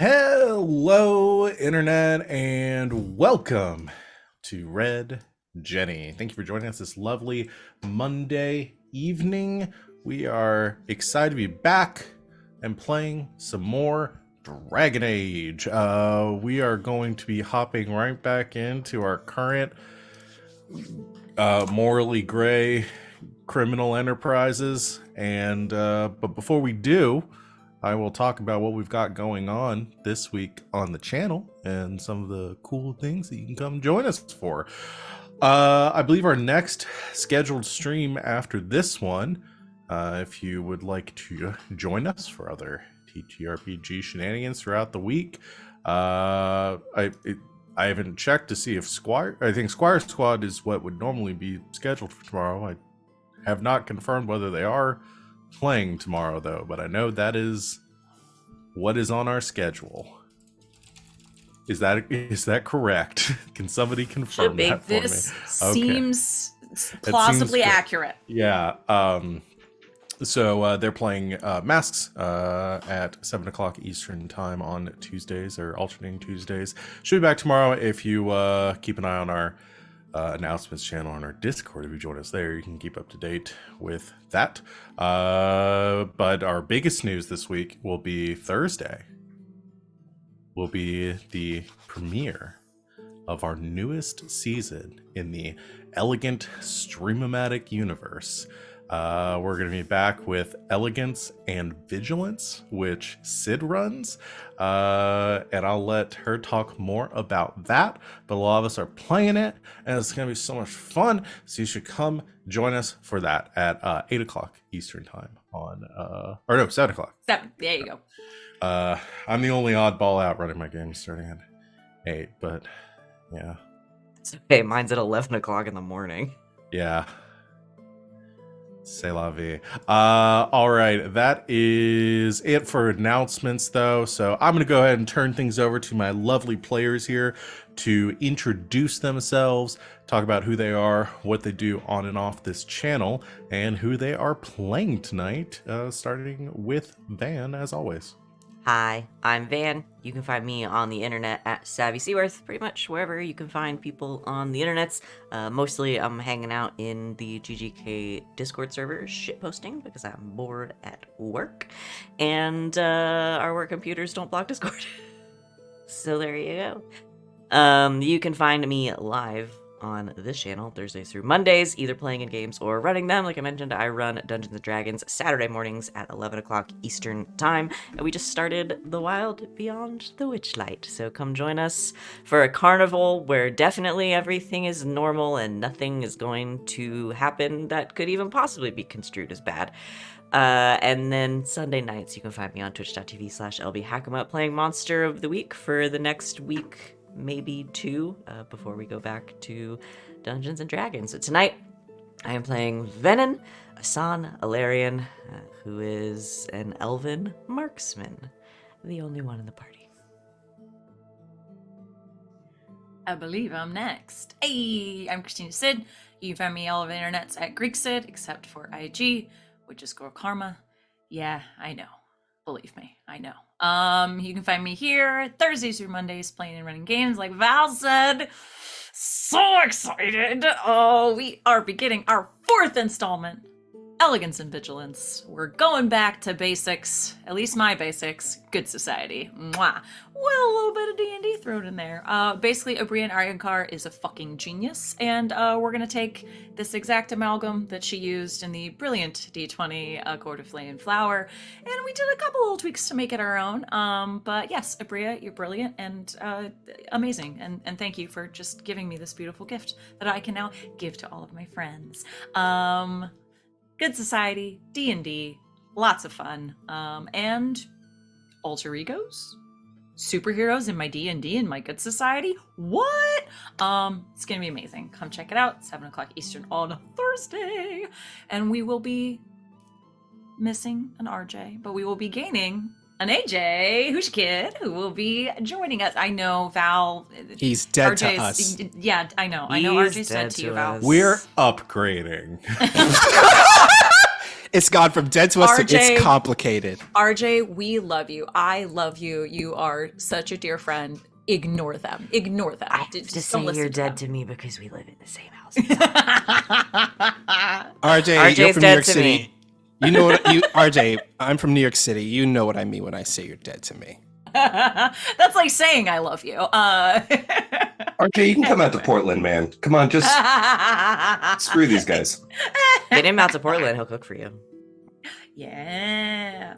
Hello, Internet, and welcome to Red Jenny. Thank you for joining us this lovely Monday evening. We are excited to be back and playing some more Dragon Age. We are going to be hopping right back into our current morally gray criminal enterprises. But before we do, I will talk about what we've got going on this week on the channel and some of the cool things that you can come join us for. I believe our next scheduled stream after this one, if you would like to join us for other TTRPG shenanigans throughout the week, I haven't checked to see if I think Squire Squad is what would normally be scheduled for tomorrow. I have not confirmed whether they are playing tomorrow though, but I know that is what is on our schedule. Is that correct? Can somebody confirm that for me? This seems plausibly accurate. Yeah. So they're playing Masks at 7 o'clock Eastern time on Tuesdays, or alternating Tuesdays. Should be back tomorrow. If you keep an eye on our announcements channel on our Discord, if you join us there, you can keep up to date with that. But our biggest news this week will be Thursday. Will be the premiere of our newest season in the Elegant Stream-O-Matic universe. We're going to be back with Elegance and Vigilance, which Sid runs, and I'll let her talk more about that, but a lot of us are playing it, and it's going to be so much fun, so you should come join us for that at 8 o'clock Eastern time on, 7 o'clock. There you go. I'm the only oddball out running my game starting at 8, but yeah. It's okay, mine's at 11 o'clock in the morning. Yeah. C'est la vie. All right, that is it for announcements, though. So I'm going to go ahead and turn things over to my lovely players here to introduce themselves, talk about who they are, what they do on and off this channel, and who they are playing tonight, starting with Van, as always. Hi, I'm Van. You can find me on the internet at Savvy Seaworth, pretty much wherever you can find people on the internets. Mostly I'm hanging out in the GGK Discord server shitposting because I'm bored at work. And our work computers don't block Discord. So there you go. You can find me live on this channel Thursdays through Mondays, either playing in games or running them. Like I mentioned, I run Dungeons & Dragons Saturday mornings at 11 o'clock Eastern time, and we just started The Wild Beyond the Witchlight, so come join us for a carnival where definitely everything is normal and nothing is going to happen that could even possibly be construed as bad. And then Sunday nights, you can find me on twitch.tv/lbhackamup playing Monster of the Week for the next week, maybe two, before we go back to Dungeons & Dragons. So tonight, I am playing Venehn, a San Alarian, who is an elven marksman, the only one in the party. I believe I'm next. Hey, I'm Christina Sid. You can find me all over the internets at Greek Sid, except for IG, which is Girl Karma. Yeah, I know. Believe me, I know. You can find me here Thursdays through Mondays playing and running games like Val said. So excited! Oh, we are beginning our 4th installment, Elegance and Vigilance. We're going back to basics, at least my basics, good society. Mwah. With a little bit of D&D thrown in there. Basically, Abrian Aryankar is a fucking genius, and we're gonna take this exact amalgam that she used in the brilliant D20 Court of Flame and Flower, and we did a couple little tweaks to make it our own. But yes, Abria, you're brilliant and amazing, and thank you for just giving me this beautiful gift that I can now give to all of my friends. Good society, D&D, lots of fun, and alter egos, superheroes in my D&D and my good society. What? It's gonna be amazing. Come check it out. 7 o'clock Eastern on Thursday, and we will be missing an RJ, but we will be gaining an AJ, who's kid, who will be joining us. I know Val. He's dead RJ's, to us. Yeah, I know. I know He's RJ's dead to you, Val. We're upgrading. It's gone from dead to us to RJ. it's complicated. RJ, we love you. I love you. You are such a dear friend. Ignore them. Ignore them. I have to Just say don't listen you're dead to to me because we live in the same house. RJ, you're RJ's from New dead York to City. me. You know what RJ, I'm from New York City. You know what I mean when I say you're dead to me. That's like saying I love you. RJ, you can come out to Portland, man. Come on, just screw these guys. Get him out to Portland. He'll cook for you. Yeah.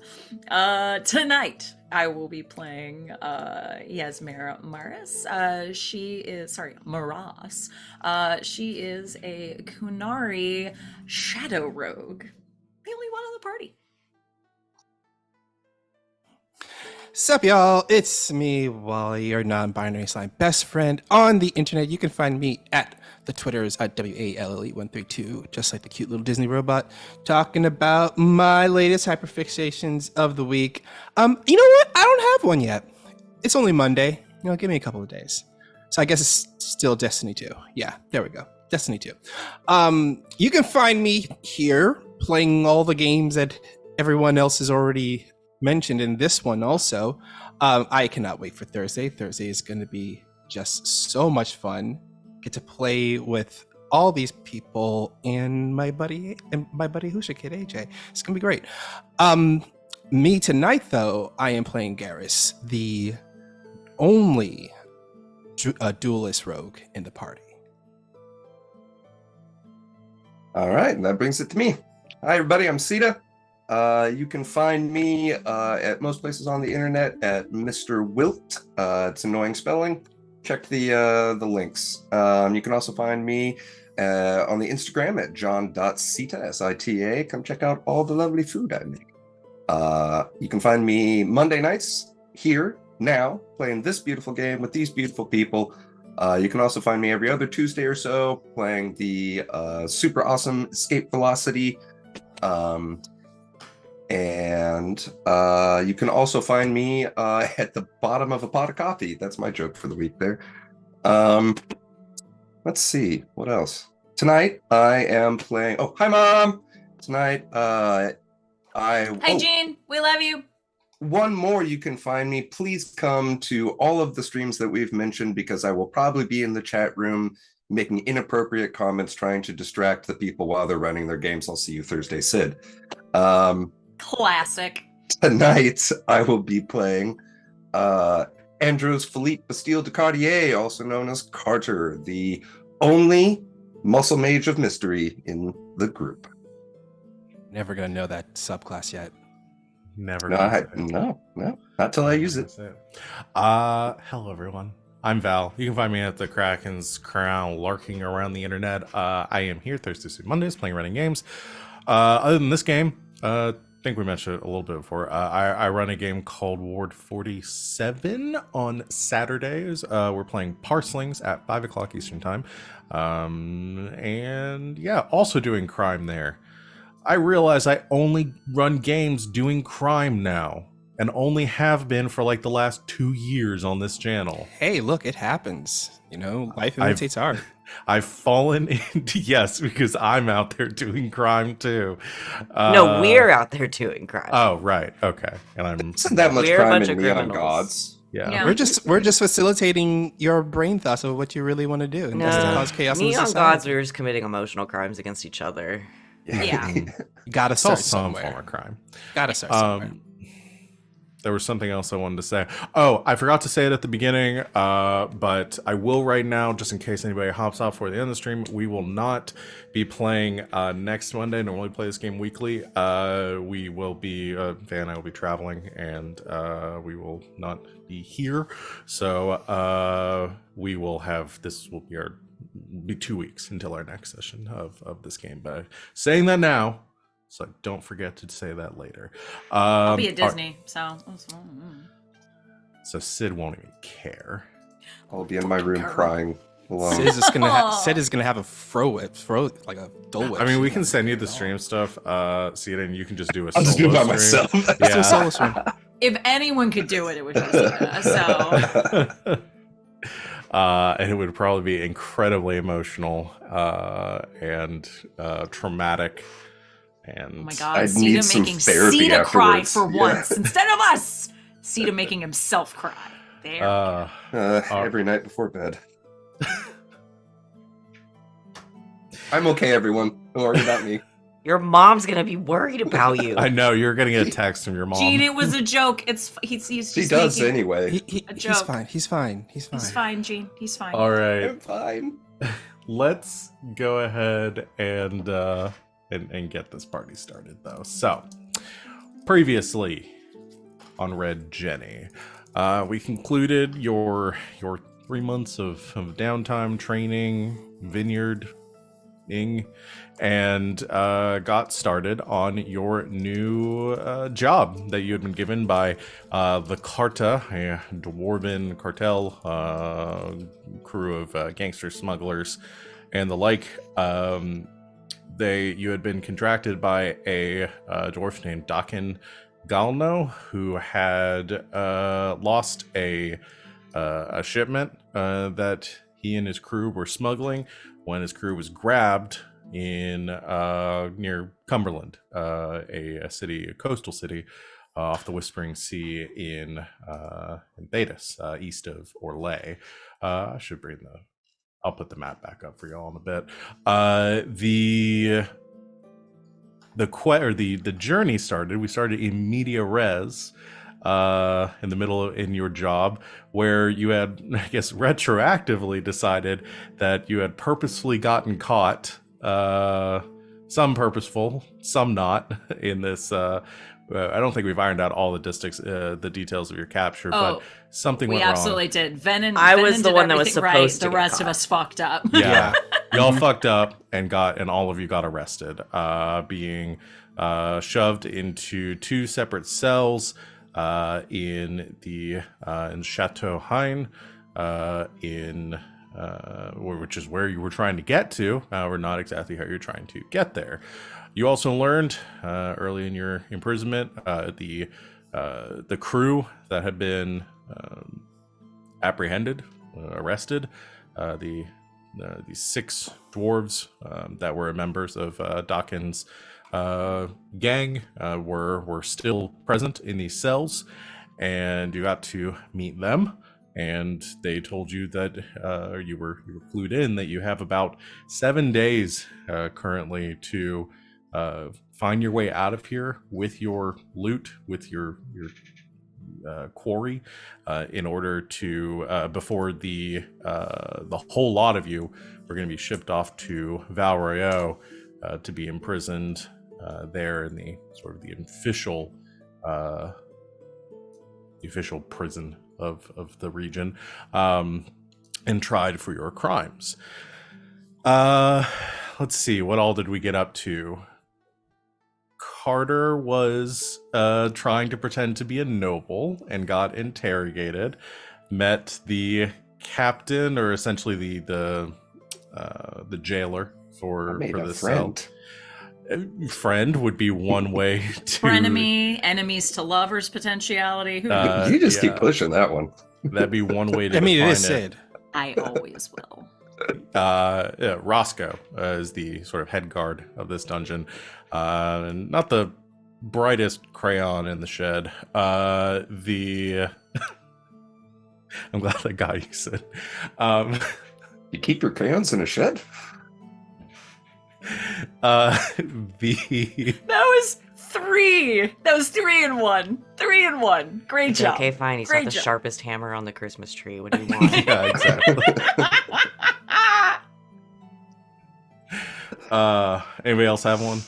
Tonight I will be playing Yasmera Maris. Maras. She is a Kunari shadow rogue. The only one on the party. Sup, y'all? It's me, Wally, your non-binary slime best friend on the internet. You can find me at the Twitters at WALLE132, just like the cute little Disney robot, talking about my latest hyperfixations of the week. You know what? I don't have one yet. It's only Monday. Give me a couple of days. So I guess it's still Destiny 2. Yeah, there we go. Destiny 2. You can find me here playing all the games that everyone else has already mentioned in this one also. I cannot wait for Thursday. Thursday is going to be just so much fun. Get to play with all these people and my buddy Husha Kid AJ. It's gonna be great. Me tonight though, I am playing Garas, the only duelist rogue in the party. All right, and that brings it to me. Hi, everybody. I'm Sita. You can find me at most places on the internet at Mr. Wilt. It's annoying spelling. Check the links. You can also find me on the Instagram at john.sita, Sita. Come check out all the lovely food I make. You can find me Monday nights here, now, playing this beautiful game with these beautiful people. You can also find me every other Tuesday or so playing the super awesome Escape Velocity. And you can also find me at the bottom of a pot of coffee. That's my joke for the week there. Let's see, what else? Tonight, I am playing... Oh, hi, Mom! Tonight, Hi, Jean. We love you. One more, you can find me. Please come to all of the streams that we've mentioned because I will probably be in the chat room making inappropriate comments, trying to distract the people while they're running their games. I'll see you Thursday, Sid. Classic. Tonight, I will be playing Andros Philippe Bastille de Cartier, also known as Carter, the only muscle mage of mystery in the group. Never gonna know that subclass yet. Never. No, not till I use it. Hello, everyone. I'm Val. You can find me at the Kraken's Crown, larking around the internet. I am here Thursdays and Mondays playing running games. Other than this game, I think we mentioned it a little bit before. I run a game called Ward 47 on Saturdays. We're playing Parslings at 5 o'clock Eastern Time. And yeah, also doing crime there. I realize I only run games doing crime now, and only have been for like the last 2 years on this channel. Hey, look, it happens. Life imitates art. I've fallen into, yes, because I'm out there doing crime too. No, we're out there doing crime. Oh, right. Okay. And I'm Isn't that much We're a crime bunch in of Neon criminals. Gods? yeah. We're just facilitating your brain thoughts of what you really want to do, and that's to cause chaos in Neon society. Gods, we were just committing emotional crimes against each other. Yeah. You gotta It's all start some form somewhere. of crime. Gotta start somewhere. There was something else I wanted to say. Oh, I forgot to say it at the beginning, but I will right now, just in case anybody hops off for the end of the stream. We will not be playing next Monday. Normally play this game weekly. We will be, Van and I will be traveling, and we will not be here. So we will have, this will be 2 weeks until our next session of this game. But saying that now, so don't forget to say that later. I'll be at Disney, so. So Sid won't even care. I'll be in my room crying alone. Sid is just gonna have a throw like a Dole Whip. I mean, we can send you the stream stuff, Sid, and you can just do a I'll just do it by solo stream. myself. Let's do a solo stream. If anyone could do it, it would be Zena. So. And it would probably be incredibly emotional and traumatic. And Oh my god, I'd Sita need some making therapy Sita cry afterwards. for Yeah. once instead of us. Sita making himself cry. There. we go. Every night before bed. I'm okay, everyone. Don't worry about me. Your mom's gonna be worried about you. I know you're getting a text from your mom. Gene, it was a joke. He's She just does making, anyway. He's joke. fine. He's fine. He's fine. He's fine, Gene. He's fine. All right, I'm fine. let's go ahead and get this party started, though. So, previously on Red Jenny, we concluded your 3 months of downtime training, vineyarding, and got started on your new job that you had been given by the Carta, a dwarven cartel crew of gangster smugglers and the like. You had been contracted by a dwarf named Dakin Galno, who had lost a shipment that he and his crew were smuggling when his crew was grabbed in near Cumberland, a city, a coastal city off the Whispering Sea in Thedas, east of Orlais. I should bring I'll put the map back up for y'all in a bit. The journey started. We started in media res, in the middle in your job, where you had, I guess, retroactively decided that you had purposefully gotten caught. Some purposeful, some not. In this, I don't think we've ironed out all the details of your capture, but something we went wrong. absolutely did. Venehn. I Venehn was the did one that was everything supposed to The get rest of caught. us fucked up. Yeah, y'all fucked up and all of you got arrested, being shoved into 2 separate cells in Chateau Hein, which is where you were trying to get to. We're not exactly how you're trying to get there. You also learned early in your imprisonment the crew that had been apprehended, arrested, these 6 dwarves that were members of Dawkins' gang were still present in these cells, and you got to meet them. And they told you that you were clued in that you have about 7 days currently to find your way out of here with your loot, with your quarry, in order to before the whole lot of you are going to be shipped off to Val Royeaux to be imprisoned there in the sort of the official prison of the region, and tried for your crimes. Let's see, what all did we get up to? Carter was trying to pretend to be a noble and got interrogated. Met the captain, or essentially the jailer for the friend. cell. Friend would be one way to Frenemy, enemies to lovers potentiality. Who You just keep yeah. pushing that one. That'd be one way to I mean, it define is Sid. I always will. Roscoe is the sort of head guard of this dungeon. Not the brightest crayon in the shed. I'm glad I got you, Sid. You keep your crayons in a shed? That was 3. That was 3 in 1. 3 in 1. Great It's job. okay, fine. He's Great not the job. sharpest hammer on the Christmas tree. What do you want? Yeah, exactly. Anybody else have one?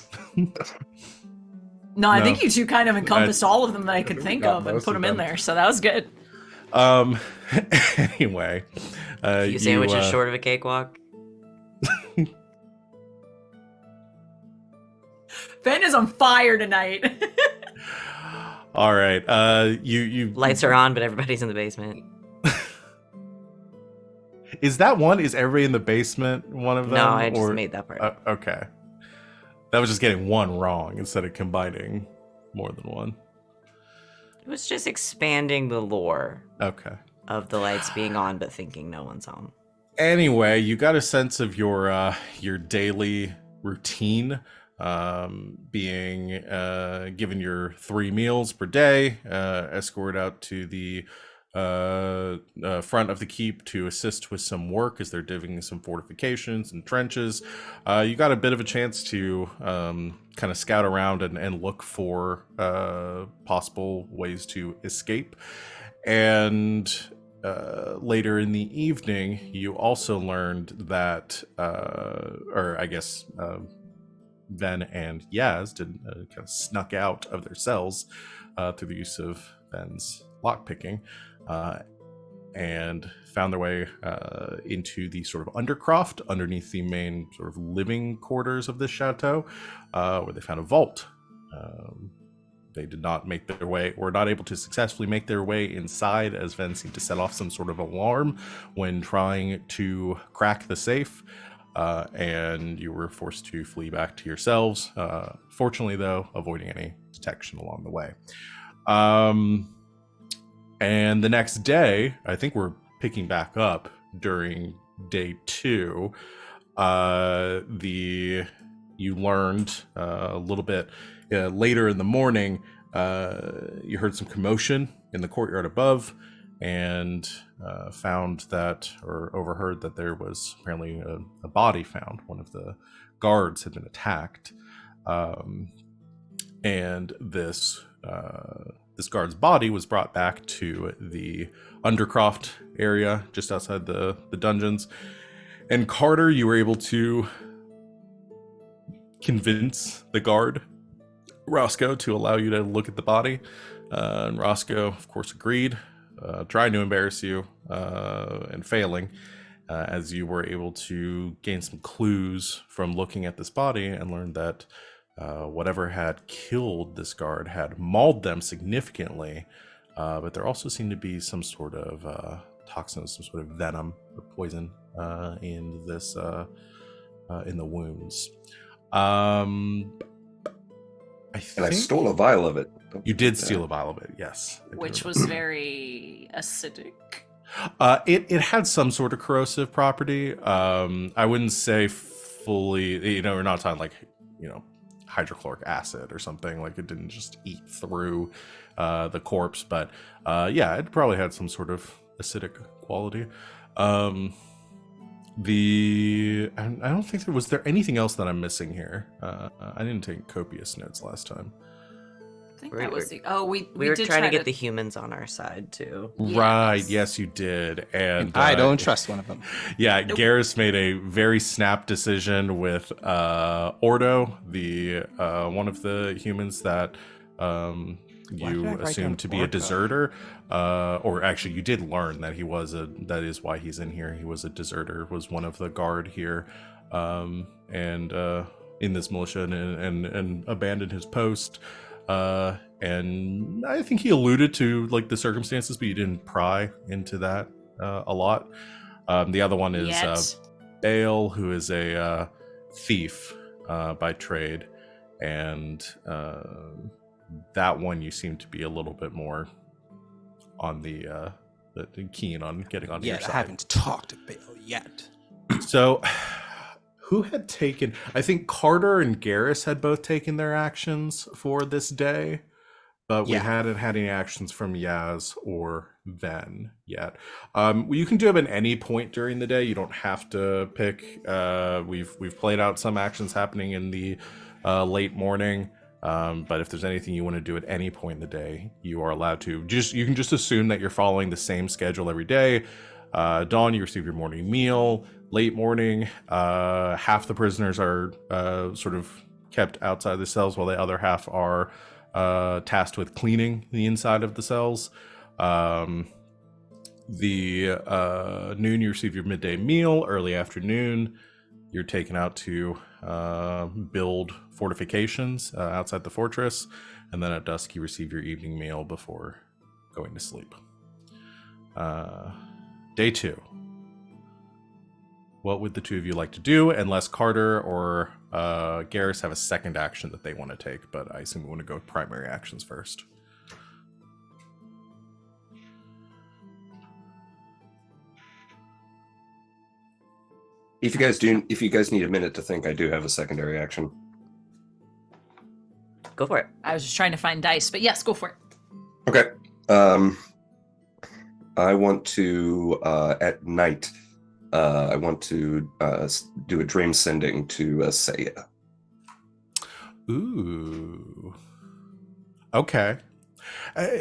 No, I No. think you two kind of encompassed all of them that I could think got of and most put of them in them. there, so that was good. Anyway, You sandwich is short of a cakewalk. Ben is on fire tonight. All right. You Lights are on, but everybody's in the basement. Is everybody in the basement one of them? No, I just or- made that part. Okay. That was just getting one wrong instead of combining more than one. It was just expanding the lore Okay. of the lights being on, but thinking no one's home. Anyway, you got a sense of your daily routine being given your 3 meals per day, escorted out to the front of the keep to assist with some work as they're digging some fortifications and trenches. You got a bit of a chance to kind of scout around and look for possible ways to escape. And later in the evening, you also learned that, Venn and Yaz did kind of snuck out of their cells through the use of Venn's lockpicking, and found their way into the sort of undercroft underneath the main sort of living quarters of this chateau, where they found a vault. They did not make their way, or not able to successfully make their way inside, as Venn seemed to set off some sort of alarm when trying to crack the safe. And you were forced to flee back to yourselves. Fortunately, though, avoiding any detection along the way. And the next day, I think we're picking back up during day 2. You learned a little bit later in the morning. You heard some commotion in the courtyard above, and found that, or overheard that there was apparently a body found. One of the guards had been attacked, and this guard's body was brought back to the Undercroft area just outside the dungeons. And Carter, you were able to convince the guard, Roscoe, to allow you to look at the body. And Roscoe, of course, agreed, trying to embarrass you and failing, as you were able to gain some clues from looking at this body and learned that whatever had killed this guard had mauled them significantly, but there also seemed to be some sort of toxin, some sort of venom or poison in this in the wounds. I stole a vial of it. You did steal a vial of it, yes. Which was very acidic. It had some sort of corrosive property. I wouldn't say fully, we're not talking like, hydrochloric acid or something. Like, it didn't just eat through the corpse, but it probably had some sort of acidic quality. I don't think was there anything else that I'm missing here. I didn't take copious notes last time. I think that was we were did trying to get the humans on our side too. Right, yes you did. And I don't trust one of them. Yeah, nope. Garas made a very snap decision with Ordo, the one of the humans that you assumed to be a deserter, or actually you did learn that that is why he's in here. He was a deserter, was one of the guard here, and in this militia, and abandoned his post. And I think he alluded to like the circumstances, but you didn't pry into that a lot. The other one is Bale, who is a thief by trade, and that one you seem to be a little bit more on the keen on getting on your side. I haven't talked to Bale yet. So who had taken, I think Carter and Garas had both taken their actions for this day, but we hadn't had any actions from Yaz or Venn yet. You can do them at any point during the day. You don't have to pick. We've played out some actions happening in the late morning, but if there's anything you want to do at any point in the day, you are allowed to. You can just assume that you're following the same schedule every day. Dawn, you receive your morning meal. Late morning, half the prisoners are sort of kept outside the cells, while the other half are tasked with cleaning the inside of the cells. The noon, you receive your midday meal. Early afternoon, you're taken out to build fortifications outside the fortress. And then at dusk, you receive your evening meal before going to sleep. Day 2. What would the two of you like to do, unless Carter or Garas have a second action that they want to take? But I assume we want to go with primary actions first. If you guys need a minute to think, I do have a secondary action. Go for it. I was just trying to find dice, but yes, go for it. Okay. I want to at night. I want to do a dream sending to Saya. Ooh. Okay.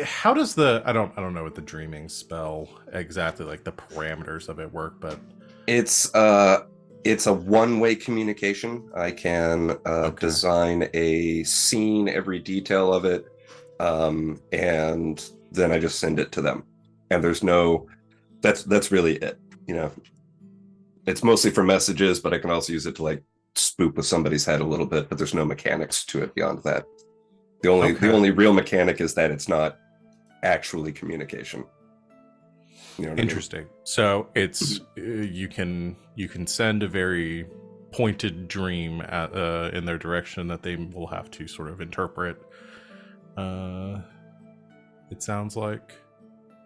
How does I don't know what the dreaming spell exactly, like the parameters of it work, but It's a one-way communication. I can design a scene, every detail of it, and then I just send it to them. And there's no, that's really it. You know, it's mostly for messages, but I can also use it to like spook with somebody's head a little bit. But there's no mechanics to it beyond that. The only real mechanic is that it's not actually communication. You know what interesting. I mean? So it's you can send a very pointed dream at, in their direction that they will have to sort of interpret. It sounds like.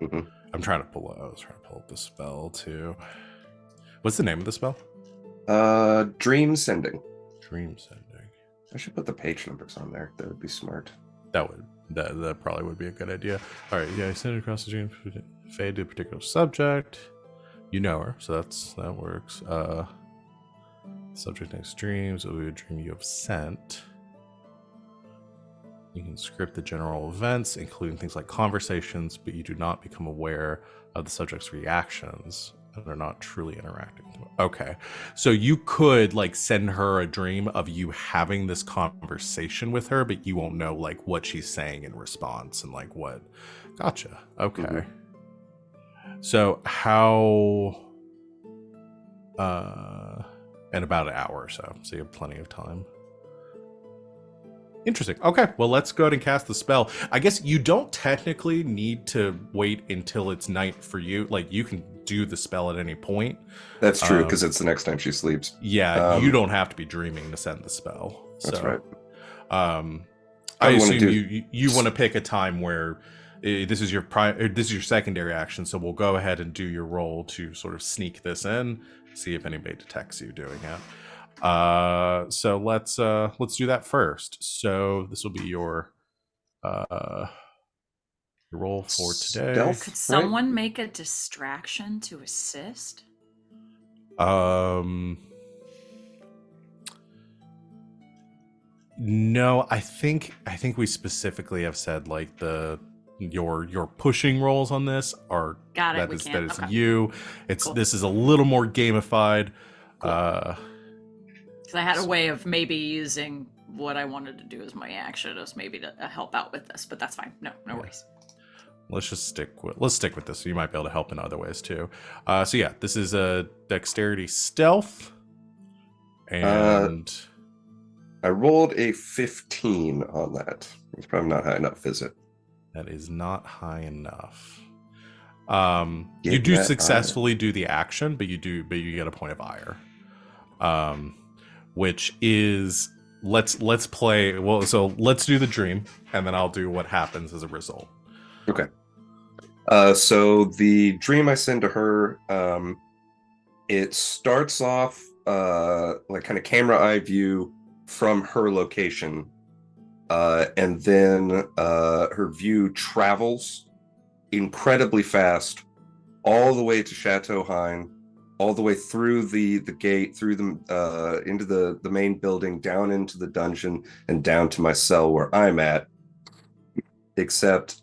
Mm-hmm. I was trying to pull up the spell too. What's the name of the spell? Dream sending. Dream sending. I should put the page numbers on there. That would be smart. That probably would be a good idea. All right, yeah, send it across the dream, fade to a particular subject. You know her, so that works. Subject next dreams will be a dream you have sent. You can script the general events, including things like conversations, but you do not become aware of the subject's reactions and are not truly interacting. Okay, so you could like send her a dream of you having this conversation with her, but you won't know like what she's saying in response and like what. Gotcha. Okay. Mm-hmm. So how? In about an hour or so you have plenty of time. Interesting. Okay, well, let's go ahead and cast the spell. I guess you don't technically need to wait until it's night for you. Like, you can do the spell at any point. That's true, because it's the next time she sleeps. Yeah, you don't have to be dreaming to send the spell. That's right. I assume you want to pick a time where this is your secondary action, so we'll go ahead and do your roll to sort of sneak this in, see if anybody detects you doing it. So let's do that first. So this will be your roll for today. Stealth, Could someone make a distraction to assist? No, I think we specifically have said like your pushing rolls on this are that is okay. You. It's cool. This is a little more gamified. Cool. Because I had a way of maybe using what I wanted to do as my action as maybe to help out with this, but that's fine. No worries. Let's stick with this. So you might be able to help in other ways too. So yeah, this is a dexterity stealth, and I rolled a 15 on that. It's probably not high enough, is it? That is not high enough. You do successfully do the action, but you get a point of ire. Which is let's play. Well, so let's do the dream, and then I'll do what happens as a result. Okay. So the dream I send to her, it starts off like kind of camera eye view from her location, and then her view travels incredibly fast all the way to Chateau Hein, all the way through the gate, through the into the main building, down into the dungeon, and down to my cell where I'm at. Except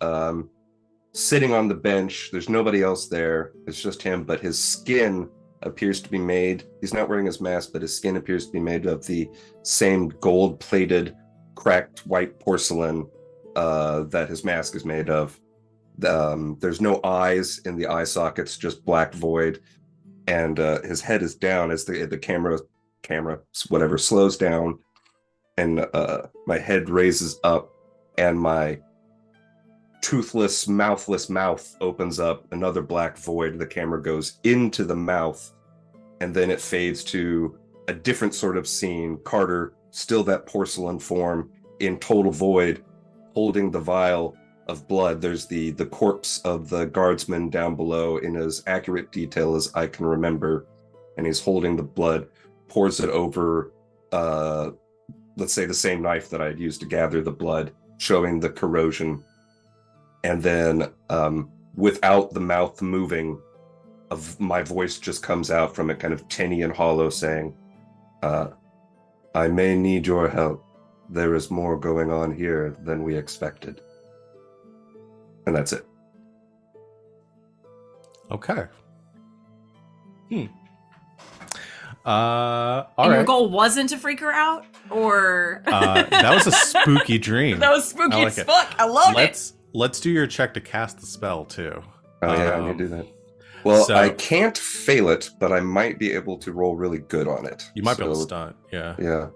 sitting on the bench, there's nobody else there. It's just him, but his skin appears to be made. He's not wearing his mask, but his skin appears to be made of the same gold-plated, cracked white porcelain that his mask is made of. There's no eyes in the eye sockets, just black void. And his head is down as the camera whatever slows down, and my head raises up, and my toothless, mouthless mouth opens up, another black void. The camera goes into the mouth, and then it fades to a different sort of scene. Carter, still that porcelain form, in total void, holding the vial of blood. There's the corpse of the guardsman down below in as accurate detail as I can remember, and he's holding the blood, pours it over let's say, the same knife that I had used to gather the blood, showing the corrosion. And then without the mouth moving, my voice just comes out from it, kind of tinny and hollow, saying, I may need your help. There is more going on here than we expected. And that's it. Okay. And All your right. goal wasn't to freak her out, or That was a spooky dream. that was spooky I like as it. fuck. I love it. Let's do your check to cast the spell too. Oh, yeah, I need to do that. Well, so- I can't fail it, but I might be able to roll really good on it. You might be able to So, stunt. Yeah. Yeah.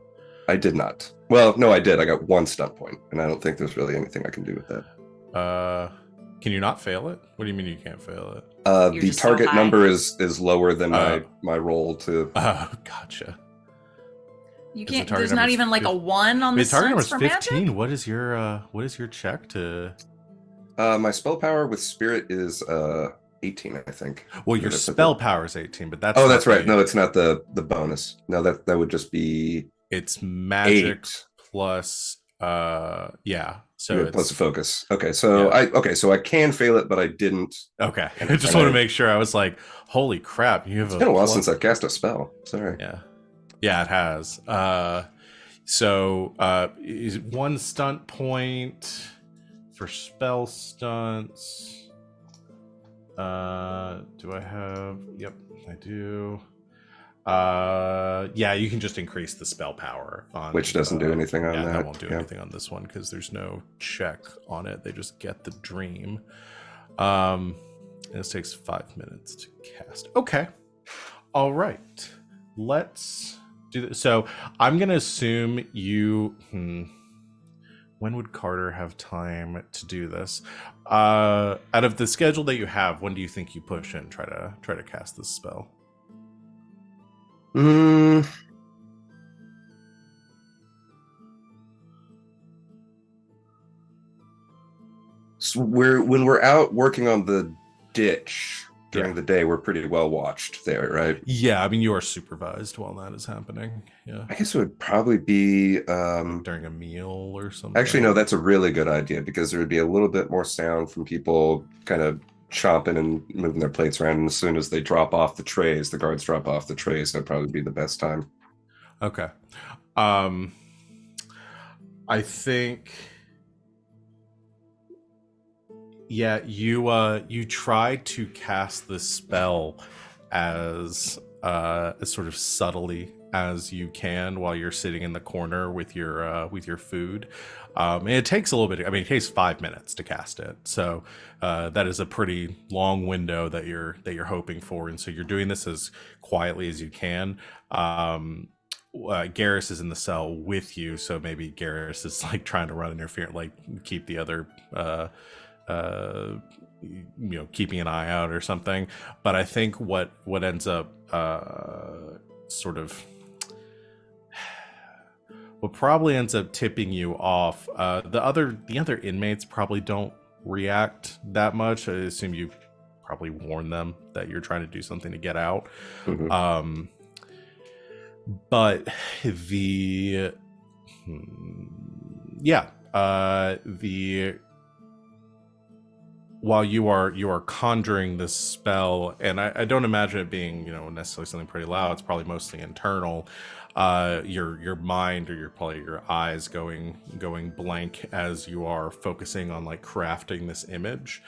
I did not. Well, no, I did. I got 1 stunt point, and I don't think there's really anything I can do with that. Can you not fail it? What do you mean you can't fail it? You're The just so target high. number is lower than my roll to. Oh, gotcha. You the can't. target There's not number's even like a 1 on the The target stunts number is for 15. magic. What is your check to? My spell power with spirit is 18, I think. Well, your That's spell the- power is 18, but that's Oh, not that's right. the- No, it's not the bonus. No, that would just be It's magic 8 plus yeah. So yeah, it's plus the focus. Okay, so Yeah. so I can fail it, but I didn't. okay. And- I just and want to I- make sure. I was like, holy crap, you have It's been a while plus- since I've cast a spell. Sorry. Yeah, it has. So is 1 stunt point for spell stunts. Do I have? Yep, I do. Yeah, you can just increase the spell power on, Which doesn't do anything on yeah, that. that won't do Yeah. anything on this one because there's no check on it. They just get the dream. And this takes 5 minutes to cast. Okay. All right. Let's do this. So I'm gonna assume you. When would Carter have time to do this? Out of the schedule that you have, when do you think you push in try to cast this spell? So when we're out working on the ditch during Yeah. the day, we're pretty well watched there, right? Yeah, I mean you are supervised while that is happening. Yeah, I guess it would probably be during a meal or something. actually no, that's a really good idea because there would be a little bit more sound from people kind of chomping and moving their plates around, and as soon as they drop off the trays, the guards drop off the trays, that'd probably be the best time. Okay. I think yeah, you try to cast this spell as sort of subtly as you can while you're sitting in the corner with your food. And it takes a little bit. I mean, it takes 5 minutes to cast it, so that is a pretty long window that you're hoping for, and so you're doing this as quietly as you can. Garas is in the cell with you, so maybe Garas is like trying to run interference, like keep the other keeping an eye out or something. But I think what ends up sort of what probably ends up tipping you off, the other inmates probably don't react that much. I assume you probably warn them that you're trying to do something to get out. Mhm. But the while you are conjuring this spell, and I don't imagine it being necessarily something pretty loud. It's probably mostly internal. Your mind, or probably your eyes going blank as you are focusing on like crafting this image.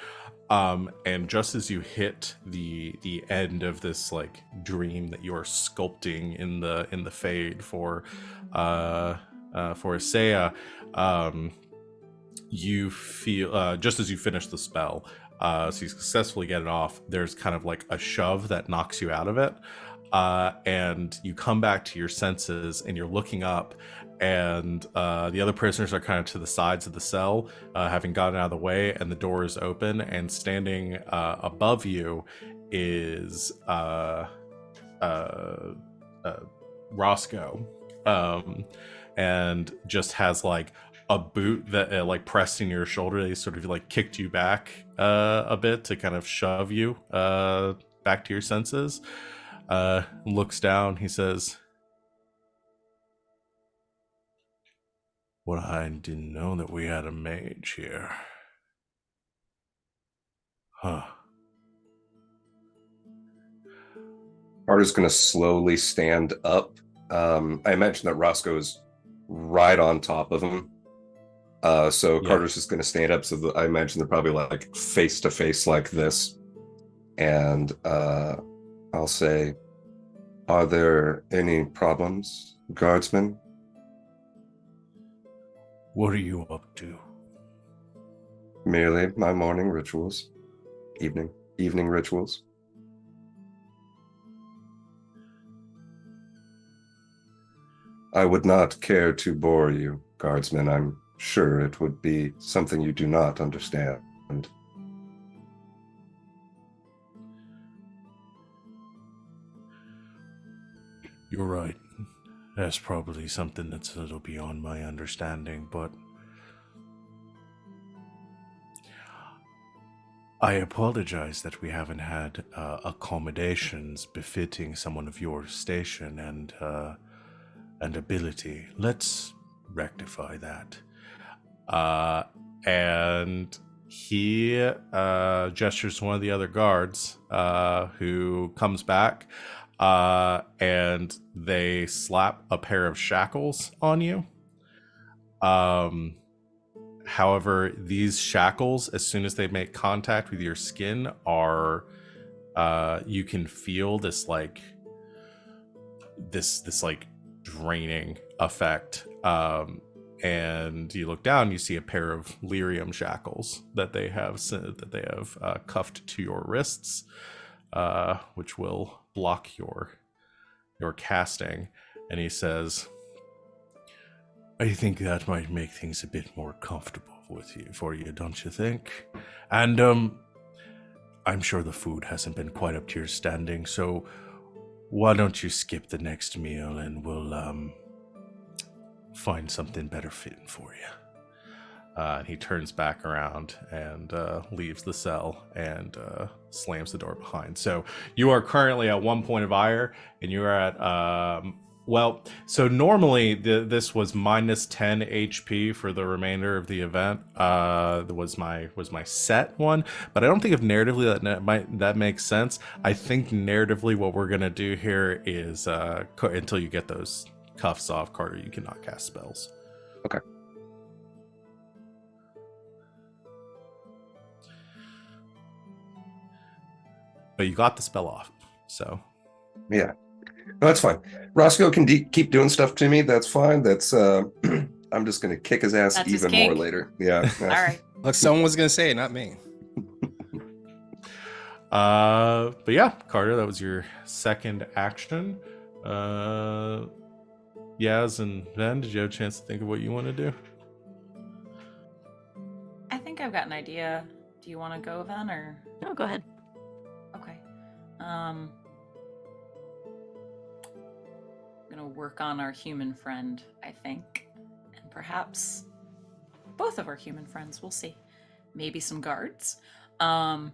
And just as you hit the end of this like dream that you are sculpting in the fade for Isaiah, you feel just as you finish the spell, so you successfully get it off. There's kind of like a shove that knocks you out of it, and you come back to your senses, and you're looking up, and the other prisoners are kind of to the sides of the cell, having gotten out of the way, and the door is open, and standing above you is Roscoe, and just has like a boot that like pressed in your shoulder. They sort of like kicked you back a bit to kind of shove you back to your senses. Looks down. He says, Well, I didn't know that we had a mage here. Huh. Carter's going to slowly stand up. I imagine that Roscoe's right on top of him. So Yeah. Carter's just going to stand up. So I imagine they're probably like face to face like this. And I'll say, are there any problems, guardsmen? What are you up to? Merely my morning rituals. Evening rituals. I would not care to bore you, guardsmen. I'm sure it would be something you do not understand. You're right. That's probably something that's a little beyond my understanding, but I apologize that we haven't had accommodations befitting someone of your station and ability. Let's rectify that. And he gestures to one of the other guards who comes back, and they slap a pair of shackles on you. However, these shackles, as soon as they make contact with your skin, are you can feel this like draining effect. And you look down, you see a pair of lyrium shackles that they have cuffed to your wrists, which will block your casting. And he says, I think that might make things a bit more comfortable for you, don't you think? And I'm sure the food hasn't been quite up to your standing, so why don't you skip the next meal and we'll find something better fitting for you. And he turns back around and leaves the cell and slams the door behind. So you are currently at 1 point of ire, and you are at so normally this was minus 10 HP for the remainder of the event. Was my set one, but I don't think if narratively that makes sense. I think narratively what we're gonna do here is until you get those cuffs off, Carter, you cannot cast spells. Okay. But you got the spell off, so Yeah. No, that's fine. Roscoe can keep doing stuff to me. That's fine. That's I'm just gonna kick his ass That's his even more kink. later. Yeah. All right. Look, someone was gonna say it, not me. but yeah, Carter, that was your second action. Yaz and Venn, did you have a chance to think of what you want to do? I think I've got an idea. Do you want to go, Ven, or? No, go ahead. Okay. I'm gonna work on our human friend, I think. And perhaps both of our human friends, we'll see. Maybe some guards. I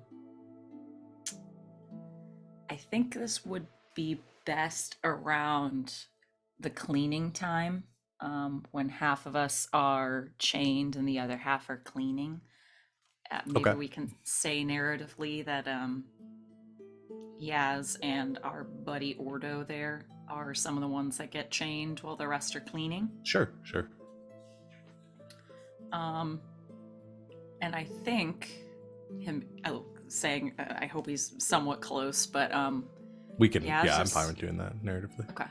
think this would be best around the cleaning time, when half of us are chained and the other half are cleaning. Maybe Okay. we can say narratively that Yaz and our buddy Ordo there are some of the ones that get chained while the rest are cleaning. Sure. And I think saying I hope he's somewhat close, but We can. Yaz I'm just- fine with doing that narratively. okay.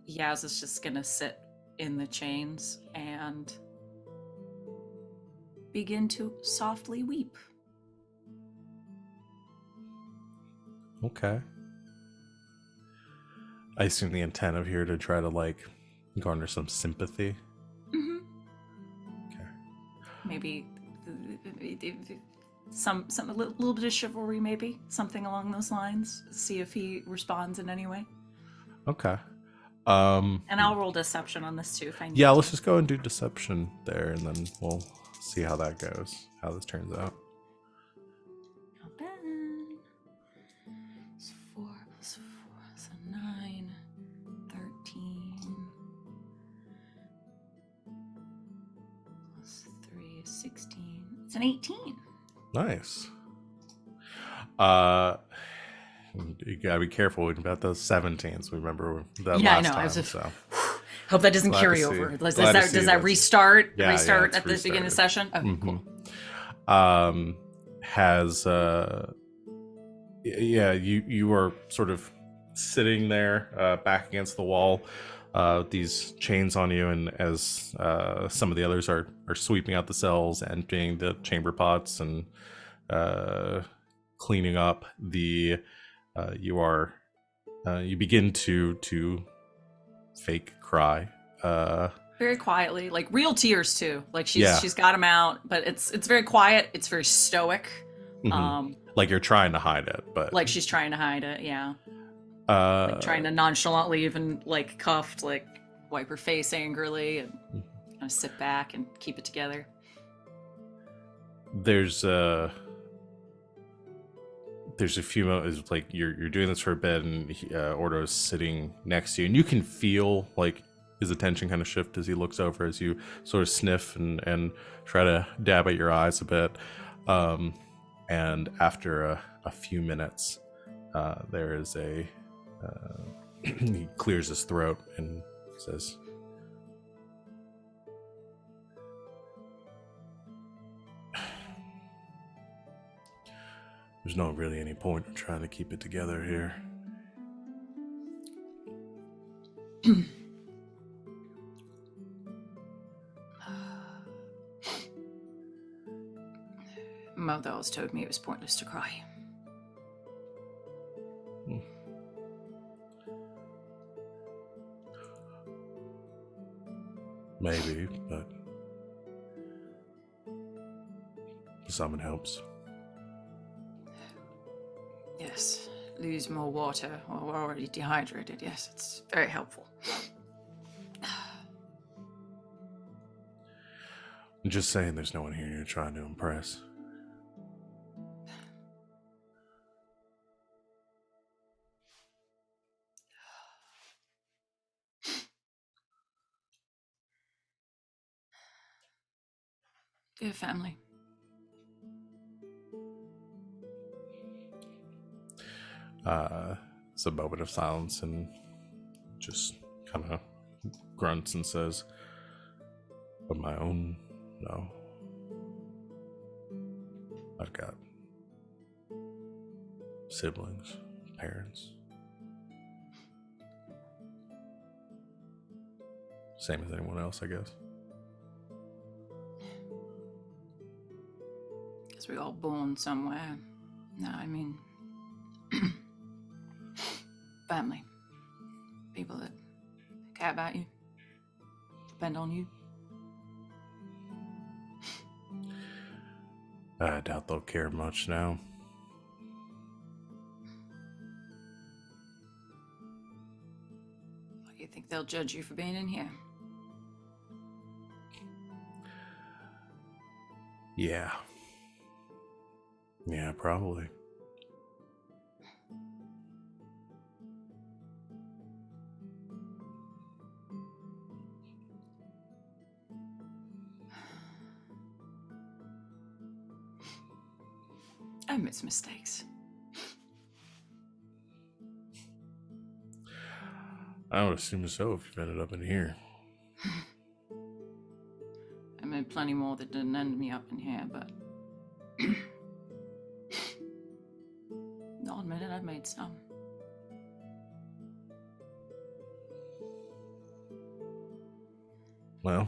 Yaz is just gonna sit in the chains and begin to softly weep. Okay. I assume the intent of here to try to like garner some sympathy. Mm-hmm. Okay. Maybe some a little bit of chivalry, maybe something along those lines. See if he responds in any way. Okay. And I'll roll deception on this too if I need Yeah, to. let's just go and do deception there, and then we'll see how that goes, how this turns out. Not bad. It's 4 plus 4, so 9, 13, 16. It's an 18. Nice. You gotta be careful about those 17s. Remember that Yeah, I last know. time. I was just, So hope that doesn't Glad to carry see. over. Does Glad to that, see does that that's- restart? Yeah, restart it's at the beginning of the session? Okay, cool. Has yeah, you are sort of sitting there back against the wall, these chains on you, and as some of the others are sweeping out the cells, emptying the chamber pots, and cleaning up, you begin to fake cry, Very quietly, like real tears too. Like Yeah. she's got them out, but it's very quiet. It's very stoic. Mhm. Like you're trying to hide it, but Like she's trying to hide it. Yeah, like trying to nonchalantly, even like cuffed, like wipe her face angrily and kind of sit back and keep it together. there's a few moments, like you're doing this for a bit, and Ordo's sitting next to you, and you can feel like his attention kind of shift as he looks over, as you sort of sniff and try to dab at your eyes a bit, and after a few minutes, there is he clears his throat and says, "There's not really any point in trying to keep it together here." Mother always told me it was pointless to cry. Maybe, but some it helps. Yes, lose more water, or we're already dehydrated. Yes, it's very helpful. I'm just saying, there's no one here you're trying to impress. Good family. It's a moment of silence, and just kind of grunts and says, "Of my own, no. I've got siblings, parents. Same as anyone else, I guess." Because we're all born somewhere. No, I mean, family. People that care about you, depend on you. I doubt they'll care much now. You think they'll judge you for being in here? Yeah. Yeah, probably. I make mistakes. I would assume so if you've ended up in here. I made plenty more that didn't end me up in here, but I'll admit it, I've made some. Well,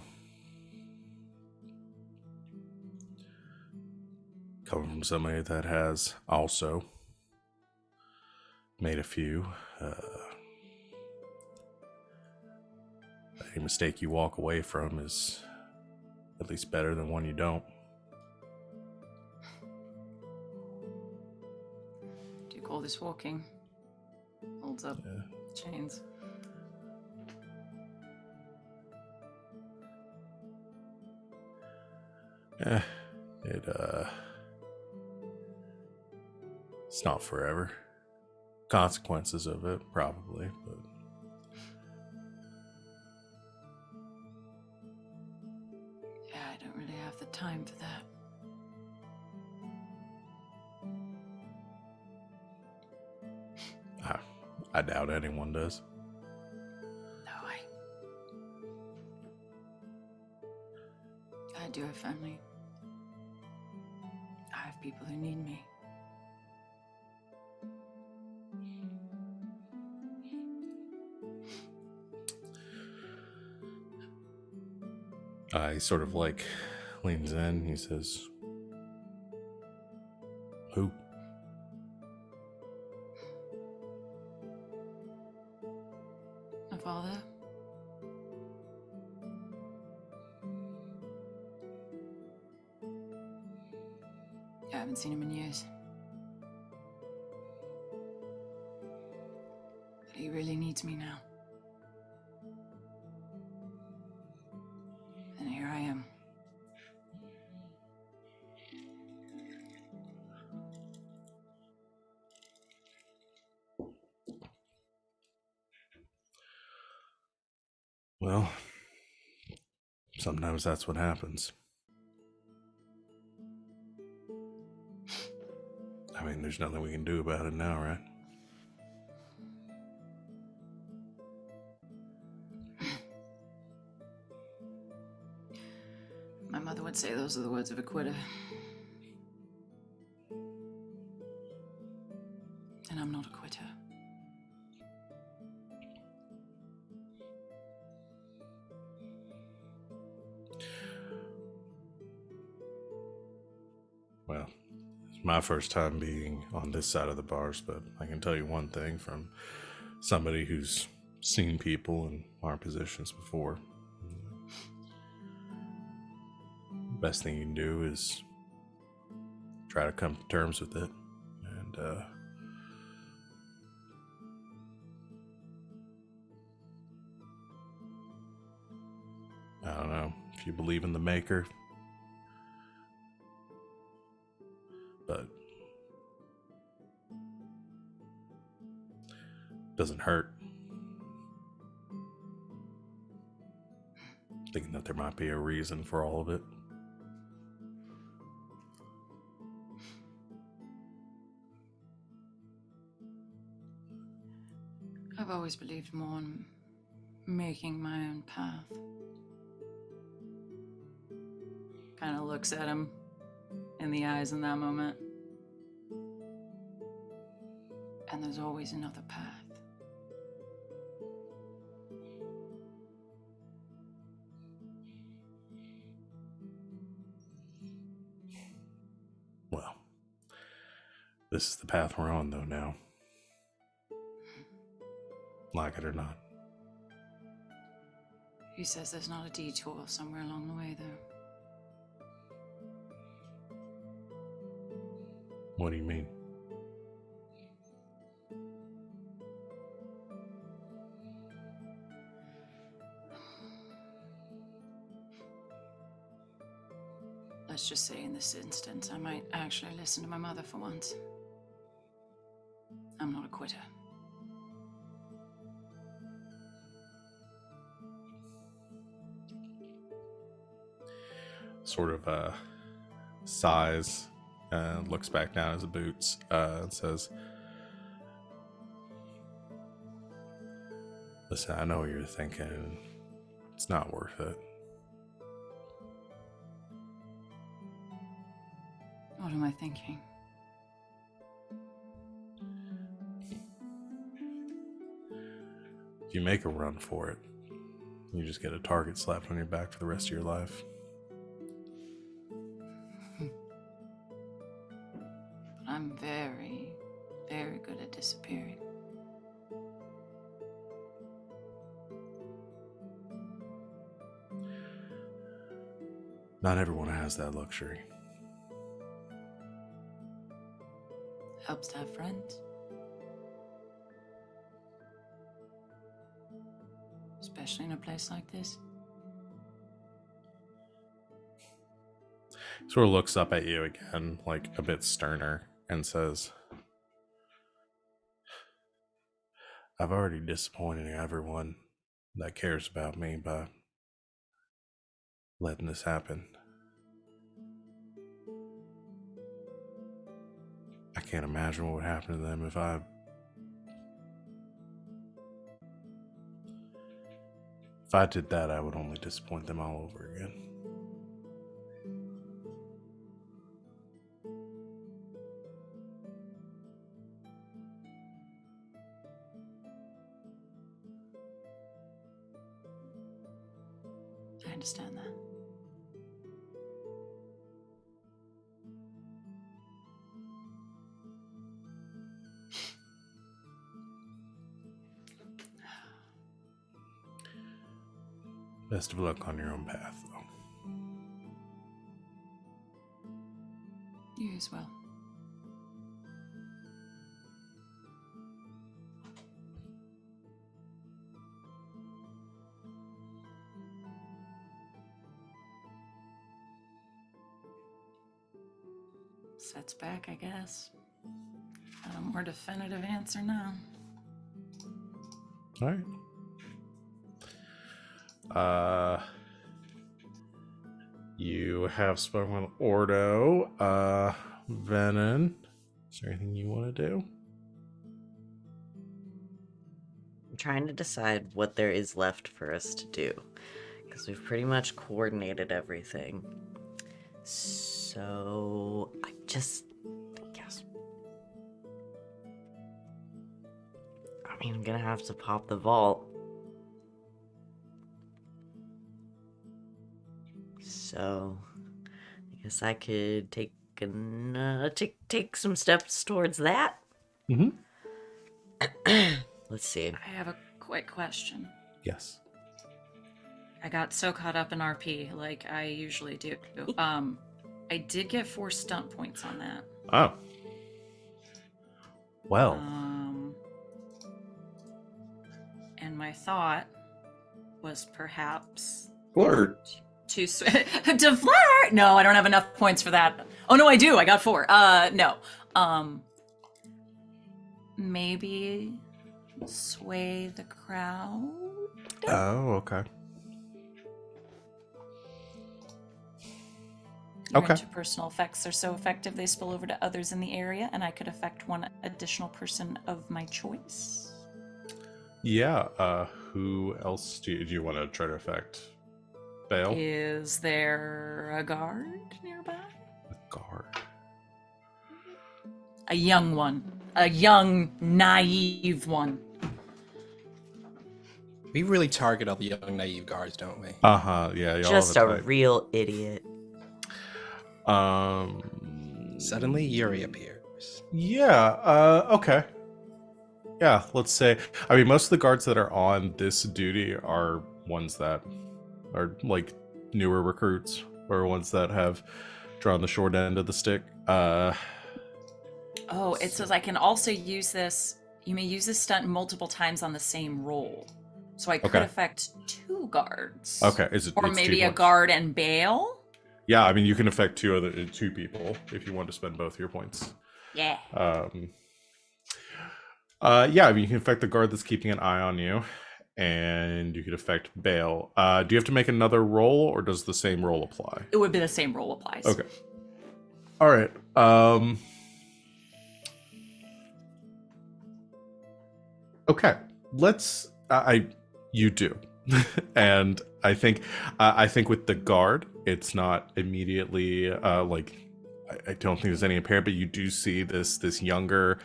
coming from somebody that has also made a few, any mistake you walk away from is at least better than one you don't. Do you call this walking? Holds up chains. It's not forever. Consequences of it, probably, but Yeah, I don't really have have the time for that. I doubt anyone does. No, I do have family. I have people who need me. He sort of like leans in. He says, "Who?" My father. I haven't seen him in years. But he really needs me now. And here I am. Well, sometimes that's what happens. I mean, there's nothing we can do about it now, right? My mother would say those are the words of a quitter. And I'm not a quitter. Well, it's my first time being on this side of the bars, but I can tell you one thing from somebody who's seen people in our positions before. The best thing you can do is try to come to terms with it. And, I don't know if you believe in the maker, but doesn't hurt thinking that there might be a reason for all of it. I've always believed more in making my own path. Kind of looks at him in the eyes in that moment. And there's always another path. Well, this is the path we're on, though, now. Like it or not. He says there's not a detour somewhere along the way, though. What do you mean? Let's just say in this instance, I might actually listen to my mother for once. I'm not a quitter. Sort of sighs, looks back down at his boots, and says, "Listen, I know what you're thinking. It's not worth it." What am I thinking? If you make a run for it, you just get a target slapped on your back for the rest of your life. I'm very, very good at disappearing. Not everyone has that luxury. Helps to have friends. Especially in a place like this. Sort of looks up at you again, like a bit sterner, and says, "I've already disappointed everyone that cares about me by letting this happen. I can't imagine what would happen to them if I did that. I would only disappoint them all over again. I understand that. Best of luck on your own path, though. You as well. Sets back, I guess. Not a more definitive answer now. All right. You have spoken with Ordo. Venehn, is there anything you want to do? I'm trying to decide what there is left for us to do, because we've pretty much coordinated everything. So I guess I'm gonna have to pop the vault. So I guess I could take some steps towards that. Mm-hmm. Let's see. I have a quick question. Yes. I got so caught up in RP like I usually do. I did get 4 stunt points on that. Oh. Well. And my thought was perhaps Flirt. to to flirt. No, I don't have enough points for that. Oh no, I do. I got 4. No. Maybe sway the crowd. Oh, okay. Your Okay. interpersonal effects are so effective they spill over to others in the area, and I could affect one additional person of my choice. Yeah. Who else do you want to try to affect? Bale? Is there a guard nearby? A guard. A young one. A young, naive one. We really target all the young, naive guards, don't we? Uh-huh. Yeah. Y'all Just have a type. real idiot. Suddenly, Yuri appears. Yeah. Okay. Yeah. Let's say. I mean, most of the guards that are on this duty are ones that are like newer recruits or ones that have drawn the short end of the stick. Oh, it says I can also use this. You may use this stunt multiple times on the same roll. So I could Okay. affect 2 guards. Okay. Is it? Or it's maybe 2 a points? guard and Bale. Yeah. I mean, you can affect 2 people if you want to spend both your points. Yeah. Yeah, I mean, you can affect the guard that's keeping an eye on you, and you could affect Bale. Do you have to make another roll, or does the same roll apply? It would be the same roll applies. Okay. All right. Okay. Let's. You do, and I think with the guard, it's not immediately like. I don't think there's any apparent, but you do see this younger,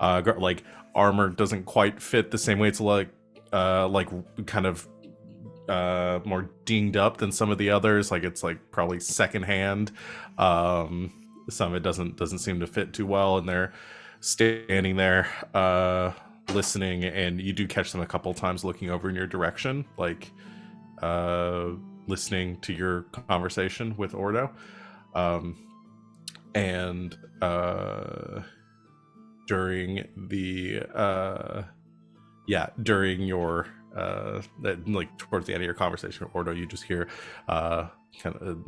like armor doesn't quite fit the same way. It's like kind of more dinged up than some of the others. Like it's like probably secondhand. Some of it doesn't seem to fit too well, and they're standing there listening, and you do catch them a couple times looking over in your direction, like listening to your conversation with Ordo. And during your like towards the end of your conversation with Ordo, you just hear kind of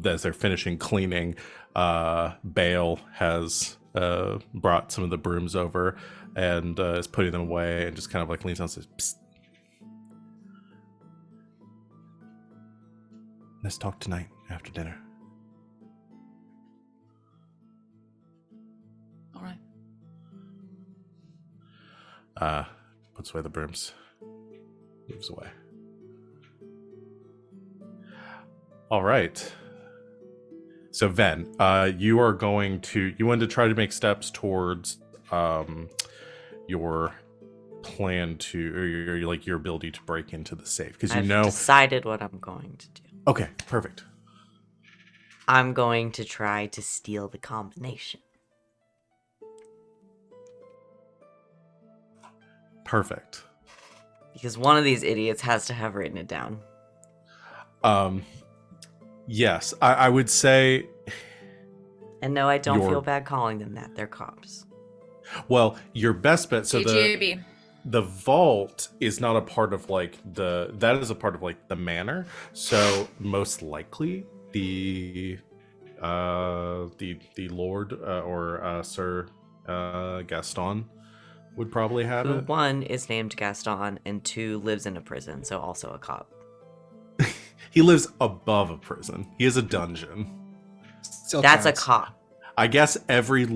as they're finishing cleaning, Bale has brought some of the brooms over and is putting them away, and just kind of like leans down and says, "Psst. Let's talk tonight after dinner." Puts away the brooms. Moves away. All right. So Venn, you are going to want to try to make steps towards your plan to, or your ability to break into the safe, because I've decided what I'm going to do. Okay, perfect. I'm going to try to steal the combination. Perfect. Because one of these idiots has to have written it down. Yes, I would say. And no, I don't feel bad calling them that. They're cops. Well, your best bet. So GGAB. the vault is not a part of that is a part of the manor. So most likely the Lord or Sir Gaston would probably have it. One is named Gaston, and 2 lives in a prison, so also a cop. He lives above a prison. He has a dungeon. Still That's counts. a cop. I guess every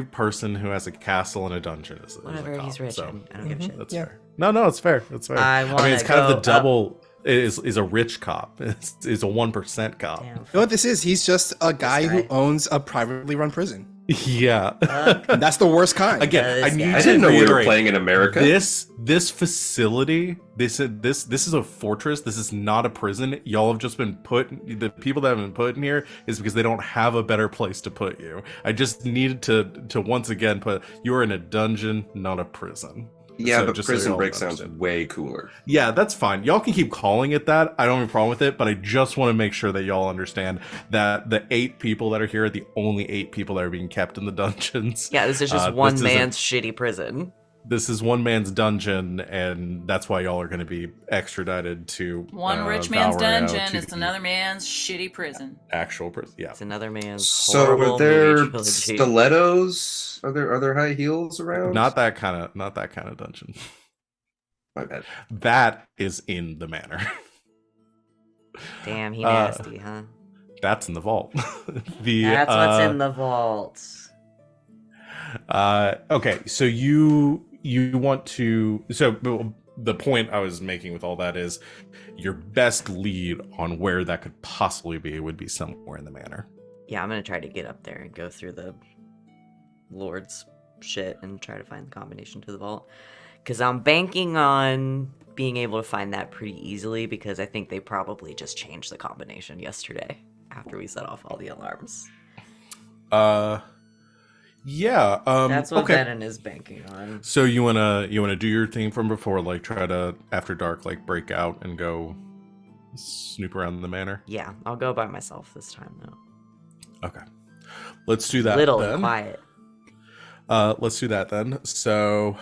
person who has a castle and a dungeon is Whatever, a cop, he's rich. so I don't give a shit. that's fair. No, it's fair. That's fair. I mean, it's kind of the go double. Is a rich cop. Is a 1% cop. Damn. You know what this is? He's just a guy who guy. owns a privately run prison. Yeah. And that's the worst kind. Again, I This need guy. to I didn't know we were reiterate, playing in America. This facility, this is a fortress. This is not a prison. Y'all have just been put. The people that have been put in here is because they don't have a better place to put you. I just needed to once again put you are in a dungeon, not a prison. Yeah, So but just so Prison y'all Break sounds understand. way cooler. Yeah, that's fine. Y'all can keep calling it that. I don't have a problem with it, but I just want to make sure that y'all understand that the 8 people that are here are the only 8 people that are being kept in the dungeons. Yeah, this is just one man's shitty prison. This is one man's dungeon, and that's why y'all are going to be extradited to One rich man's Valrio, dungeon to is the another man's shitty prison. actual prison. Yeah. It's another man's So horrible are there movie trilogy. stilettos? Are there high heels around? Not that kind of dungeon. My bad. That is in the manor. Damn, he nasty, huh? That's in the vault. That's what's in the vault. Okay, so you want to, so the point I was making with all that is your best lead on where that could possibly be would be somewhere in the manor. Yeah, I'm gonna try to get up there and go through the Lord's shit and try to find the combination to the vault. Because I'm banking on being able to find that pretty easily, because I think they probably just changed the combination yesterday after we set off all the alarms. Yeah. That's what okay. Venehn is banking on. So you wanna do your thing from before, like try to after dark, like break out and go snoop around the manor. Yeah, I'll go by myself this time though. Okay, let's do that. Little then. and quiet. Let's do that then. So,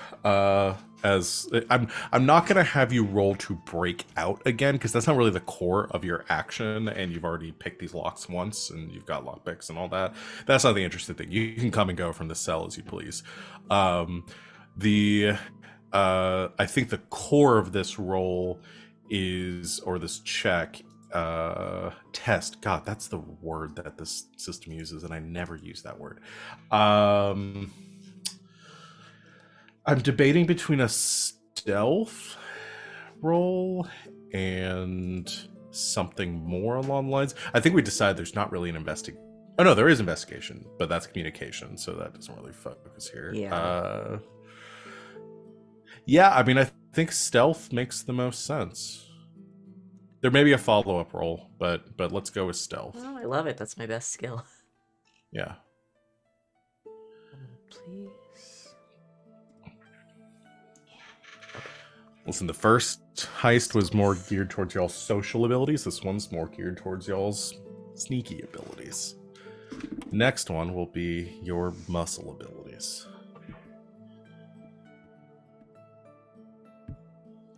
as I'm not gonna have you roll to break out again, because that's not really the core of your action, and you've already picked these locks once, and you've got lockpicks and all that. That's not the interesting thing. You can come and go from the cell as you please. I think the core of this roll is, or this check, test. God, that's the word that this system uses, and I never use that word. I'm debating between a stealth roll and something more along the lines. I think we decided there's not really an Oh no, there is investigation, but that's communication, so that doesn't really focus here. Yeah. Yeah, I mean, I think stealth makes the most sense. There may be a follow-up roll, but let's go with stealth. Oh, I love it. That's my best skill. Yeah. Please. Listen, the first heist was more geared towards y'all's social abilities. This one's more geared towards y'all's sneaky abilities. Next one will be your muscle abilities.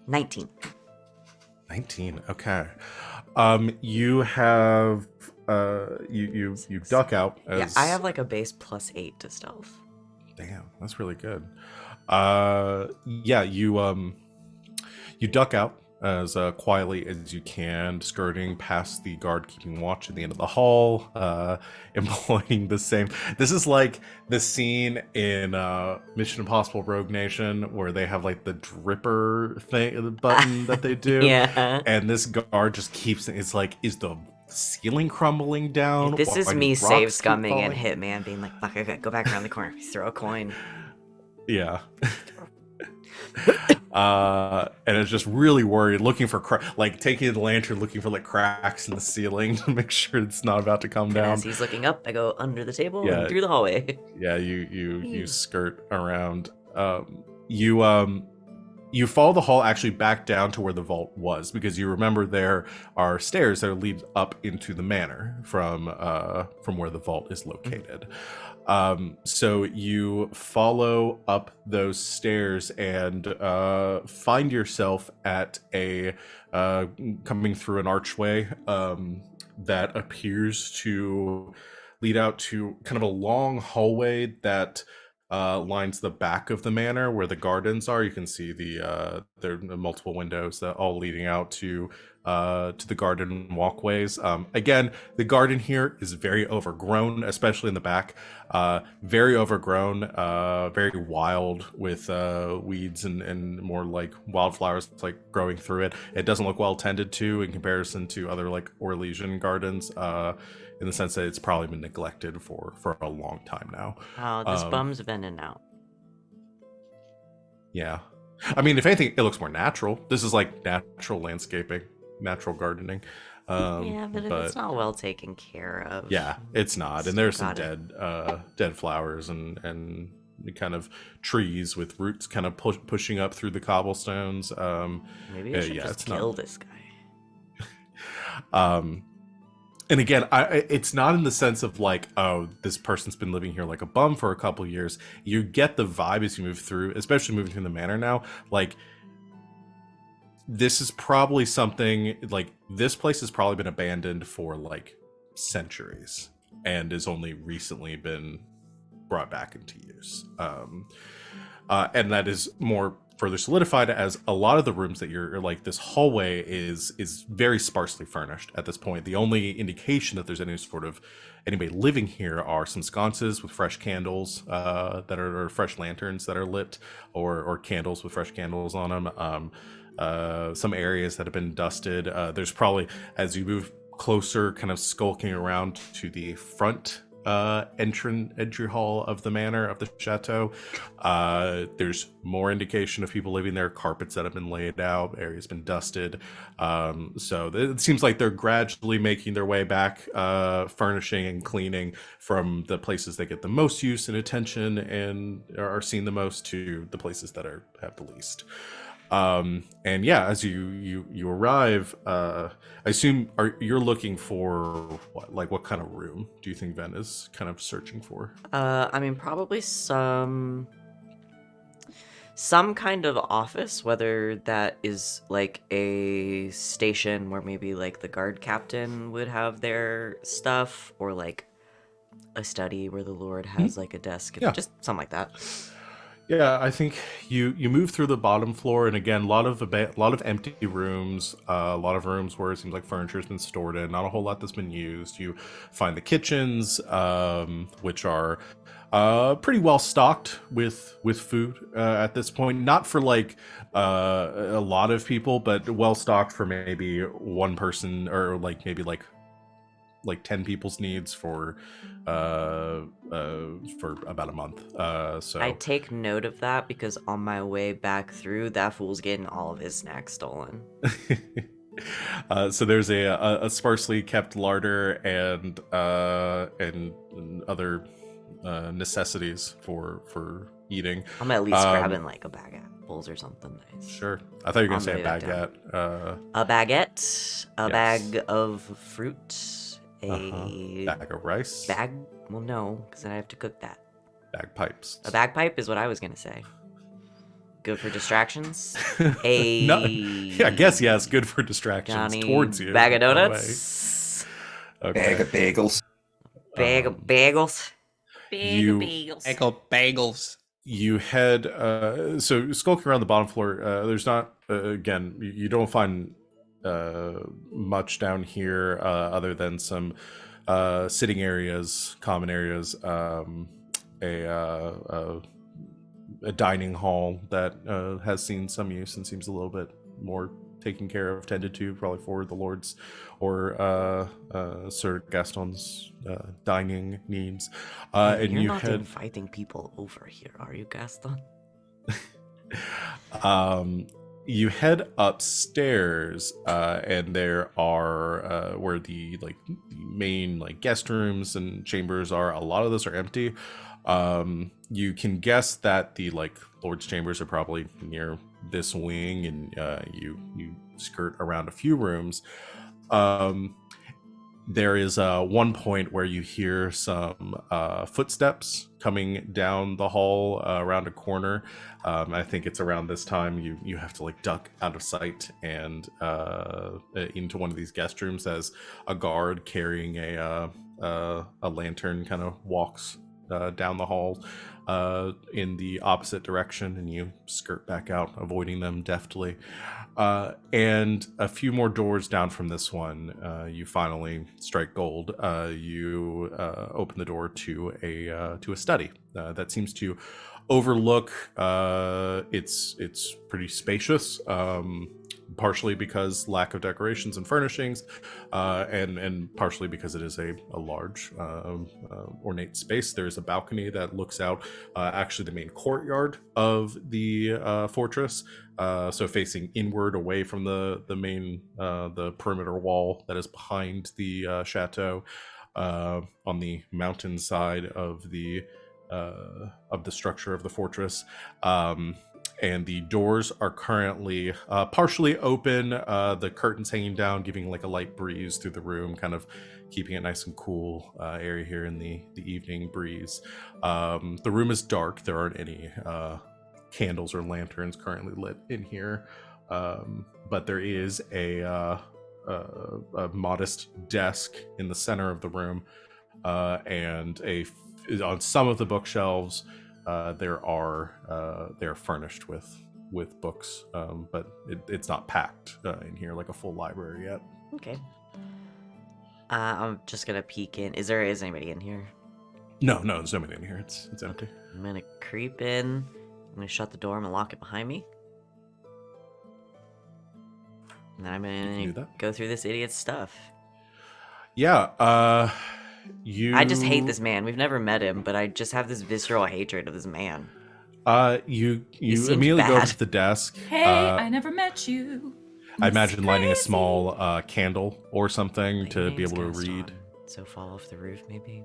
19. 19. Okay. You have you duck out as... Yeah, I have like a base +8 to stealth. Damn, that's really good. Yeah, you duck out as quietly as you can, skirting past the guard keeping watch at the end of the hall, employing the same. This is like the scene in Mission Impossible Rogue Nation where they have like the dripper thing button that they do, Yeah. and this guard just keeps. It's like, is the ceiling crumbling down? This is Why do me rocks save keep scumming and falling? Hitman being like, fuck, okay, go back around the corner, throw a coin. Yeah. And it's just really worried, looking for like taking the lantern, looking for like cracks in the ceiling to make sure it's not about to come And down. as he's looking up, I go under the table Yeah. and through the hallway. Yeah, you skirt around. You follow the hall actually back down to where the vault was, because you remember there are stairs that lead up into the manor from where the vault is located. So you follow up those stairs and find yourself at a coming through an archway that appears to lead out to kind of a long hallway that lines the back of the manor where the gardens are. You can see there are multiple windows that all leading out to the garden walkways. Again, the garden here is very overgrown, especially in the back. Very overgrown, very wild, with weeds and more like wildflowers like growing through it. It doesn't look well tended to in comparison to other like Orlesian gardens. In the sense that it's probably been neglected for a long time now. Oh, this bums Venehn out. Yeah. I mean, if anything, it looks more natural. This is like natural landscaping, natural gardening. Yeah, but if it's not well taken care of. Yeah, it's not. And there's some Got dead flowers and kind of trees with roots kind of pushing up through the cobblestones. Maybe I should yeah, just it's kill not- this guy. And again, it's not in the sense of like, oh, this person's been living here like a bum for a couple years. You get the vibe as you move through, especially moving through the manor now. Like, this is probably something like this place has probably been abandoned for like centuries and has only recently been brought back into use. And that is more further solidified as a lot of the rooms that you're like, this hallway is very sparsely furnished at this point. The only indication that there's any sort of anybody living here are some sconces with fresh candles that are, or fresh lanterns that are lit, or candles with fresh candles on them. Some areas that have been dusted. There's probably, as you move closer, kind of skulking around to the front entry hall of the manor, of the chateau, there's more indication of people living there. Carpets that have been laid out, areas been dusted. So it seems like they're gradually making their way back, furnishing and cleaning from the places that get the most use and attention and are seen the most to the places that have the least. And yeah, as you arrive, I assume you're looking for what kind of room do you think Venn is kind of searching for? I mean, probably some kind of office, whether that is like a station where maybe like the guard captain would have their stuff, or like a study where the lord has like a desk, Yeah. just something like that. Yeah, I think you move through the bottom floor, and again, a lot of empty rooms, a lot of rooms where it seems like furniture's been stored in, not a whole lot that's been used. You find the kitchens, which are pretty well stocked with food at this point. Not for like a lot of people, but well stocked for maybe one person, or like maybe like 10 people's needs for about a month. So I take note of that because on my way back through, that fool's getting all of his snacks stolen. So there's a sparsely kept larder and other necessities for eating. I'm at least grabbing like a bag of apples or something nice. Sure, I thought you were gonna On say the a way back down. baguette. A baguette, a Yes. bag of fruit, a Bag of rice, bag. Well, no, because then I have to cook that. bagpipes. A bagpipe is what I was gonna say. Good for distractions. A No, yeah, I guess yes. Good for distractions Johnny towards you. bag of by the way. donuts. Okay. Bag of bagels. Bag of bagels. Big You- bagels. Bagels. You head so skulking around the bottom floor. There's not again, you don't find much down here other than some sitting areas, common areas, a dining hall that has seen some use and seems a little bit more taken care of, tended to, probably for the lords or Sir Gaston's dining needs. And You're you not head inviting people over here, are you, Gaston? you head upstairs, and there are where the main guest rooms and chambers are. A lot of those are empty. You can guess that the lord's chambers are probably near this wing, and you skirt around a few rooms. There is one point where you hear some footsteps coming down the hall around a corner. I think it's around this time you have to duck out of sight and into one of these guest rooms as a guard carrying a lantern kind of walks down the hall in the opposite direction, and you skirt back out, avoiding them deftly. And a few more doors down from this one, you finally strike gold. You open the door to a study that seems to overlook. It's pretty spacious, partially because lack of decorations and furnishings, and partially because it is a large ornate space. There's a balcony that looks out actually the main courtyard of the fortress, so facing inward away from the main the perimeter wall that is behind the chateau, on the mountain side of the structure of the fortress. And the doors are currently partially open, the curtains hanging down, giving a light breeze through the room, kind of keeping it nice and cool area here in the evening breeze. The room is dark. There aren't any candles or lanterns currently lit in here, but there is a modest desk in the center of the room, and on some of the bookshelves they're furnished with books, but it's not packed in here like a full library yet. Okay. I'm just gonna peek in. Is anybody in here? No, there's nobody in here. It's empty. I'm gonna creep in. I'm gonna shut the door. I'm gonna lock it behind me. And then I'm can do gonna that. go through this idiot's stuff. Yeah. I just hate this man. We've never met him, but I just have this visceral hatred of this man. You seems immediately go bad. up to the desk. Hey, I never met you. I It's imagine lighting a crazy. small candle or something Like, to my be name's able to read. Gaston, so fall off the roof, maybe.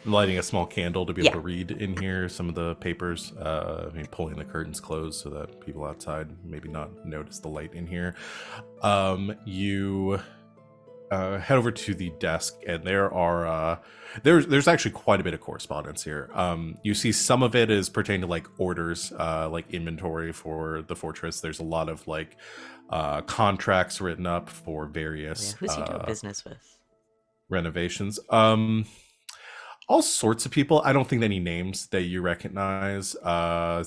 Lighting a small candle to be able Yeah. to read in here some of the papers. Pulling the curtains closed so that people outside maybe not notice the light in here. You head over to the desk, and there are there's actually quite a bit of correspondence here. You see some of it is pertaining to orders, inventory for the fortress. There's a lot of contracts written up for various Yeah, who's he doing business with? renovations. All sorts of people. I don't think any names that you recognize.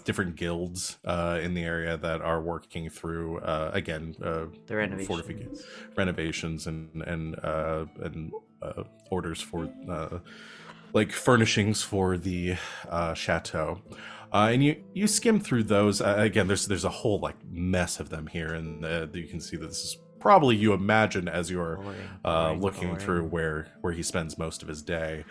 Different guilds in the area that are working through The renovations. renovations and orders for furnishings for the chateau. And you skim through those. Again, there's a whole mess of them here, and you can see that this is probably, you imagine, as you're Boring, looking boring. through where he spends most of his day.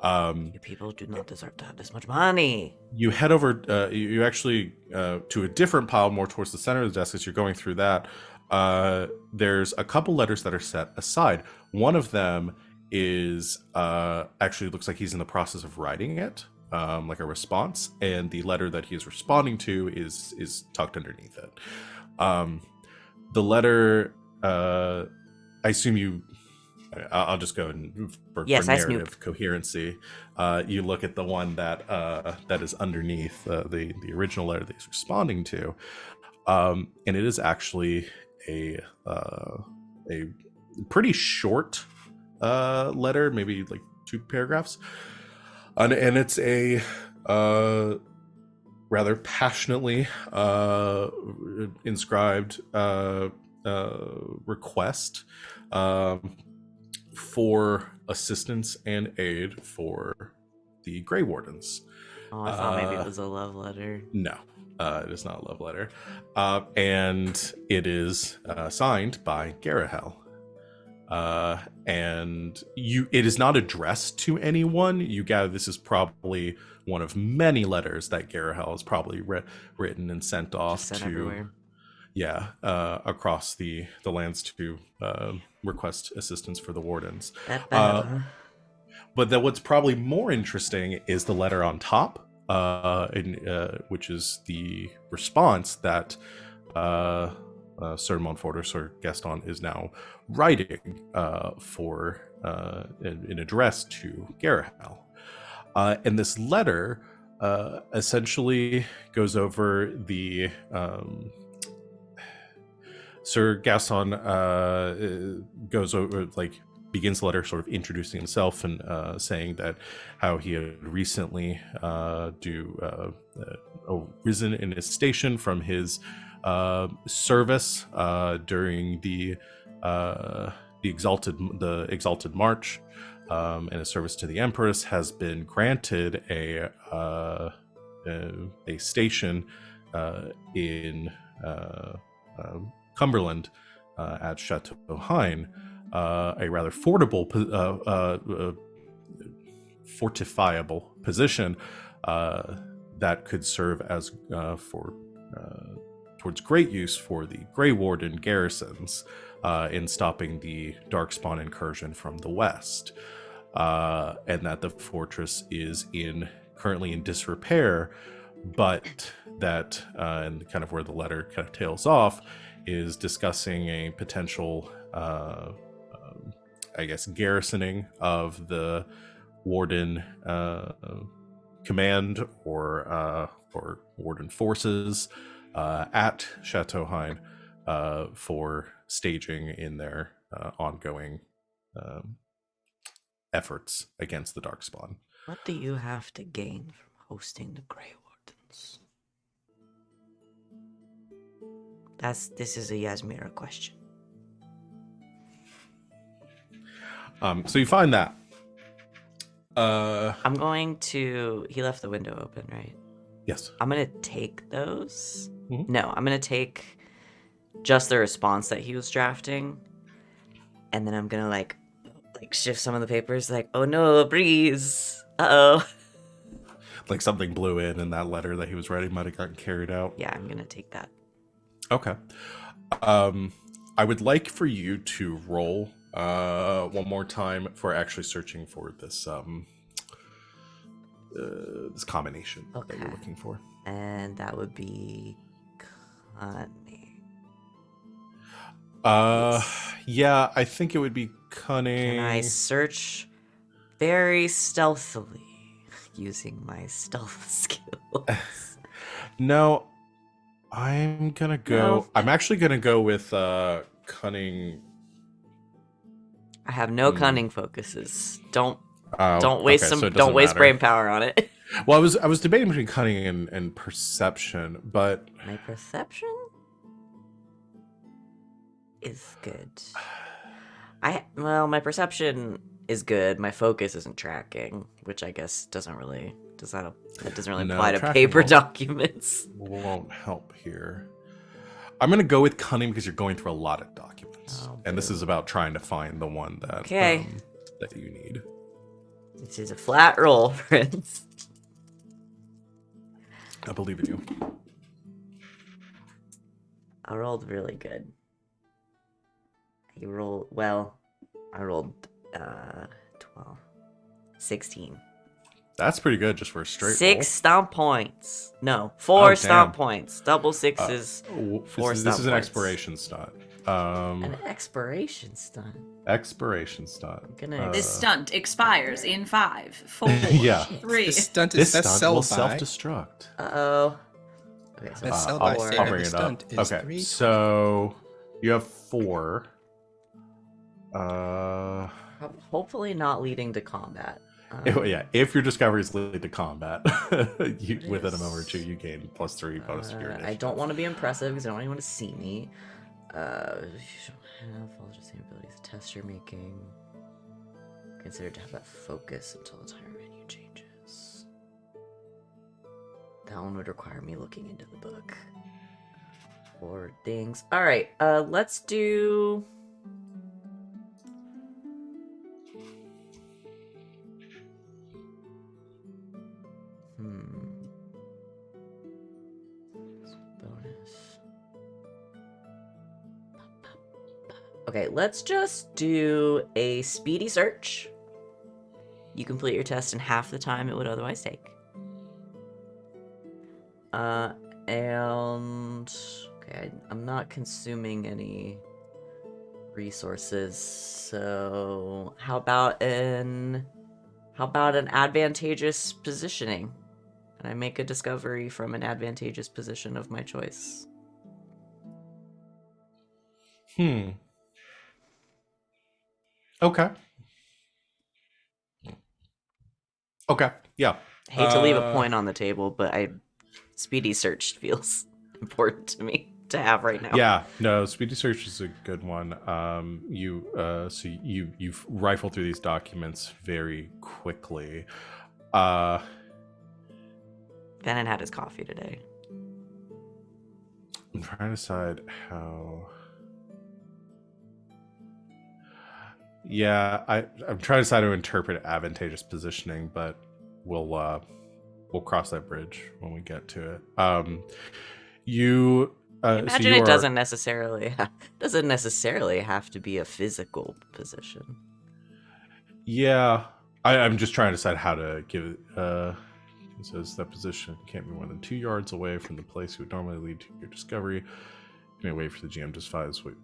You people do not deserve to have this much money. You head over, you actually to a different pile more towards the center of the desk. As you're going through that, there's a couple letters that are set aside. One of them is actually looks like he's in the process of writing it, like a response, and the letter that he is responding to is tucked underneath it. The letter, I assume you. I'll just go for Yes, I narrative snoop. coherency. You look at the one that is underneath the original letter that he's responding to, and it is actually a pretty short letter, maybe 2 paragraphs, and it's rather passionately inscribed request for assistance and aid for the Grey Wardens. Oh, I thought maybe it was a love letter. No, it is not a love letter. And it is signed by Garahel. And it is not addressed to anyone. You gather this is probably one of many letters that Garahel has probably written and sent off Just sent to everywhere. across the lands to request assistance for the Wardens. That bad, huh? But what's probably more interesting is the letter on top, which is the response that Sir Montfort or Sir Gaston is now writing for an address to Garahel. And this letter essentially goes over the Sir Gaston goes over, begins the letter sort of introducing himself and saying that how he had recently risen in his station from his service during the exalted march, and his service to the Empress, has been granted a station in Cumberland at Chateau Hein, a rather fortifiable position that could serve as towards great use for the Grey Warden garrisons in stopping the Darkspawn incursion from the west, and that the fortress is currently in disrepair, but that and kind of where the letter kind of tails off is discussing a potential garrisoning of the Warden command or Warden forces at Chateau Hein for staging in their ongoing efforts against the Darkspawn. What do you have to gain from hosting the Grey Wardens? This is a Yasmera question. So you find that. I'm going to... He left the window open, right? Yes. I'm going to take those. Mhm. No, I'm going to take just the response that he was drafting. And then I'm going to, like shift some of the papers. Like, oh no, a breeze. Uh-oh. Like something blew in and that letter that he was writing might have gotten carried out. Yeah, I'm going to take that. Okay. I would like for you to roll one more time for actually searching for this this combination that you're Okay. looking for. And that would be cunning. Yeah, I think it would be cunning. Can I search very stealthily using my stealth skills? No, I'm gonna go. No. I'm actually gonna go with cunning. I have no cunning focuses. Don't Oh, waste okay, so it don't doesn't waste matter. brain power on it. Well, I was debating between cunning and perception, but My perception is good. My perception is good. My focus isn't tracking, which I guess doesn't really No, apply to tracking paper won't. documents. won't help here. I'm gonna go with cunning because you're going through a lot of documents, Oh, and this boo. is about trying to find the one that Okay. that you need. This is a flat roll, friends. I believe in you. I rolled really good. I rolled 12. 16. That's pretty good just for a straight 6 stomp points. No, 4 Oh, stomp damn. points. Double sixes. roll. Four This is stomp an points. expiration stunt. An expiration stunt. Expiration stunt. I'm gonna- This stunt expires in 5, 4, Yeah. 3. This stunt This is best stunt will sell by. self-destruct. Uh-oh. Okay, so Best sell I'll, by four. Sarah. I'll bring The it up. stunt is Okay, 3. so you have 4. Hopefully not leading to combat. If your discoveries lead to combat, within a moment or two, you gain +3 bonus to your initiative. I don't want to be impressive because I don't want anyone to see me. Follow the same abilities. Test you're making. Consider to have that focus until the timer menu changes. That one would require me looking into the book. 4 things. All right. Let's do. Bonus. Okay, let's just do a speedy search. You complete your test in half the time it would otherwise take. And okay, I'm not consuming any resources, so how about an advantageous positioning? And I make a discovery from an advantageous position of my choice. Okay. Yeah. I hate to leave a point on the table, but speedy search feels important to me to have right now. Yeah, no, speedy search is a good one. You rifle through these documents very quickly. Venehn had his coffee today. I'm trying to decide how. Yeah, I'm trying to decide how to interpret advantageous positioning, but we'll cross that bridge when we get to it. Imagine it doesn't necessarily have to be a physical position. Yeah, I'm just trying to decide how to give it. It says that position can't be more than 2 yards away from the place you would normally lead to your discovery. You may wait for the GM to describes what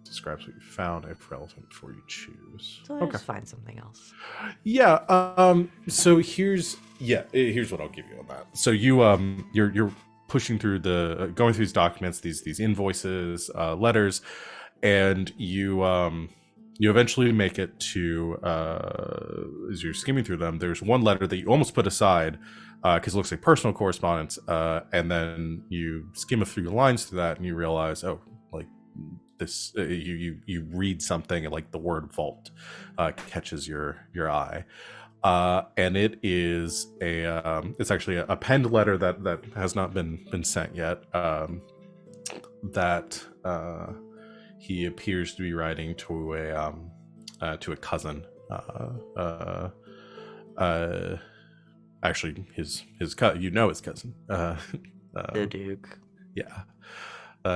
you found, if relevant, before you choose. So let's find something else. Yeah. So here's what I'll give you on that. So you're pushing through going through these documents, these invoices, letters, and you eventually make it to as you're skimming through them. There's one letter that you almost put aside because it looks like personal correspondence, and then you skim a few lines through that, and you realize, oh, like this, you read something, and like the word vault catches your eye. And it is it's actually a penned letter that has not been sent yet. That he appears to be writing to a cousin. Actually, his cousin. His cousin. The Duke. Yeah.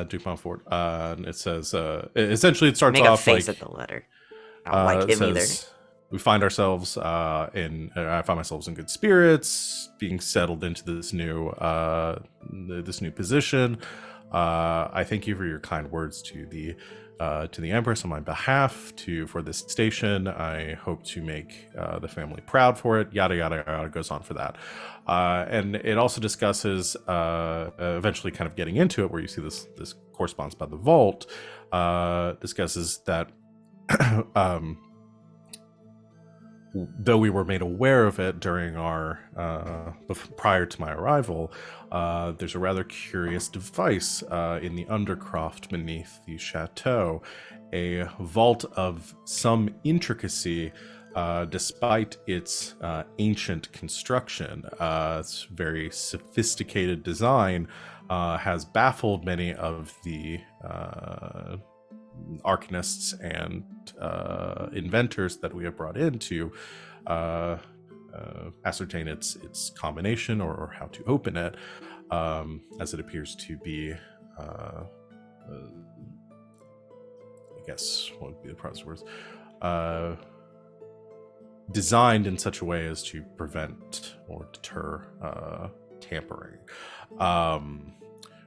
Duke Montfort. And it says essentially it starts Make off a face like at the letter. I don't like him either. We find ourselves I find myself in good spirits, being settled into this new position. I thank you for your kind words to the Empress on my behalf for this station. I hope to make the family proud for it. Yada yada yada goes on for that, and it also discusses eventually kind of getting into it, where you see this correspondence about the vault. Discusses that. Though we were made aware of it during our prior to my arrival, there's a rather curious device in the undercroft beneath the chateau, a vault of some intricacy, despite its ancient construction. Its very sophisticated design has baffled many of the arcanists and inventors that we have brought in to ascertain its combination or how to open it, as it appears to be I guess what would be the proper words, designed in such a way as to prevent or deter tampering.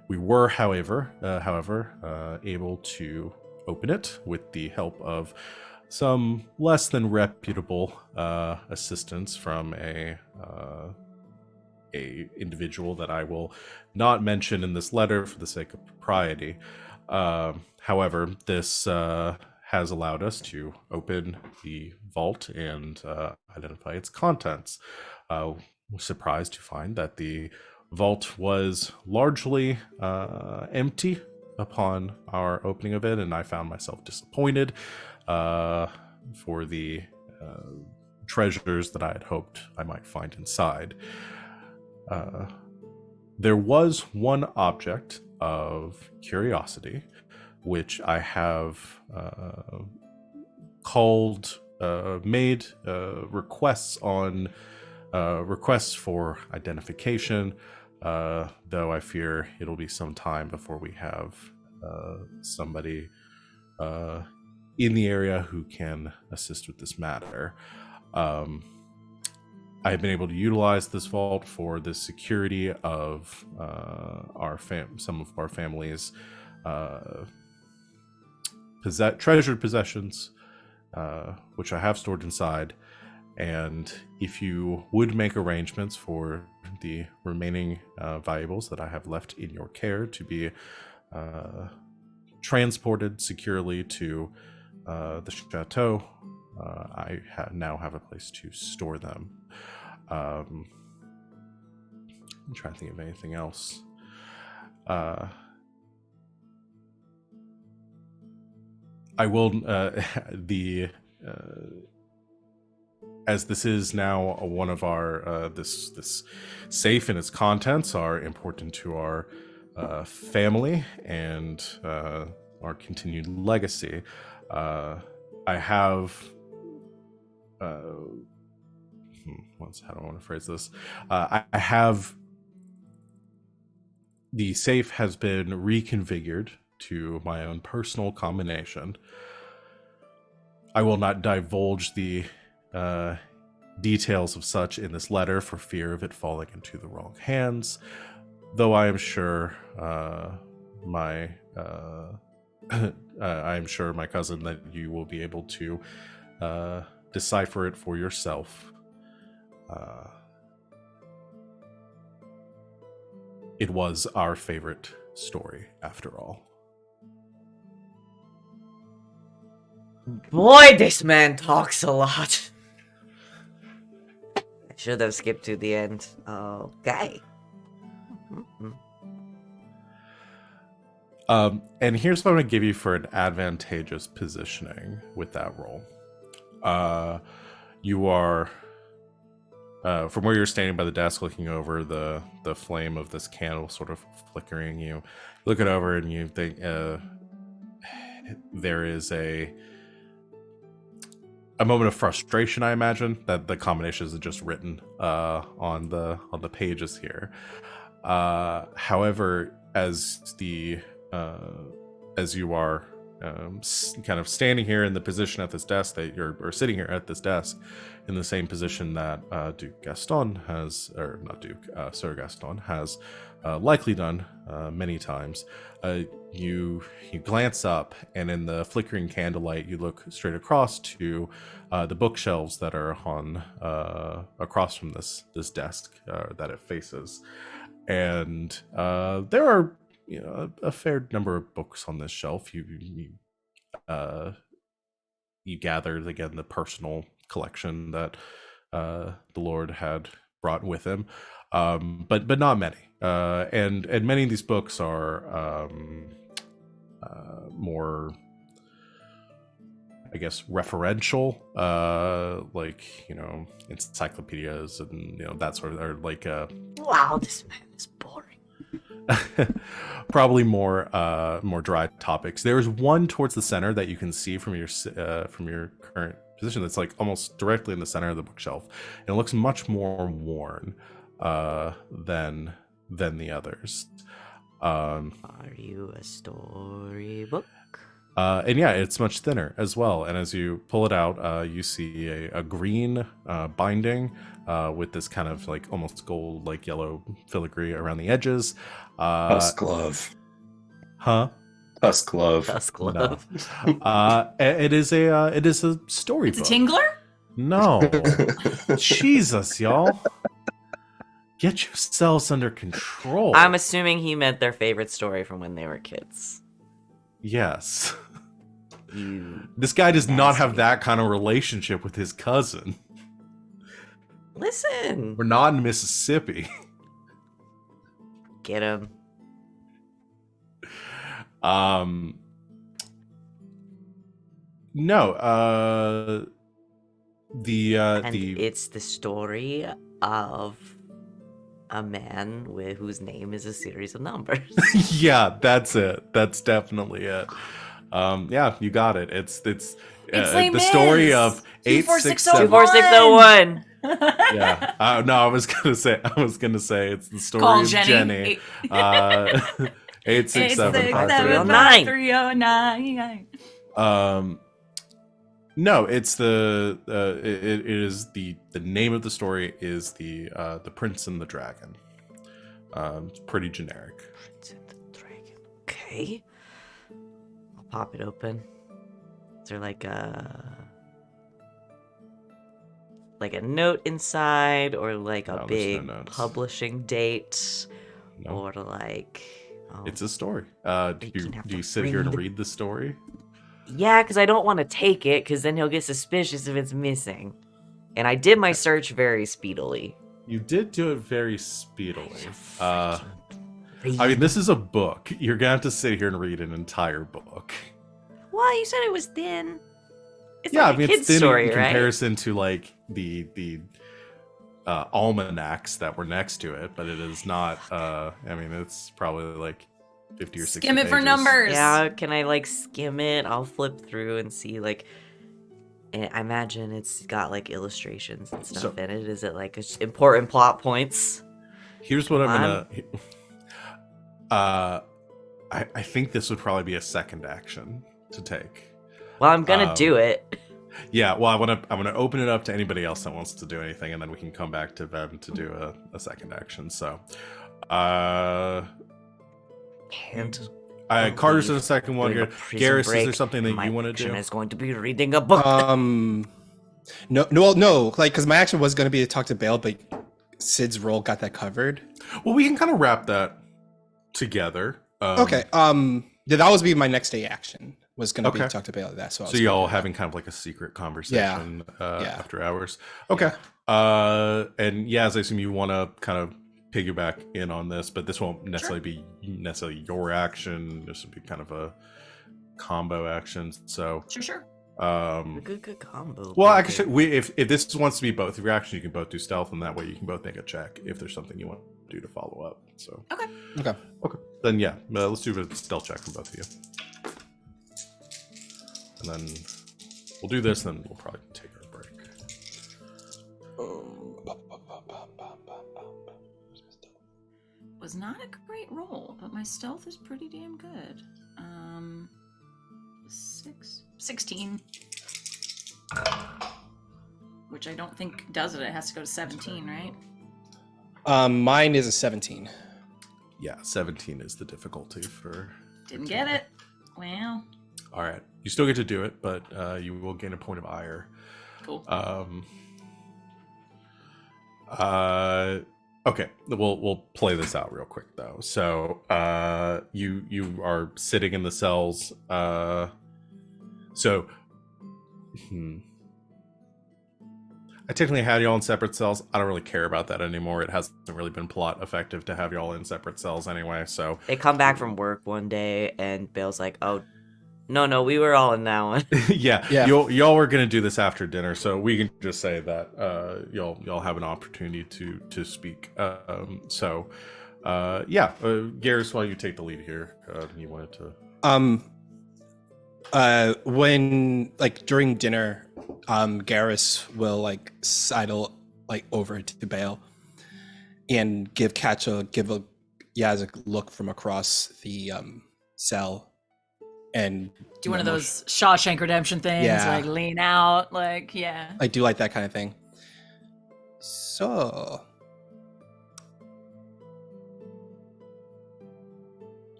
We were, however, able to open it with the help of some less than reputable assistance from a individual that I will not mention in this letter for the sake of propriety. However, this has allowed us to open the vault and identify its contents. Was surprised to find that the vault was largely empty upon our opening of it, and I found myself disappointed for the treasures that I had hoped I might find inside. There was one object of curiosity, which I have made requests for identification, though I fear it'll be some time before we have somebody in the area who can assist with this matter. I have been able to utilize this vault for the security of some of our family's treasured possessions, which I have stored inside. And if you would make arrangements for the remaining valuables that I have left in your care to be transported securely to the chateau, I now have a place to store them. I'm trying to think of anything else. I will as this is now one of our this safe and its contents are important to our family and our continued legacy. I have how do I want to phrase this? I have the safe has been reconfigured to my own personal combination. I will not divulge the details of such in this letter for fear of it falling into the wrong hands, though I am sure my cousin that you will be able to decipher it for yourself. It was our favorite story, after all. Boy, this man talks a lot. I should have skipped to the end. Okay. And here's what I'm going to give you for an advantageous positioning with that roll. You are, from where you're standing by the desk looking over the flame of this candle sort of flickering, you look it over and you think there is a moment of frustration, I imagine, that the combinations are just written on the pages here. However, as you are kind of standing here in the position at this desk that or sitting here at this desk in the same position that Duke Gaston has, or not Duke, Sir Gaston has likely done many times. You glance up, and in the flickering candlelight, you look straight across to the bookshelves that are on across from this desk that it faces, and there are a fair number of books on this shelf. You gathered again the personal collection that the Lord had brought with him, but not many. And many of these books are more, I guess, referential, like encyclopedias and that sort of, or like wow, this man is boring. probably more dry topics. There is one towards the center that you can see from your current position that's like almost directly in the center of the bookshelf, and it looks much more worn than the others. Are you a storybook? And yeah, it's much thinner as well. And as you pull it out, you see a green binding with this kind of like almost gold, like yellow filigree around the edges. Tusk glove. Huh? Tusk glove. Tusk glove. No. It is a storybook. It's a tingler? No. Jesus, y'all. Get yourselves under control. I'm assuming he meant their favorite story from when they were kids. Yes. You This guy does not have nasty. that kind of relationship with his cousin. Listen. We're not in Mississippi. Get him. No, And it's the story of a man whose name is a series of numbers. yeah, that's it. That's definitely it. Yeah, you got it. It's name the story is of 24601. 24601. Yeah. No, I was gonna say it's the story Call of Jenny. Jenny. 8675309. 309. No, it's it is the name of the story is the Prince and the Dragon. It's pretty generic. Prince and the Dragon. Okay. I'll pop it open. Is there like a note inside, or like a No, there's no big notes. publishing date, No. or like? Oh. It's a story. You Do can have you to sit here and read. read the story? Yeah, because I don't want to take it, because then he'll get suspicious if it's missing. And I did my search very speedily. You did do it very speedily. Freaking I mean, this is a book. You're gonna have to sit here and read an entire book. Well, you said it was thin. It's Yeah, like I mean, a kid's it's thin story, in right? comparison to like the almanacs that were next to it, but it is not. I mean, it's probably like 50 or 60 Skim it for pages. numbers. Yeah, can I like skim it? I'll flip through and see like. And I imagine it's got like illustrations and stuff So- in it. Is it like important plot points? Here's what I'm Come gonna. I think this would probably be a second action to take. Well, I'm gonna do it. Yeah, well, I'm gonna open it up to anybody else that wants to do anything, and then we can come back to them to do a second action. So, Can't. Carter's in the second one Doing here. a prison Garrus, is there break. something that My you want to action do? is going to be reading a book. No, like, because my action was going to be to talk to Bale, but Sid's role got that covered. Well, we can kind of wrap that together. Okay. That was be my next day action. Was going to be Okay. to talk to Bale. That's what. I So was y'all gonna do. having kind of like a secret conversation Yeah. after hours. Okay. And yeah, as I assume you want to kind of piggyback in on this, but this won't necessarily be necessarily your action. This would be kind of a combo action. So Sure. Good combo. well, baby. actually, if this wants to be both of your actions, you can both do stealth, and that way you can both make a check if there's something you want to do to follow up. So Okay. then yeah, let's do a stealth check from both of you, and then we'll do this, then we'll probably take our break. Was not a great roll, but my stealth is pretty damn good. 16. Which I don't think does it. It has to go to 17, right? Mine is a 17. Yeah, 17 is the difficulty for. Didn't get it. Well, All right, you still get to do it, but you will gain a point of ire. cool. Okay, we'll play this out real quick though. So you are sitting in the cells. I technically had y'all in separate cells. I don't really care about that anymore. It hasn't really been plot effective to have y'all in separate cells anyway. So They come back from work one day, and Bale's like, "Oh, no, we were all in that one." yeah, Yeah. y'all were gonna do this after dinner, so we can just say that y'all have an opportunity to speak. Garrus, while you take the lead here, you wanted to. When like during dinner, Garas will like sidle like over to Bale and give Yaz a look from across the cell, and Do one of those Shawshank Redemption things, Yeah. like lean out, like, yeah. I do like that kind of thing. So,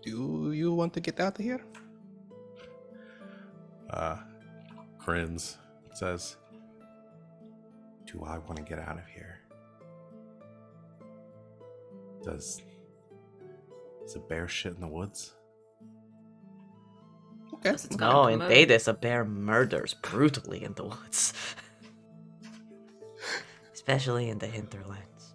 do you want to get out of here? Grins, says, "Do I want to get out of here? Does a bear shit in the woods?" Okay. Unless it's got No, a in commode. Thedas, a bear murders brutally in the woods. Especially in the hinterlands.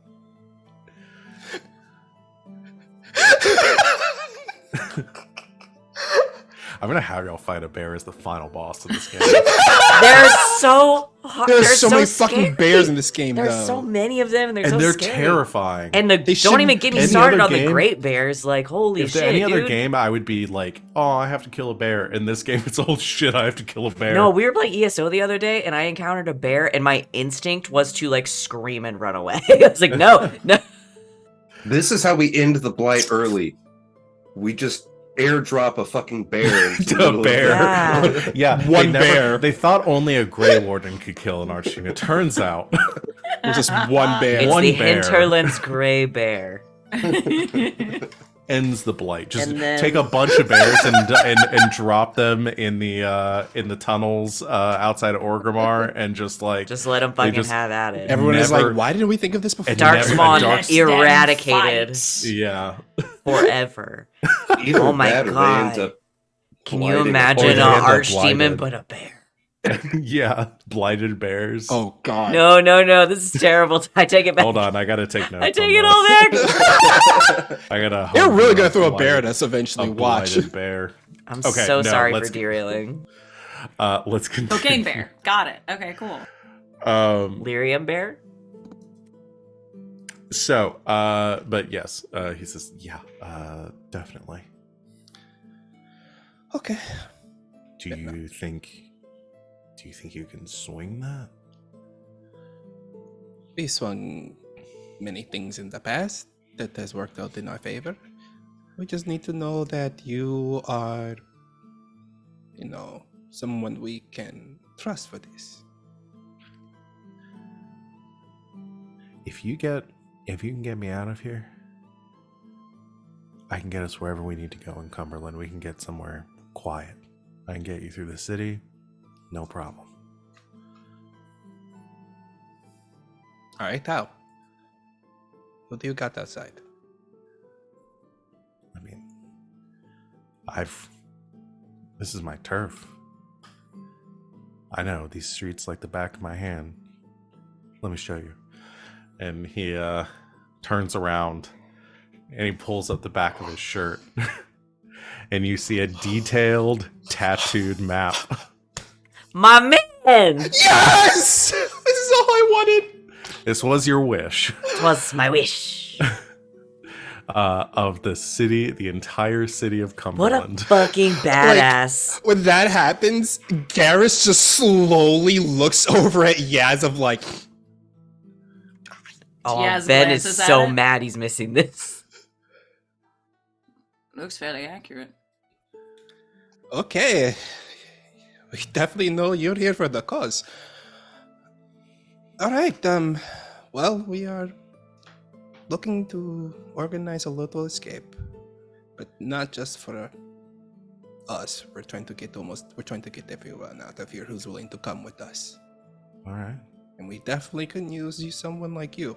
I'm gonna have y'all fight a bear as the final boss of this game. They're so hard. There's They're so many scary. fucking bears in this game, There's though. so many of them, and they're And so they're scary. terrifying. And They don't shouldn't- even get me any started other on the game- great bears. Like, holy if shit, any other dude. game, I would be like, oh, I have to kill a bear. In this game, it's oh shit, I have to kill a bear. No, we were playing ESO the other day, and I encountered a bear, and my instinct was to like scream and run away. I was like, no. This is how we end the blight early. We just airdrop a fucking bear into the a middle of bear. Yeah. Yeah, One they bear. They thought only a Grey Warden could kill an Archdeacon. It turns out, There's just one bear. It's One the bear. hinterlands gray bear. ends the blight. Just And then- take a bunch of bears and drop them in the tunnels outside of Orgrimmar, and just like Just let them fucking just- have at it. Everyone is Never- like, why didn't we think of this before? And Darkspawn never- Let them eradicated fight. yeah. forever. Either Oh my that or God. they end up Can you blighting a imagine Or an they end up archdemon blighted. but a bear? Yeah, blighted bears. Oh, God. No, this is terrible. I take it back. Hold on, I gotta take notes. I take on it all this. back. I gotta. They're really going gonna to throw a bear at us eventually. Watch. blighted bear. I'm Okay, so no, sorry for let's- derailing. Let's continue. Cocaine bear. Got it. Okay, cool. Lyrium bear? So, but yes, he says, yeah, definitely. Okay. Do you think you can swing that? We swung many things in the past that has worked out in our favor. We just need to know that you are, someone we can trust for this. If you can get me out of here, I can get us wherever we need to go in Cumberland. We can get somewhere quiet. I can get you through the city, no problem. All right, how? What do you got outside? I mean, this is my turf. I know these streets like the back of my hand. Let me show you. And he turns around and he pulls up the back of his shirt. And you see a detailed, tattooed map. My man! Yes! This is all I wanted. This was your wish. It was my wish. Of the city, the entire city of What a Cumberland. fucking badass. When that happens, Garas just slowly looks over at Yaz of like, Oh, Yaz Ben glances is at so it. mad he's missing this. Looks fairly accurate. okay, we definitely know you're here for the cause. All right, well, we are looking to organize a little escape, but not just for us. We're trying to get everyone out of here who's willing to come with us. All right. And we definitely can use someone like you.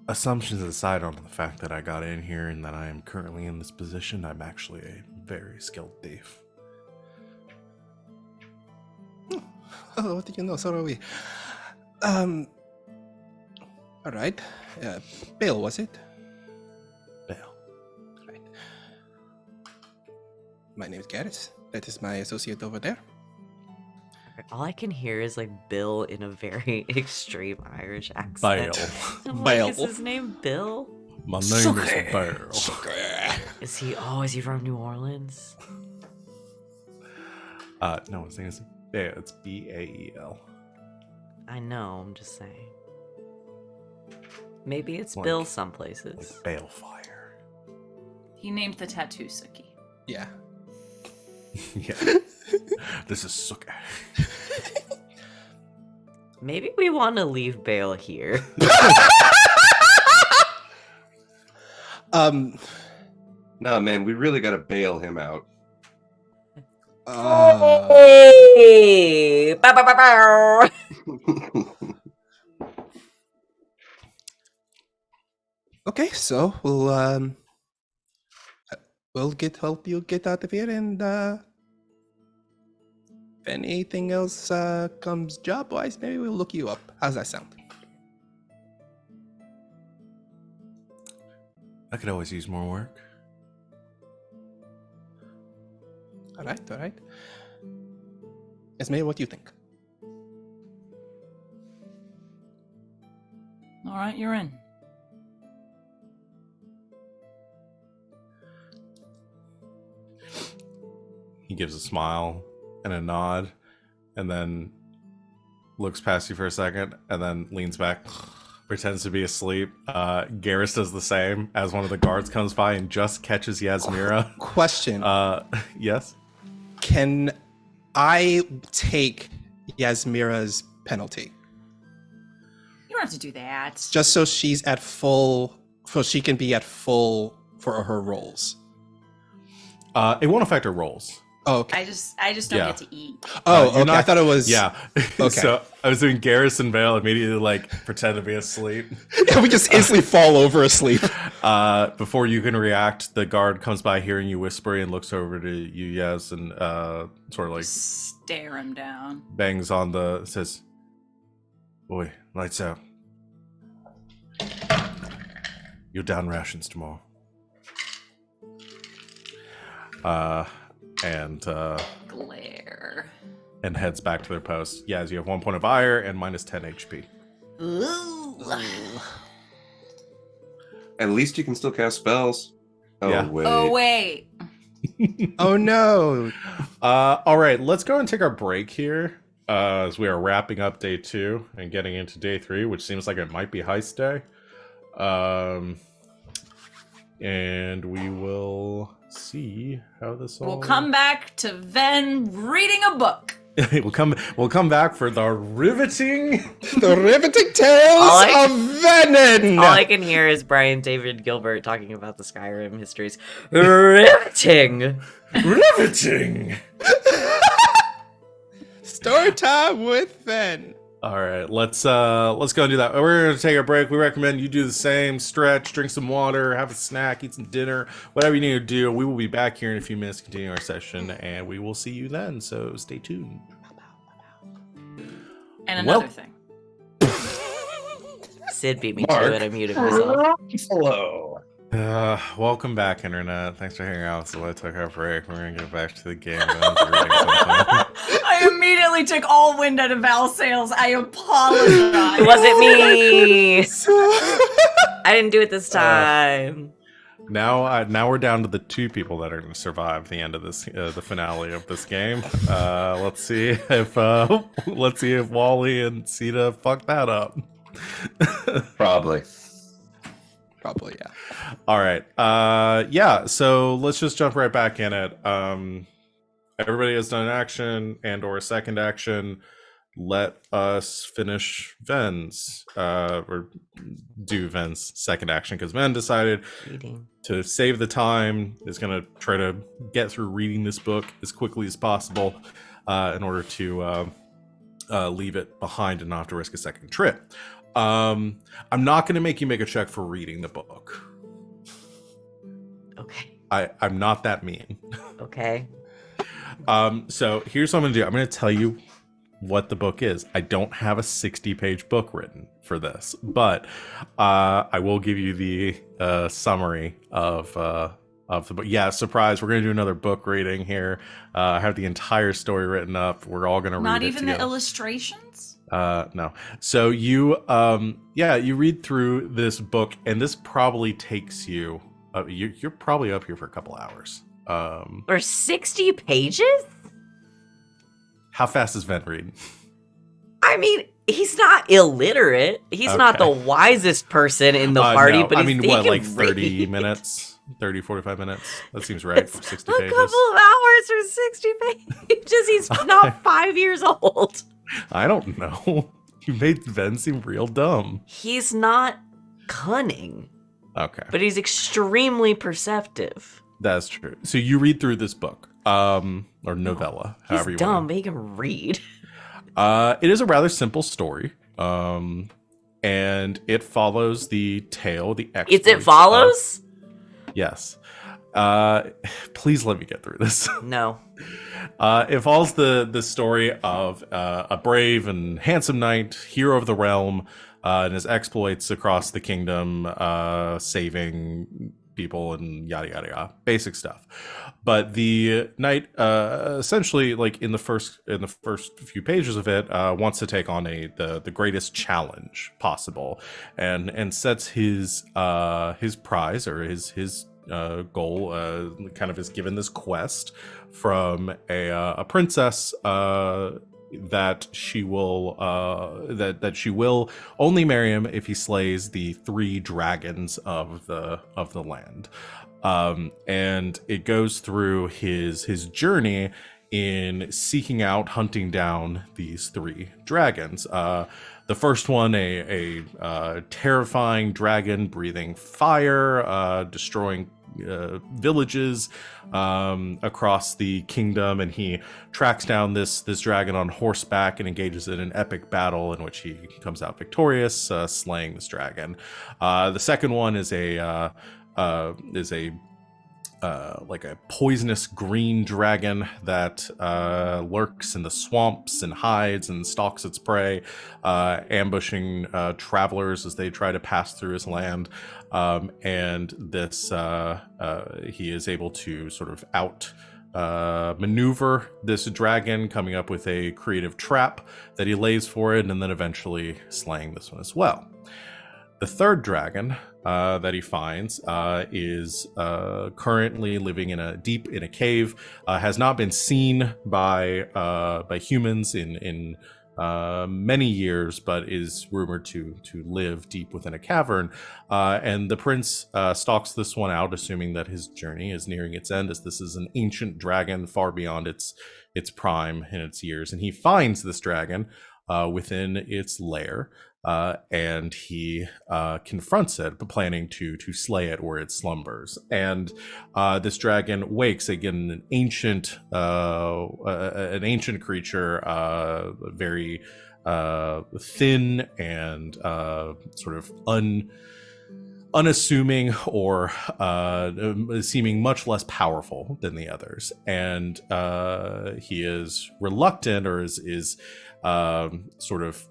Assumptions aside on the fact that I got in here and that I am currently in this position, I'm actually a very skilled thief. Oh, what did you know? So are we. All right. Bill, was it? Bale. Right. My name is Garas. That is my associate over there. All I can hear is like Bill in a very extreme Irish Bale. accent. I'm like, is Bale. his name Bill? My name is Bale. Is he from New Orleans? No, his name is Bale. It's B-A-E-L. I know, I'm just saying. Maybe it's Like- Bill some places. Like Balefire. He named the tattoo Suki. Yeah. Yeah. This is Suke. Maybe we want to leave Bale here. No, man, we really got to bail him out. Hey! Bow, bow, bow, bow. Okay, so we'll help you get out of here, and if anything else comes job wise, maybe we'll look you up. How's that sound? I could always use more work. All right. Yasmera, what do you think? All right, you're in. He gives a smile and a nod, and then looks past you for a second, and then leans back, pretends to be asleep. Garas does the same as one of the guards comes by and just catches Yasmera. Question. Yes? Can I take Yasmera's penalty? You don't have to do that. Just so she's at full, so she can be at full for her roles. It won't affect her rolls. Oh, okay. I just don't Yeah. get to eat. Oh, you're okay. I thought it was. Yeah. Okay. So I was doing Garrus and Vale immediately pretend to be asleep. Yeah, we just instantly fall over asleep. Before you can react, the guard comes by hearing you whispering and looks over to you, Yes, and sort of Stare him down. bangs on says, "Boy, lights out. You're down rations tomorrow." Glare. And heads back to their post. Yes, you have 1 point of ire and minus 10 HP. Ooh. At least you can still cast spells. Oh, Yeah. wait. Oh wait. Oh no. All right, let's go and take our break here as we are wrapping up day 2 and getting into day 3, which seems like it might be heist day. And we will see how this all. We'll come back to Venn reading a book. We'll come back for the riveting. The riveting tales of Venehn. All I can hear is Brian David Gilbert talking about the Skyrim histories. Riveting! Riveting. Story time with Venn. All right, let's go and do that. We're gonna take a break. We recommend you do the same. Stretch, drink some water, have a snack, eat some dinner, whatever you need to do. We will be back here in a few minutes to continue our session, and we will see you then. So stay tuned. And Well- another thing. Sid beat me Mark. to it. I muted myself. Hello. Welcome back, Internet. Thanks for hanging out. So I took our break. We're gonna get back to the game. I immediately took all wind out of Val's sails. I apologize. It wasn't me! I didn't do it this time. Now we're down to the 2 people that are going to survive the end of this, the finale of this game. Let's see if Wally and Sita fuck that up. Probably. Probably, yeah. All right. Yeah. So let's just jump right back in it. Everybody has done an action and/or a second action. Let us finish Ven's, or do Ven's second action, because Ven decided Reading. to save the time, is going to try to get through reading this book as quickly as possible in order to leave it behind and not have to risk a second trip. I'm not going to make you make a check for reading the book. Okay. I'm not that mean. Okay. So here's what I'm going to do. I'm going to tell you what the book is. I don't have a 60-page book written for this, but I will give you the summary of the book. Yeah, surprise! We're going to do another book reading here. I have the entire story written up. We're all going to read Not it even together. the illustrations? No. So you you read through this book, and this probably takes you. You're probably up here for a couple hours. For 60 pages? How fast does Ven read? I mean, he's not illiterate. He's not the Okay. wisest person in the party, No. but I he mean, what, can like 30 read. minutes? 30, 45 minutes? That seems right It's for 60 a pages. couple of hours for 60 pages. He's not 5 years old. I don't know. You made Ven seem real dumb. He's not cunning, Okay. but he's extremely perceptive. That's true. So you read through this book, or novella, He's however you dumb, want. but he can read. It is a rather simple story. and it follows the tale, the It exploits. follows? Yes. Please let me get through this. No. It follows the story of a brave and handsome knight, hero of the realm, and his exploits across the kingdom, saving people and yada yada yada, basic stuff. But the knight, essentially, like in the first few pages of it, wants to take on the greatest challenge possible, and sets his prize, or his goal, kind of is given this quest from a princess, that she will that she will only marry him if he slays the 3 dragons of the land. And it goes through his journey in seeking out, hunting down these 3 dragons. The first one, a terrifying dragon breathing fire, destroying villages across the kingdom, and he tracks down this dragon on horseback and engages in an epic battle in which he comes out victorious, slaying this dragon. The second one is a like a poisonous green dragon that lurks in the swamps and hides and stalks its prey, ambushing travelers as they try to pass through his land. And this he is able to sort of out maneuver this dragon, coming up with a creative trap that he lays for it, and then eventually slaying this one as well. The third dragon that he finds is currently living deep in a cave, has not been seen by humans in many years, but is rumored to live deep within a cavern. And the prince stalks this one out, assuming that his journey is nearing its end, as this is an ancient dragon far beyond its prime in its years. And he finds this dragon within its lair. And he confronts it, planning to slay it where it slumbers. And this dragon wakes again, an ancient creature, very thin and sort of unassuming, or seeming much less powerful than the others. And he is reluctant, or is sort of,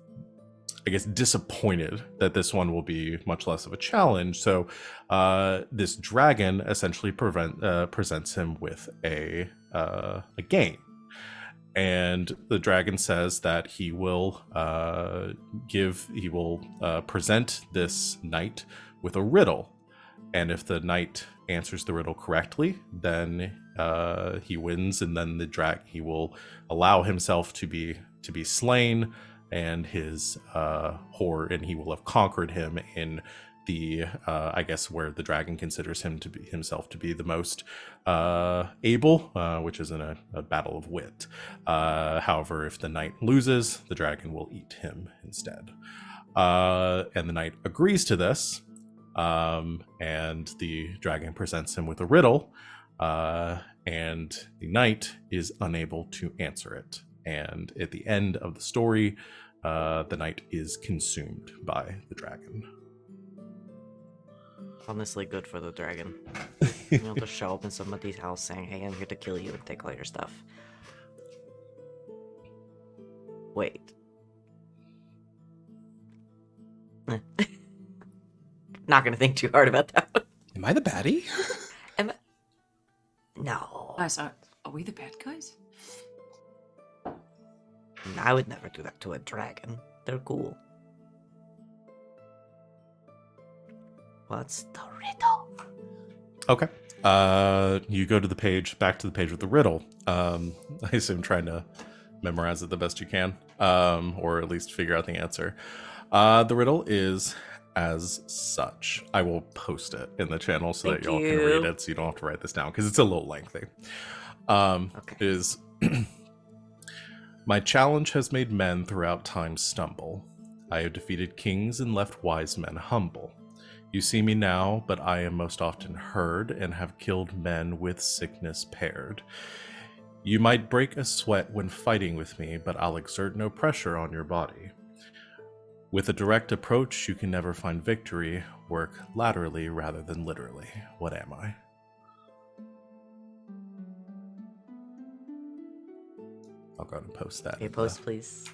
I guess, disappointed that this one will be much less of a challenge. So this dragon essentially presents him with a game. And the dragon says that he will present this knight with a riddle. And if the knight answers the riddle correctly, then he wins, and then he will allow himself to be slain, and his and he will have conquered him in the I guess where the dragon considers himself to be the most able, which is in a battle of wit. However, if the knight loses, the dragon will eat him instead. And the knight agrees to this, and the dragon presents him with a riddle, and the knight is unable to answer it. And at the end of the story, the knight is consumed by the dragon. Honestly, good for the dragon. You know, to show up in somebody's house saying, "Hey, I'm here to kill you and take all your stuff." Wait. Not gonna think too hard about that one. Am I the baddie? No. Guys, are we the bad guys? I would never do that to a dragon. They're cool. What's the riddle? Okay. You go to back to the page with the riddle. I assume trying to memorize it the best you can, or at least figure out the answer. The riddle is as such. I will post it in the channel so that y'all can read it, so you don't have to write this down, because it's a little lengthy. Okay. Is my challenge has made men throughout time stumble. I have defeated kings and left wise men humble. You see me now, but I am most often heard, and have killed men with sickness paired. You might break a sweat when fighting with me, but I'll exert no pressure on your body. With a direct approach, you can never find victory. Work laterally rather than literally. What am I? I'll go ahead and post that. Okay, in post, the- please.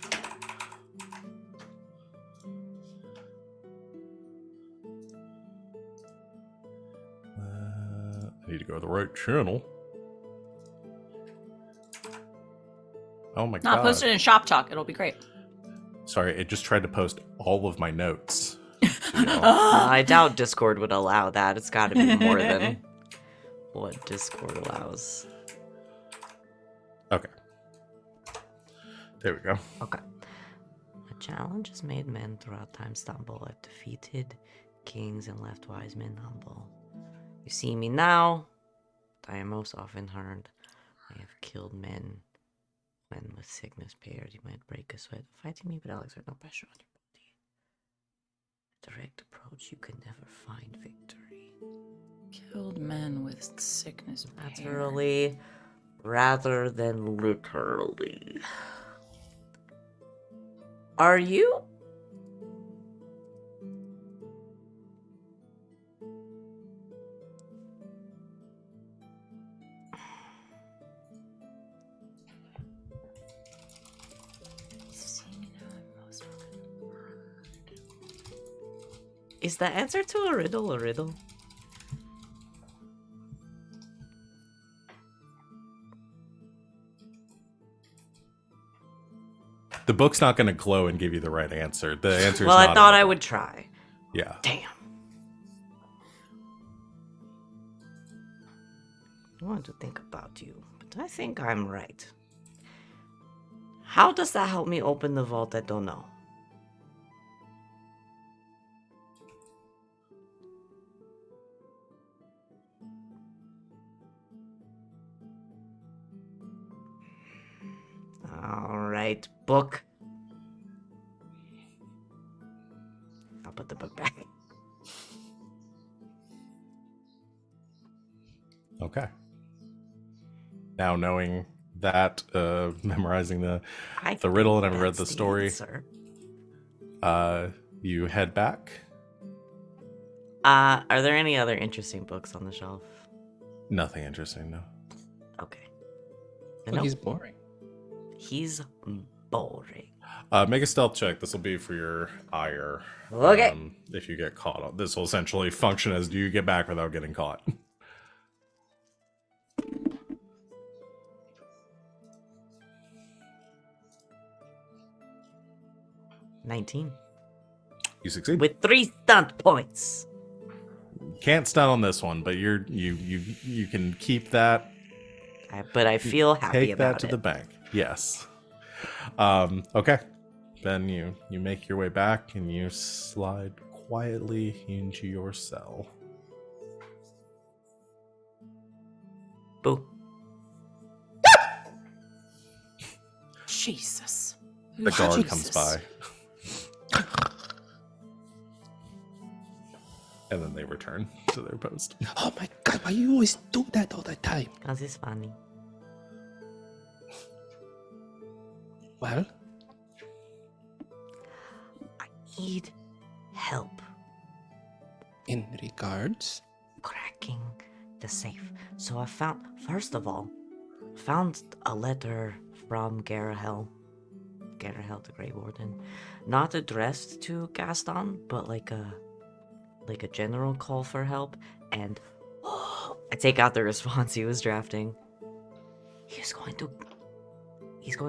I need to go to the right channel. Oh my Not god. post it in Shop Talk. It'll be great. Sorry, it just tried to post all of my notes. I doubt Discord would allow that. It's got to be more than what Discord allows. Okay. There we go. Okay. A challenge has made men throughout time stumble at defeated kings and left wise men humble. You see me now, but I am most often harmed. I have killed men when with sickness paired. You might break a sweat fighting me, but Alex, there's no pressure on your body. Direct approach, you could never find victory. Killed men with sickness. Laterally rather than literally. Are you? Is the answer to a riddle a riddle? The book's not going to glow and give you the right answer. The answer is Well, not I thought in the I book. would try. Yeah. Damn. I wanted to think about you, but I think I'm right. How does that help me open the vault? I don't know. Alright, book. I'll put the book back. Okay. Now knowing that, memorizing the riddle and having read the That's story, answer. you head back. Are there any other interesting books on the shelf? Nothing interesting, no. Okay. Oh, he's boring. He's boring. Make a stealth check. This will be for your ire. Okay. If you get caught, this will essentially function as do you get back without getting caught. 19. You succeed. With 3 stunt points. Can't stun on this one, but you can keep that. But I feel happy Take about that to it. the bank. Yes. Okay. Then you make your way back and you slide quietly into your cell. Boo. Jesus. The guard Jesus. comes by. And then they return to their post. Oh my god, why you always do that all the time? Cause it's funny. Well, I need help in regards, cracking the safe. So I found, first of all, a letter from Garahel. Garahel the Grey Warden. Not addressed to Gaston, but like a general call for help. And I take out the response he was drafting. He's going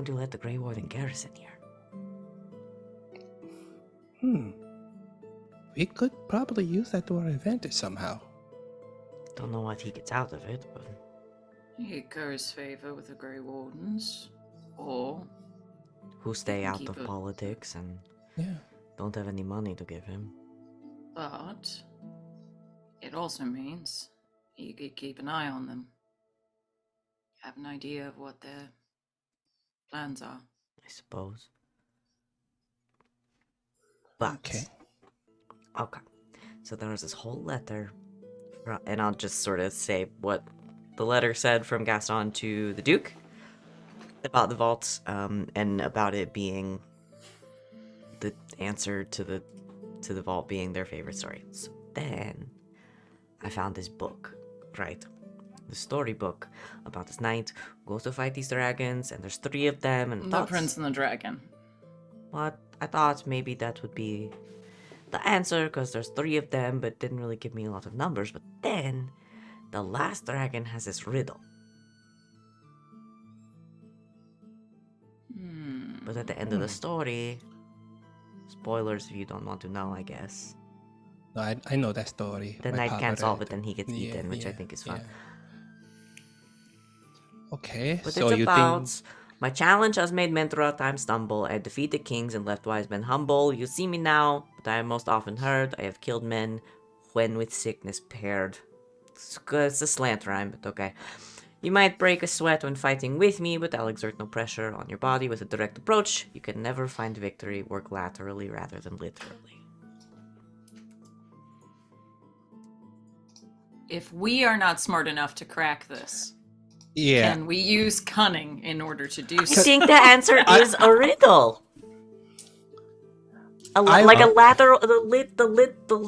to let the Grey Warden garrison here. we could probably use that to our advantage somehow. Don't know what he gets out of it, but He curries favor with the Grey Wardens, or who stay out Keep of it. politics and Yeah. don't have any money to give him. but it also means you could keep an eye on them. Have an idea of what their plans are. I suppose. But Okay. okay. So there was this whole letter, and I'll just sort of say what the letter said from Gaston to the Duke about the vaults, and about it being answer to the vault being their favorite story. So then I found this book, right? The storybook about this knight who goes to fight these dragons, and there's 3 of them. And The Prince and the Dragon. what I thought maybe that would be the answer because there's 3 of them, but didn't really give me a lot of numbers. But then the last dragon has this riddle. But at the end of the story, spoilers if you don't want to know, I guess. No, I know that story. The My knight papa can't solve read it, and he gets Yeah, eaten, which I yeah, think is fun. yeah. Okay, But so it's you about think my challenge has made men throughout time stumble. I defeated kings and left wise men humble. You see me now, but I am most often heard. I have killed men when with sickness paired. It's a slant rhyme, but okay. You might break a sweat when fighting with me, but I'll exert no pressure on your body with a direct approach. You can never find victory. Work laterally rather than literally. If we are not smart enough to crack this, yeah. can we use cunning in order to do I so? think the answer is a riddle. I- Like a lateral,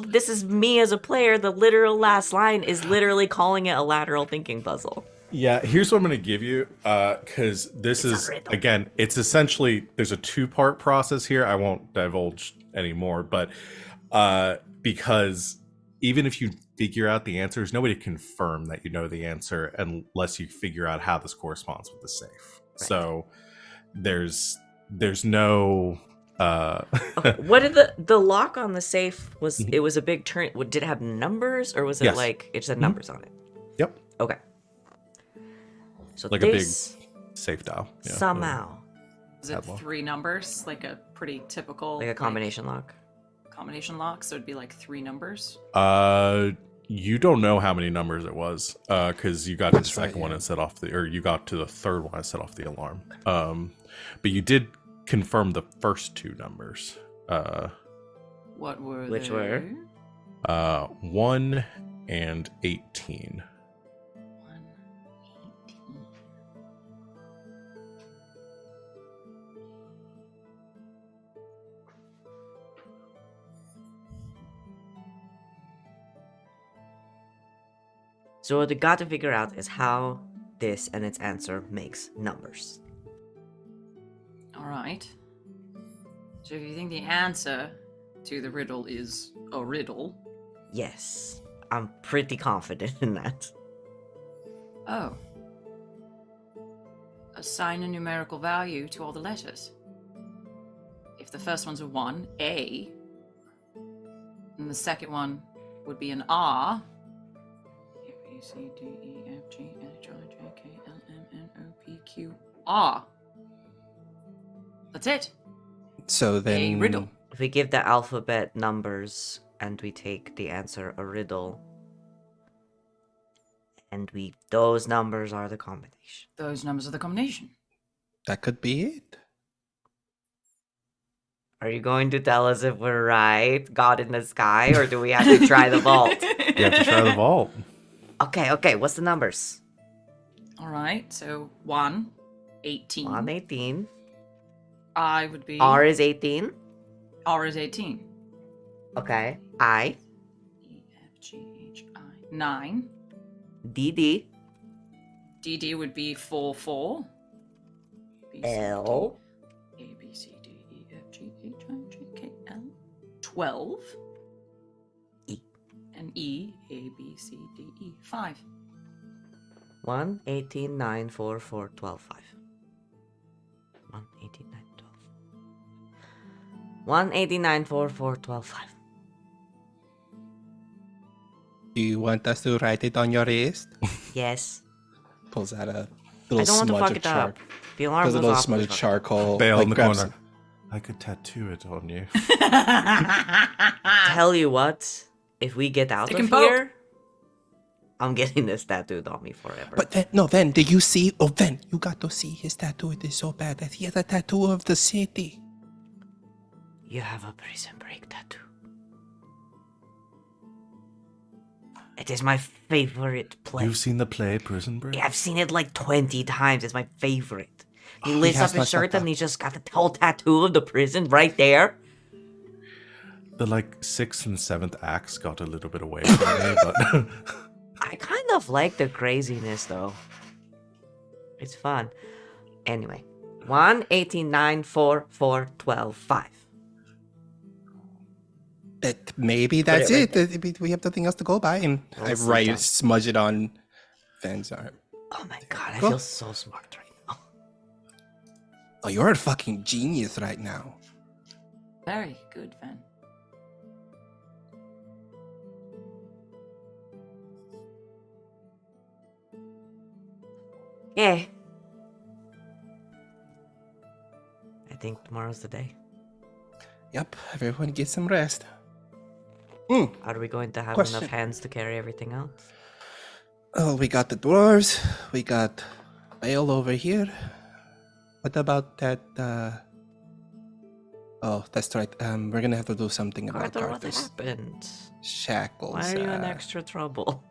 this is me as a player. The literal last line is literally calling it a lateral thinking puzzle. Yeah, here's what I'm going to give you, because this It's a is, riddle. again, it's essentially, there's a 2-part process here. I won't divulge anymore, but because even if you figure out the answer, there's no way to confirm that you know the answer unless you figure out how this corresponds with the safe. Right. So there's no... Okay, what did the lock on the safe was? It was a big turn. Did it have numbers, or was it Yes. like it just had numbers on it? Yep, Okay. So like this a big safe dial. Yeah. somehow Is it Padlock. 3 numbers? Like a pretty typical like a combination lock. combination lock, so it'd be like 3 numbers. You don't know how many numbers it was, because you got to the That's right, second one yeah. and set off or you got to the third one and set off the alarm. But you did confirm the first 2 numbers. What were Which they? were? 1 and 18. 118. So what we got to figure out is how this and its answer makes numbers. All right. So if you think the answer to the riddle is a riddle, Yes, I'm pretty confident in that. oh. Assign a numerical value to all the letters. If the first one's a 1, A, and the second one would be an R. A, B, C, D, E, F, G, H, I, J, K, L, M, N, O, P, Q, R. That's it. So then A riddle. If we give the alphabet numbers and we take the answer a riddle, and those numbers are the combination. Those numbers are the combination. that could be it. Are you going to tell us if we're right, God in the sky, or do we have to try the vault? You have to try the vault. Okay, what's the numbers? All right, so 1, 18. 1, 18. I would be. R is 18. R is 18. Okay. I. E, F, G, H, I. 9. DD. DD would be 4, 4. B, C, D, L. A, B, C, D, E, F, G, H, I, J, K, L. 12. E. And E, A, B, C, D, E. 5. 1, 18, 9, 4, 4, 12, 5. 1, 18, 9, 12. 1, 18, 9, 4, 4, 12, 5. Do you want us to write it on your wrist? Yes. Pulls out a I little don't want to smudge fuck of it char. up. The alarm Pulls a goes little off. smudge of charcoal. Bail in the grabs- corner. I could tattoo it on you. Tell you what, if we get out Stick of and poke. here, I'm getting this tattooed on me forever. But then, no, then, did you see? Oh, then, you got to see his tattoo. It is so bad that he has a tattoo of the city. You have a prison break tattoo. It is my favorite play. You've seen the play Prison Break? Yeah, I've seen it like 20 times. It's my favorite. He Oh, he lifts has up his not shirt shut and up. he's just got the whole tattoo of the prison right there. The like 6th and 7th acts got a little bit away from me, but I kind of like the craziness though. It's fun. Anyway, 1, 18, 9, 4, 4, 12, 5. Maybe Put that's it right it. We have nothing else to go by, and Roll I a sleep down. smudge it on Van's arm. Oh my god, I Go. feel so smart right now. Oh, you're a fucking genius right now. Very good, Ven. Yeah. I think tomorrow's the day. Yep, everyone get some rest. Are we going to have Question. enough hands to carry everything else? Oh, we got the dwarves. We got Bale over here. What about that? Oh, that's right. We're gonna have to do something about Carter, what Carter's happened? shackles. Why are you in extra trouble?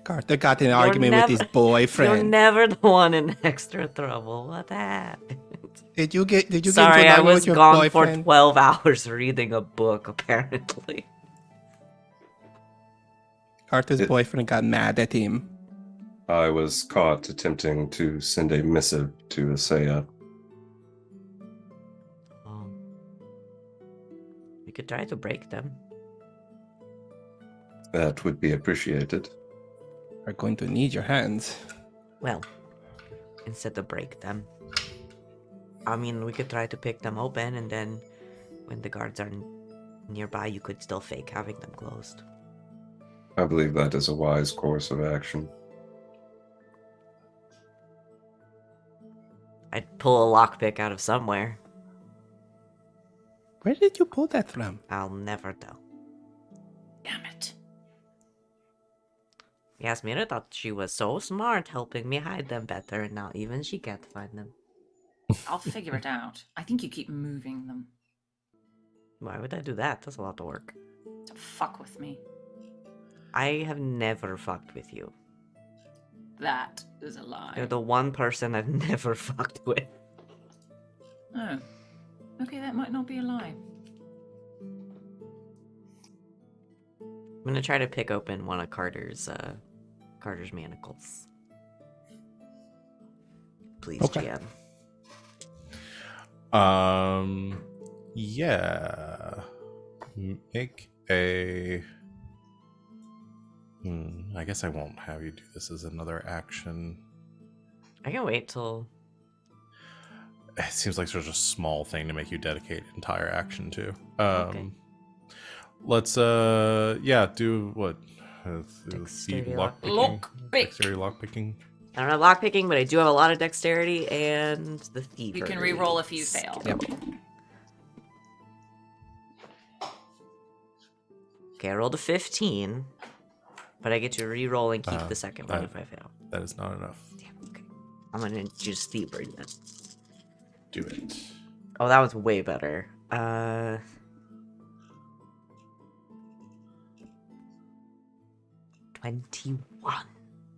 Carter got in an argument with his You're boyfriend. never the one in extra trouble. What happened? Did you get into Sorry, an I argument was with your gone boyfriend? for 12 hours reading a book, apparently. Carter's It- boyfriend got mad at him. I was caught attempting to send a missive to Asaya. Oh. We could try to break them. That would be appreciated. Are going to need your hands. Well, instead of break them. I mean, we could try to pick them open, and then when the guards are nearby, you could still fake having them closed. I believe that is a wise course of action. I'd pull a lockpick out of somewhere. Where did you pull that from? I'll never tell. Damn it. Yasmera thought she was so smart helping me hide them better, and now even she can't find them. I'll figure it out. I think you keep moving them Why would I do that? That's a lot of work. to fuck with me. I have never fucked with you. That is a lie. You're the one person I've never fucked with. Oh. Okay, that might not be a lie. I'm gonna try to pick open one of Carter's manacles. Please, Okay. GM. Yeah. Make a. I guess I won't have you do this as another action. I can wait till. It seems like such a small thing to make you dedicate entire action to. Okay. Let's do what? Dexterity Lockpicking. Lockpick. Dexterity lockpicking. I don't have lockpicking, but I do have a lot of dexterity and the thievery. You can re-roll if you fail. Yep. Okay, I rolled a 15, but I get to re-roll and keep the second one that- if I fail. That is not enough. Damn, okay. I'm gonna just thievery then. Do it. Oh, that was way better. 21.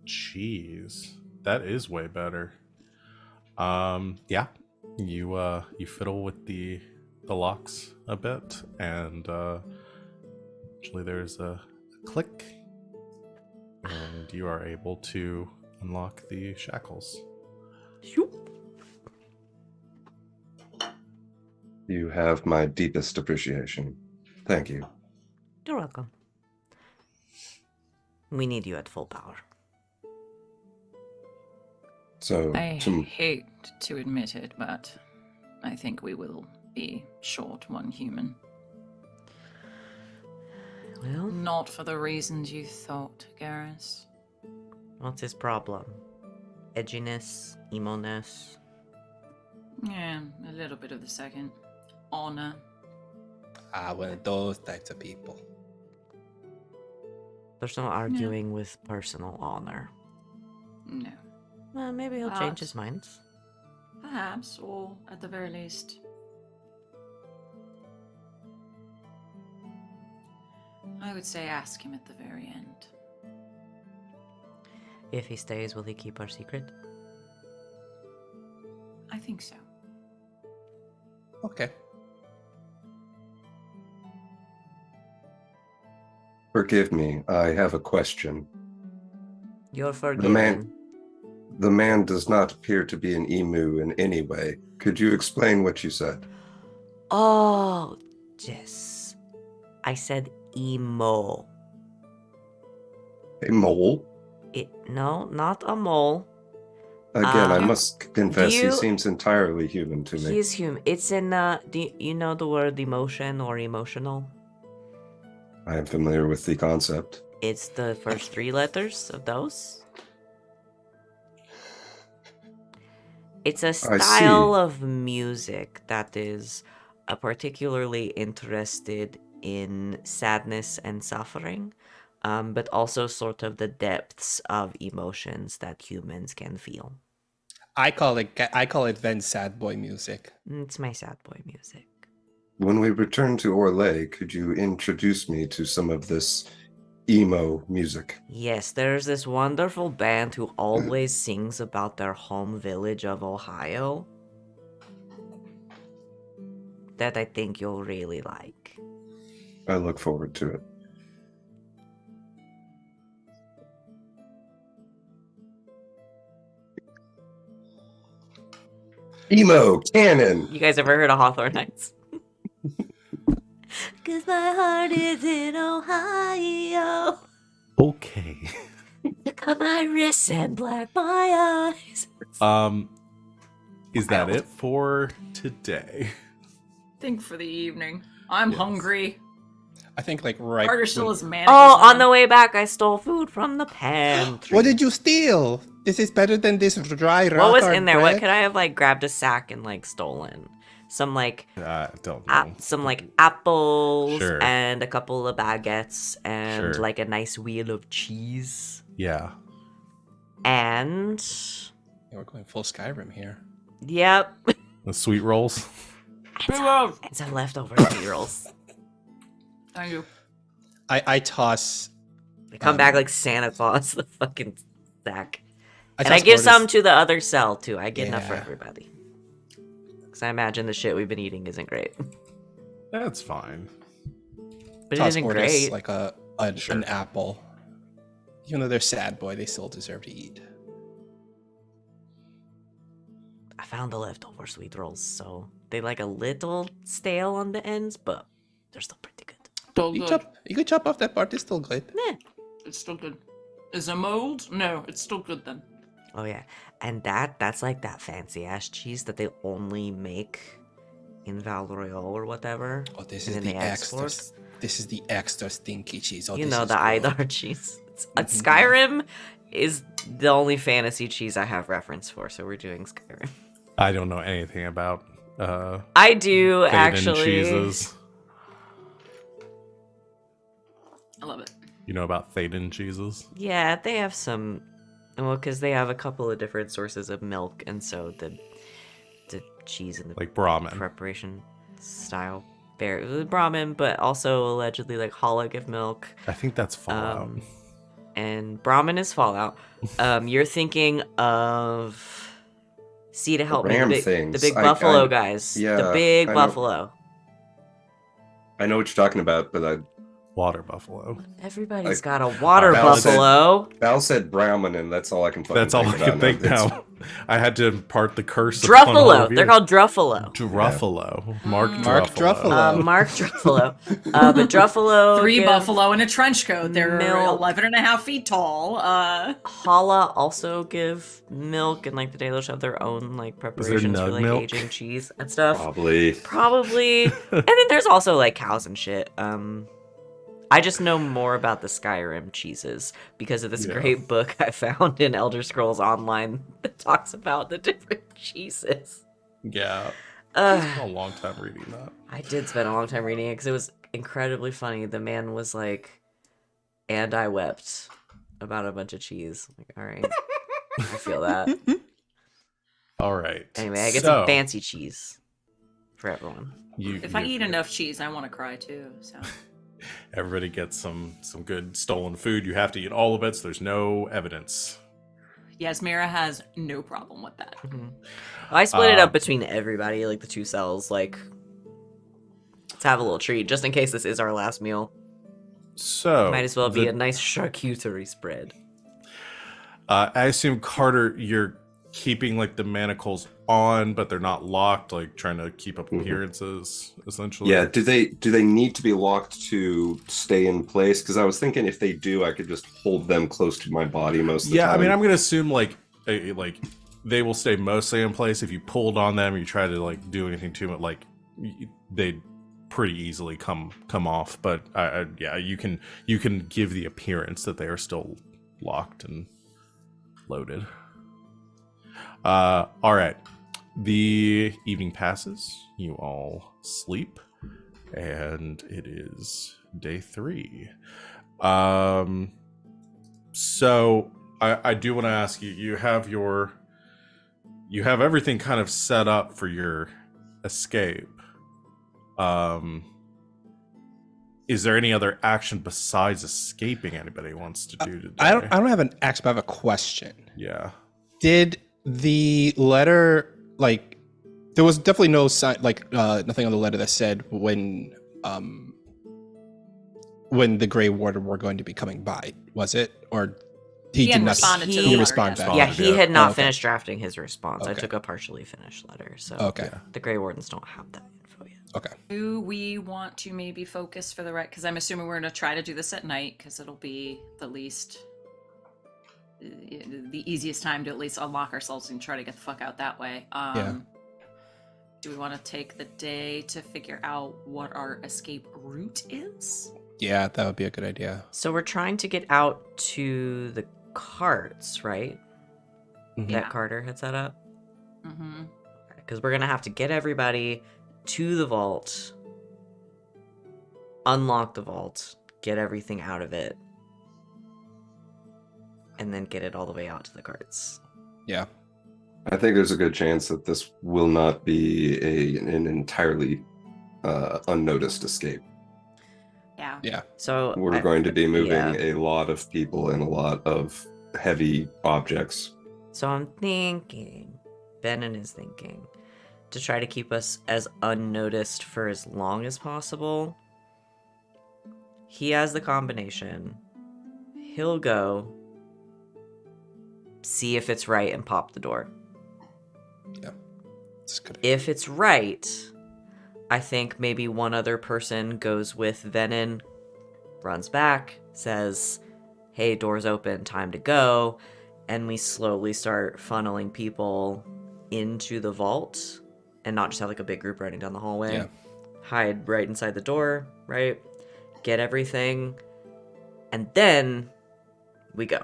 Jeez, that is way better. Yeah, you fiddle with the locks a bit, and actually there's a click, and you are able to unlock the shackles. Shoop. You have my deepest appreciation. Thank you. You're welcome. We need you at full power. So, I to, hate to admit it, but I think we will be short one human. Well, Not for the reasons you thought, Garas. what's his problem? Edginess? Emo-ness? Yeah, a little bit of the second. Honor. One of those types of people. There's no arguing with personal honor. No. Well, maybe he'll change his mind. Perhaps, or at the very least. I would say ask him at the very end. If he stays, will he keep our secret? I think so. Okay. Forgive me, I have a question. You're The forgiven. man does not appear to be an emu in any way. Could you explain what you said? Oh, yes. I said emo. A mole? No, not a mole. Again, I Um, must confess, do he you- seems entirely human to me. He's human. It's in, do you know the word emotion or emotional? I am familiar with the concept. It's the first 3 letters of those. It's a I style see. of music that is particularly interested in sadness and suffering, but also sort of the depths of emotions that humans can feel. I call it Ven's sad boy music. It's my sad boy music. When we return to Orlais, could you introduce me to some of this emo music? Yes, there's this wonderful band who always sings about their home village of Ohio that I think you'll really like. I look forward to it. Emo cannon. You guys ever heard of Hawthorne Heights? Cause my heart is in Ohio. Okay. Look at my wrists and black my eyes. Is that it for today? Think for the evening. I'm Yes. hungry. I think like right. Carter still has man. Oh, on the way back, I stole food from the pantry. What did you steal? This is better than this dry rock What was hard in there? What bread. could I have like grabbed a sack and like stolen? Some like I don't know. some like apples Sure. and a couple of baguettes and Sure. like a nice wheel of cheese Yeah. and Yeah, we're going full Skyrim here. yep, The sweet rolls. and some leftover sweet rolls. Thank you. I toss. They come back like Santa Claus, the fucking sack. And I toss give Mortis- some to the other cell too. I get enough for Yeah. everybody. Because I imagine the shit we've been eating isn't great. That's fine. But it toss isn't Mortis great. like an apple. Even though they're sad boy, they still deserve to eat. I found the leftover sweet rolls, so they like a little stale on the ends, but they're still pretty good. Still You good. could chop off that part. It's still good. Meh. It's still good. Is it mold? No, it's still good then. Oh yeah, and that's like that fancy ass cheese that they only make in Val Royale or whatever. Oh, this and is then the they extra. export. This is the extra stinky cheese. Oh, You this know is the good. Idar cheese. Skyrim is the only fantasy cheese I have reference for, so we're doing Skyrim. I don't know anything about I do Thaden actually. cheeses. I love it. You know about Thaden cheeses? Yeah, they have some. Well, because they have a couple of different sources of milk, and so the cheese and the Like Brahmin. preparation style vary. Brahmin, but also allegedly like Hollow give milk. I think that's Fallout. And Brahmin is Fallout. You're thinking of. See to help me, ram the big things. buffalo guys. yeah, the big I know. buffalo. I know what you're talking about, but Water buffalo. Everybody's got a water Val said- buffalo. Val said Brahmin, and that's all I can fucking That's all I think can about think It's- now. I had to impart the curse upon all Druffalo. of you. They're called Druffalo. Druffalo. Mark Mark Druffalo. Mark Druffalo. But Druffalo. 3 give- buffalo in a trench coat. They're milk. 11 and a half feet tall. Hala also give milk, and like the Dalish have their own like preparations for nug like milk? aging cheese and stuff. Probably. And then there's also like cows and shit. I just know more about the Skyrim cheeses because of this Yeah. great book I found in Elder Scrolls Online that talks about the different cheeses. Yeah. I spent Uh, a long time reading that. I did spend a long time reading it because it was incredibly funny. The man was like, and I wept about a bunch of cheese. I'm like, all right, I feel that. All right. Anyway, I get So, some fancy cheese for everyone. If I eat enough cheese, I want to cry too. So Everybody gets some good stolen food. You have to eat all of it, so there's no evidence. Yasmera has no problem with that. I split it up between everybody, like the 2 cells. Like, let's have a little treat just in case this is our last meal. So Might as well be the- a nice charcuterie spread. I assume Carter, you're keeping like the manacles on, but they're not locked, like trying to keep up Mhm. appearances, essentially. Yeah, do they need to be locked to stay in place? Because I was thinking if they do, I could just hold them close to my body most of the Yeah, time. I mean, I'm gonna assume like they will stay mostly in place. If you pulled on them, you try to like do anything to it, like they'd pretty easily come off. But yeah, you can give the appearance that they are still locked and loaded. All right. The evening passes. You all sleep, and it is day 3. So I do want to ask you. You have everything kind of set up for your escape. Is there any other action besides escaping anybody wants to do today? I don't have an axe, but I have a question. Yeah. Did the letter, like, there was definitely no sign, like, nothing on the letter that said when the Grey Warden were going to be coming by, was it? Or he did hadn't not responded to the he letter responded yet. back? Yeah, he had not Oh, okay. finished drafting his response. I Okay. took a partially finished letter, so Okay. the Grey Wardens don't have that info yet. Okay. Do we want to maybe focus for the right? Because I'm assuming we're going to try to do this at night because it'll be the easiest time to at least unlock ourselves and try to get the fuck out that way. Yeah. Do we want to take the day to figure out what our escape route is? Yeah, that would be a good idea. So we're trying to get out to the carts, right? Mhm. That Carter had set up? Mm-hmm. Because we're going to have to get everybody to the vault, unlock the vault, get everything out of it, and then get it all the way out to the carts. Yeah. I think there's a good chance that this will not be an entirely unnoticed escape. Yeah. Yeah. So We're going to be moving yeah. a lot of people and a lot of heavy objects. So I'm thinking, Venehn is thinking, to try to keep us as unnoticed for as long as possible. He has the combination. He'll go, see if it's right, and pop the door. That's good. If it's right, I think maybe one other person goes with Venehn, runs back, says, hey, door's open, time to go, and we slowly start funneling people into the vault, and not just have like a big group running down the hallway. Yeah. Hide right inside the door, right? Get everything, and then we go.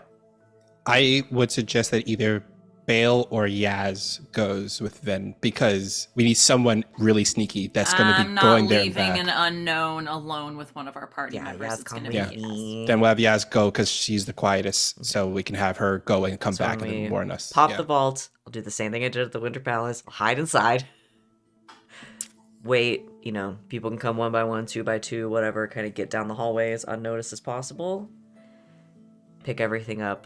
I would suggest that either Bale or Yaz goes with Ven, because we need someone really sneaky that's going to I'm be not going there and leaving back. an unknown alone with one of our party Yeah, members. Yaz, It's come going with to be Yeah. Yaz. me. Then we'll have Yaz go because she's the quietest, so we can have her go and come So back when and we then warn us. Pop Yeah. the vault. I'll do the same thing I did at the Winter Palace. I'll hide inside. Wait, people can come 1 by 1, 2 by 2, whatever, kind of get down the hallway as unnoticed as possible. Pick everything up.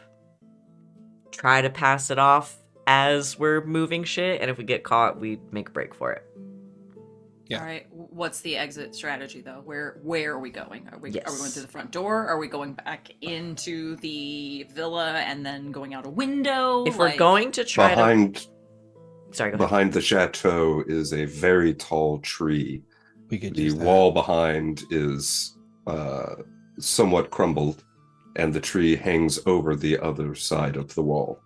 Try to pass it off as we're moving shit, and if we get caught, we make a break for it. Yeah. All right. What's the exit strategy though? Where are we going? Are we going Yes. through the front door? Are we going back into the villa and then going out a window? If we're going to try Behind Sorry, go ahead. behind the chateau is a very tall tree. We could The use that. wall behind is somewhat crumbled, and the tree hangs over the other side of the wall.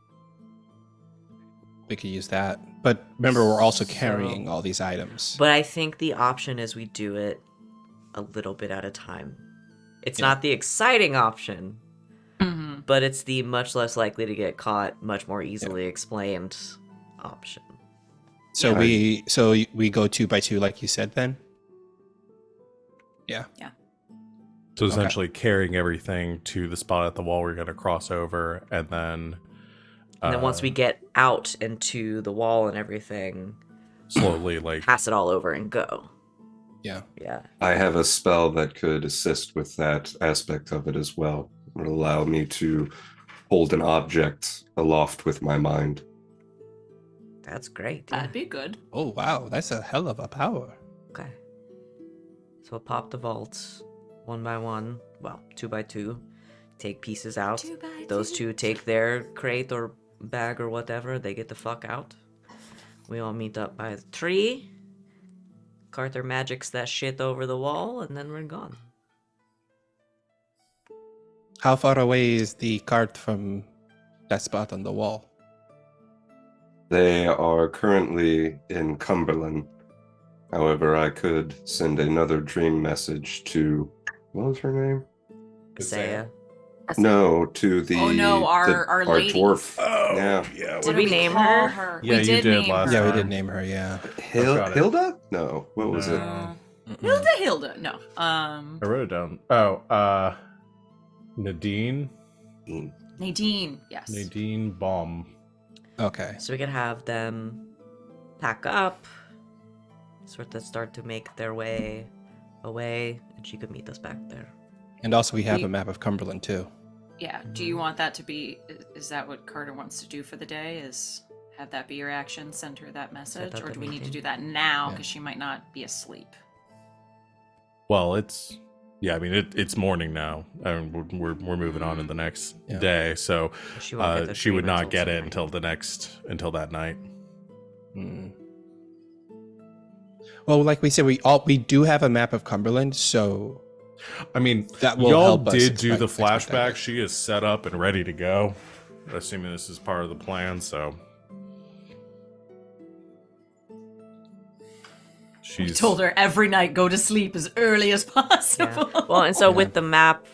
We could use that. But remember, we're also So- carrying all these items. But I think the option is we do it a little bit at a time. It's Yeah. not the exciting option, Mm-hmm. but it's the much less likely to get caught, much more easily explained option. So Yeah. we go 2 by 2, like you said. Then. Yeah. So Okay. essentially carrying everything to the spot at the wall we're going to cross over, and then And then once we get out into the wall and everything, slowly like pass it all over and go. Yeah. Yeah. I have a spell that could assist with that aspect of it as well. It would allow me to hold an object aloft with my mind. That's great. Yeah. That'd be good. Oh wow, that's a hell of a power. Okay. So we'll pop the vaults 1 by 1. well, 2x2, take pieces out. 2x2. Those two take their crate or bag or whatever. They get the fuck out. We all meet up by the tree. Carter magics that shit over the wall, and then we're gone. How far away is the cart from that spot on the wall? They are currently in Cumberland. However, I could send another dream message to, what was her name? Saya. No, to the Oh, no, our lady. dwarf. Oh, Yeah. yeah. Did What we do name call her? Yeah, we you did name last her. Yeah, we time. did name her, yeah. Got it. Hilda? No, what was it? No. Hilda. No. I wrote it down. Oh, Nadine Nadine. Yes. Nadine Baum. Okay. So we could have them pack up, sort of start to make their way away, and she could meet us back there. And also we have We- a map of Cumberland too. Yeah. Do you want that to be? Is that what Carter wants to do for the day? Is have that be your action? Send her that message, up or the do we need to meeting. do that now Yeah. because she might not be asleep? Well, I mean it's morning now, and we're moving on to the next Yeah. day, so She won't get the she would dream not get it until until that night. Mm. Well, like we said, we do have a map of Cumberland, so I mean, that will y'all help us did do the expect that flashback. day. She is set up and ready to go, assuming this is part of the plan. So We she's told her every night go to sleep as early as possible. Yeah. Well, and so Yeah. with the map,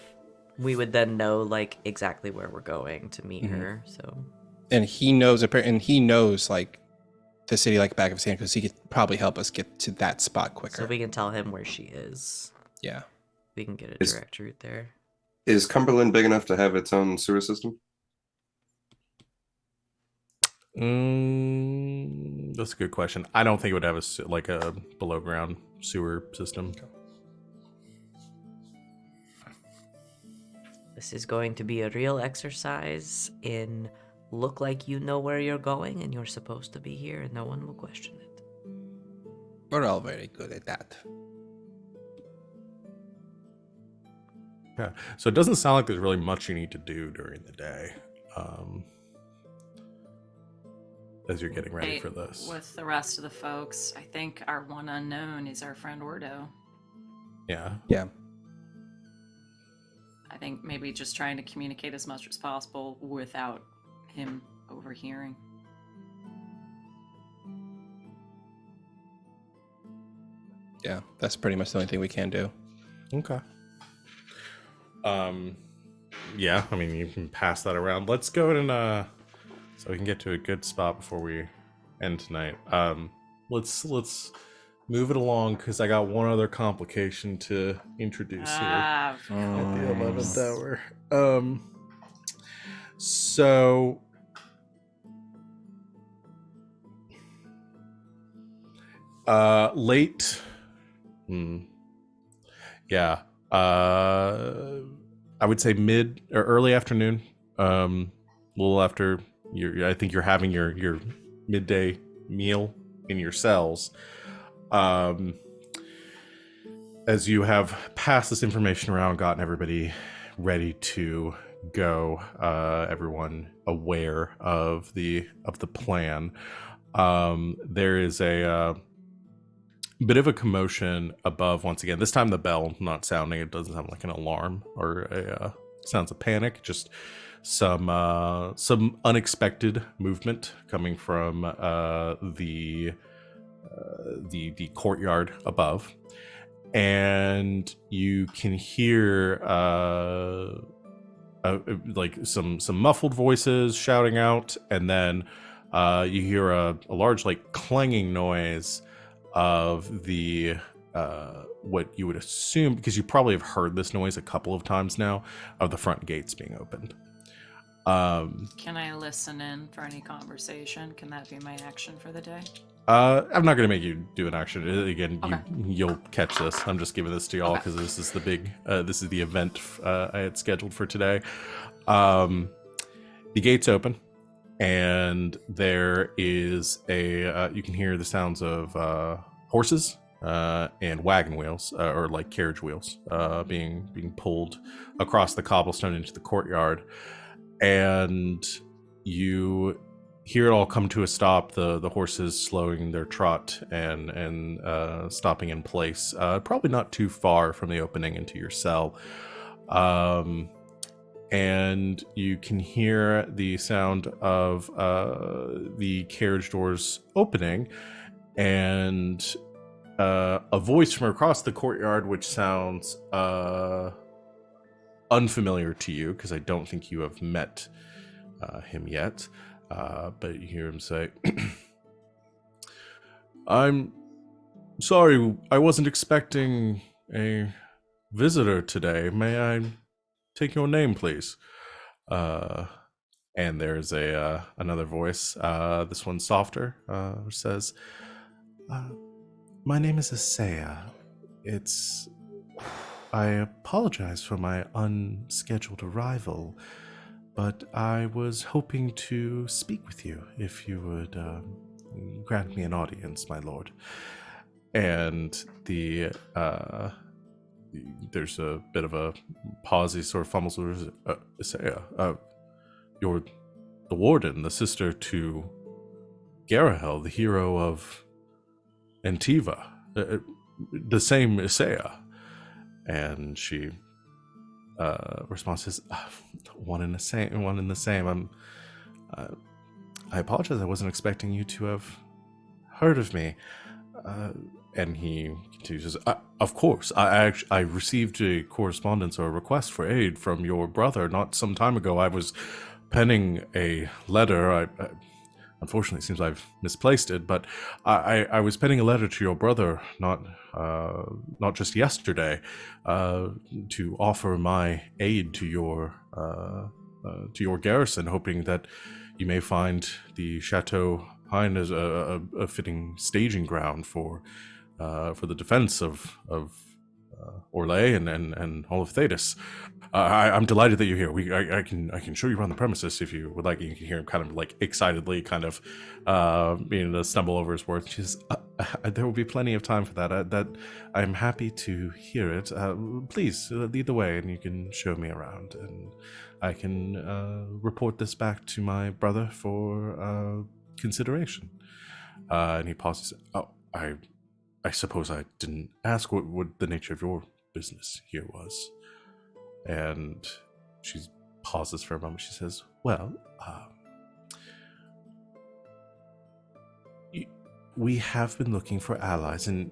we would then know like exactly where we're going to meet Mhm. her. So And he knows like the city like back of his hand because he could probably help us get to that spot quicker. so we can tell him where she is. Yeah. We can get a Is- direct route there. Is Cumberland big enough to have its own sewer system? That's a good question. I don't think it would have a below ground sewer system. This is going to be a real exercise in look like you know where you're going and you're supposed to be here and no one will question it. We're all very good at that. Yeah. So it doesn't sound like there's really much you need to do during the day, as you're getting ready Hey, for this. With the rest of the folks, I think our one unknown is our friend Ordo. Yeah. Yeah. I think maybe just trying to communicate as much as possible without him overhearing. Yeah. That's pretty much the only thing we can do. Okay. Yeah, I mean you can pass that around. Let's go and so we can get to a good spot before we end tonight. Let's move it along because I got one other complication to introduce here Ah, at the 11th hour. So late. Yeah. I would say mid or early afternoon. A little after I think you're having your midday meal in your cells. As you have passed this information around, gotten everybody ready to go, everyone aware of the plan. There is a bit of a commotion above once again. This time the bell not sounding. It doesn't sound like an alarm or a sounds of panic. Just some unexpected movement coming from the courtyard above, and you can hear like some muffled voices shouting out, and then you hear a large like clanging noise of the what you would assume, because you probably have heard this noise a couple of times now, of the front gates being opened. can I listen in for any conversation? Can that be my action for the day? I'm not gonna make you do an action again. Okay. You'll catch this. I'm just giving this to y'all Okay. because this is the big this is the event I had scheduled for today. The gates open, and there is a you can hear the sounds of horses and wagon wheels, or like carriage wheels, being pulled across the cobblestone into the courtyard, and you hear it all come to a stop. The horses slowing their trot and stopping in place, probably not too far from the opening into your cell. And you can hear the sound of the carriage doors opening, and a voice from across the courtyard, which sounds unfamiliar to you because I don't think you have met him yet. But you hear him say, "I'm sorry, I wasn't expecting a visitor today. May I take your name, please?" And there's another voice. This one's softer. Which says, "My name is Asaya. I apologize for my unscheduled arrival, but I was hoping to speak with you if you would grant me an audience, my lord." And there's a bit of a pause. He sort of fumbles over. Isaiah, you're the warden, the sister to Garahel, the hero of Antiva, the same Isaiah. And she responds, says, one in the same. I apologize. I wasn't expecting you to have heard of me. And he continues, of course, I received a correspondence or a request for aid from your brother not some time ago. I was penning a letter. Unfortunately, it seems I've misplaced it, but I was penning a letter to your brother not just yesterday, to offer my aid to your garrison, hoping that you may find the Chateau Hein as a fitting staging ground for the defense of Orlais and all of Thetis. I'm delighted that you're here. I can show you around the premises if you would like. You can hear him kind of like excitedly, kind of beginning to stumble over his words. She says, "There will be plenty of time for that. That I'm happy to hear it. Please lead the way, and you can show me around, and I can report this back to my brother for consideration." And he pauses. "Oh, I suppose I didn't ask what the nature of your business here was." And she pauses for a moment. She says, "Well, we have been looking for allies, and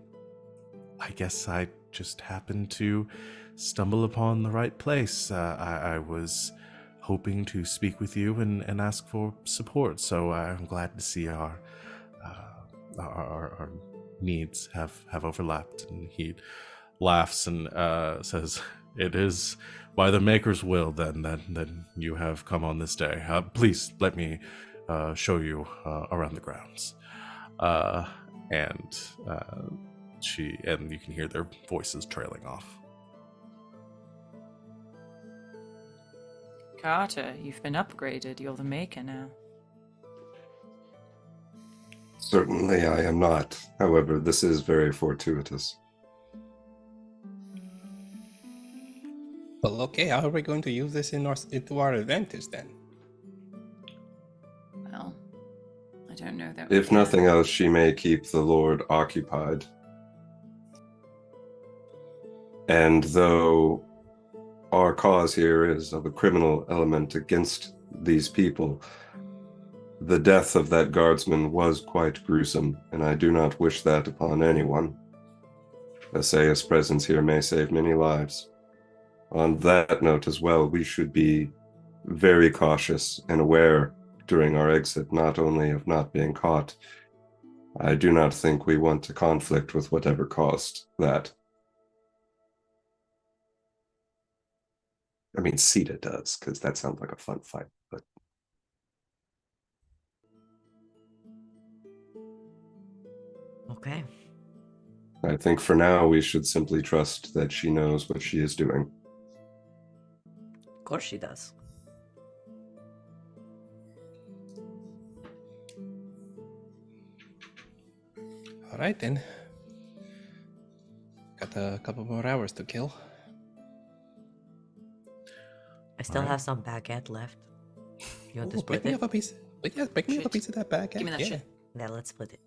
I guess I just happened to stumble upon the right place. I was hoping to speak with you and ask for support, so I'm glad to see our needs have overlapped." And he laughs and says, "It is by the Maker's will then that you have come on this day. Please let me show you around the grounds." And you can hear their voices trailing off. Carter, you've been upgraded. You're the Maker now. Certainly I am not. However, this is very fortuitous. Well, okay, how are we going to use this into our advantage then? Well, I don't know that. If nothing else, she may keep the Lord occupied. And though our cause here is of a criminal element against these people, the death of that guardsman was quite gruesome, and I do not wish that upon anyone. Asaya's presence here may save many lives. On that note as well, we should be very cautious and aware during our exit, not only of not being caught. I do not think we want to conflict with whatever caused that. I mean, Sita does, because that sounds like a fun fight, but... Okay. I think for now we should simply trust that she knows what she is doing. Of course she does. All right then. a couple more hours to kill. I still Alright. have some baguette left. You want to split Pick me it? up a piece. Yeah, pick me up a Shit. piece of that back. Give me that shit. Yeah, let's split it.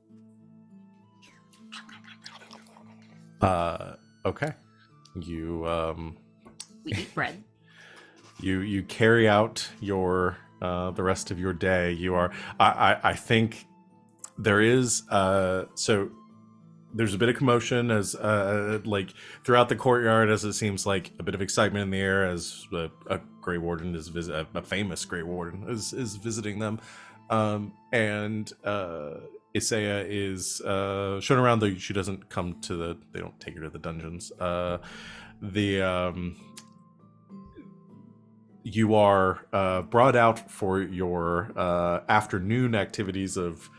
Okay. You We eat bread. you carry out your the rest of your day. You are I think there is so there's a bit of commotion as like throughout the courtyard, as it seems like a bit of excitement in the air as a Grey Warden is a famous Grey Warden is visiting them, and Isaiah is shown around. Though she doesn't come to they don't take her to the dungeons. You are brought out for your afternoon activities of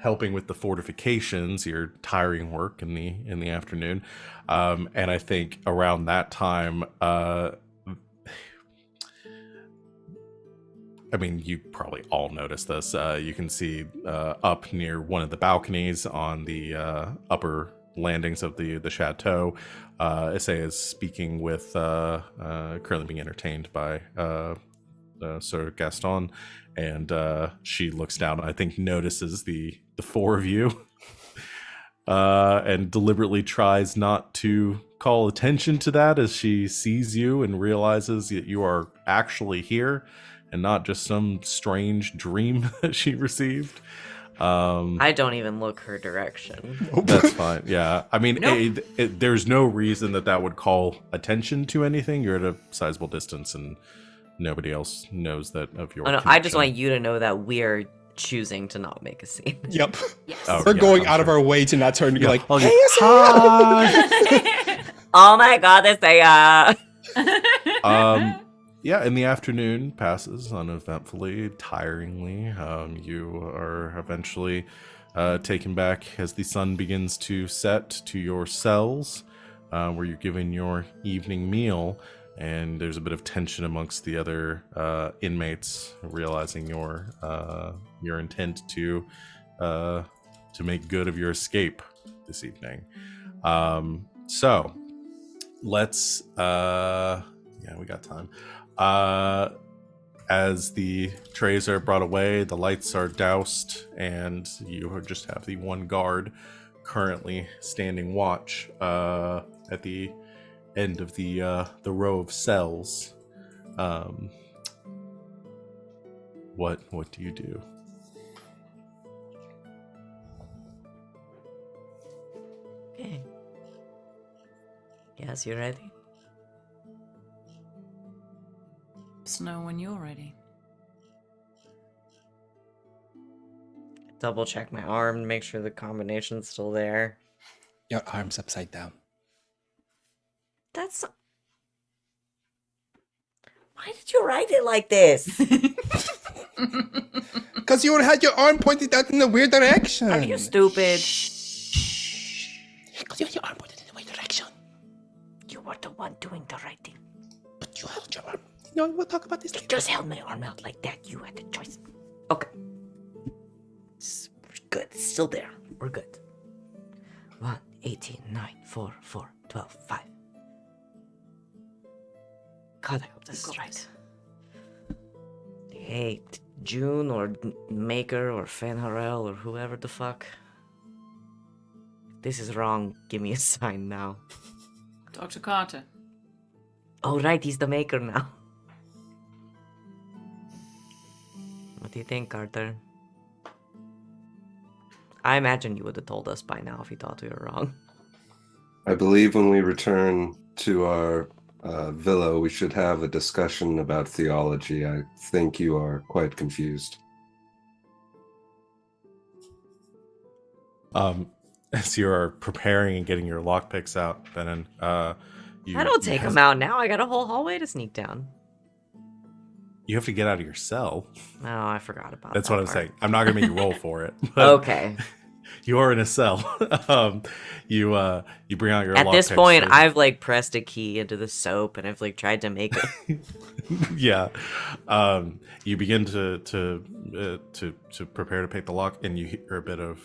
helping with the fortifications, your tiring work in the afternoon, and I think around that time, I mean, you probably all noticed this. You can see up near one of the balconies on the upper landings of the chateau, Isaiah is speaking with, currently being entertained by Sir Gaston, and she looks down and I think notices the four of you, and deliberately tries not to call attention to that as she sees you and realizes that you are actually here and not just some strange dream that she received. I don't even look her direction. That's fine. Yeah, I mean, Nope. there's no reason that would call attention to anything. You're at a sizable distance, and nobody else knows that of your. Oh, no, I just connection. want you to know that we're choosing to not make a scene. Yep. Yes. Oh, We're yeah, going I'm out of sure. our way to not turn to be Yeah, like, I'll hey, just- Isaiah! Oh my god, Isaiah! Yeah, and the afternoon passes uneventfully, tiringly. You are eventually taken back as the sun begins to set to your cells, where you're given your evening meal, and there's a bit of tension amongst the other inmates, realizing your intent to make good of your escape this evening. So let's yeah, we got time. As the trays are brought away, the lights are doused, and you just have the one guard currently standing watch at the end of the row of cells. What do you do? Okay. Yes, you ready? Just know when you're ready. Double check my arm to make sure the combination's still there. Your arm's upside down. That's. Why did you write it like this? Because you had your arm pointed out in a weird direction. Are you stupid? Because you had your arm pointed in the weird direction. You were the one doing the writing. But you held your arm. No, we'll talk about this later. Just held my arm out like that. You had the choice. Okay. We're good. It's still there. We're good. 1, 18, 9, 4, 4, 12, 5. God, I hope this is right. Hey, June or Maker or Fanharel or whoever the fuck. If this is wrong, give me a sign now. Dr. Carter. Oh, right, he's the Maker now. What do you think, Carter? I imagine you would have told us by now if you thought we were wrong. I believe when we return to our villa, we should have a discussion about theology. I think you are quite confused. As you are preparing and getting your lockpicks out, Venehn, I don't take them out now. I got a whole hallway to sneak down. You have to get out of your cell. Oh, I forgot about That's that what I'm part. saying. I'm not gonna make you roll for it. but Okay. You are in a cell. You bring out your At this lockpicks point, and- I've like pressed a key into the soap and I've like tried to make it. yeah. You begin to prepare to pick the lock, and you hear a bit of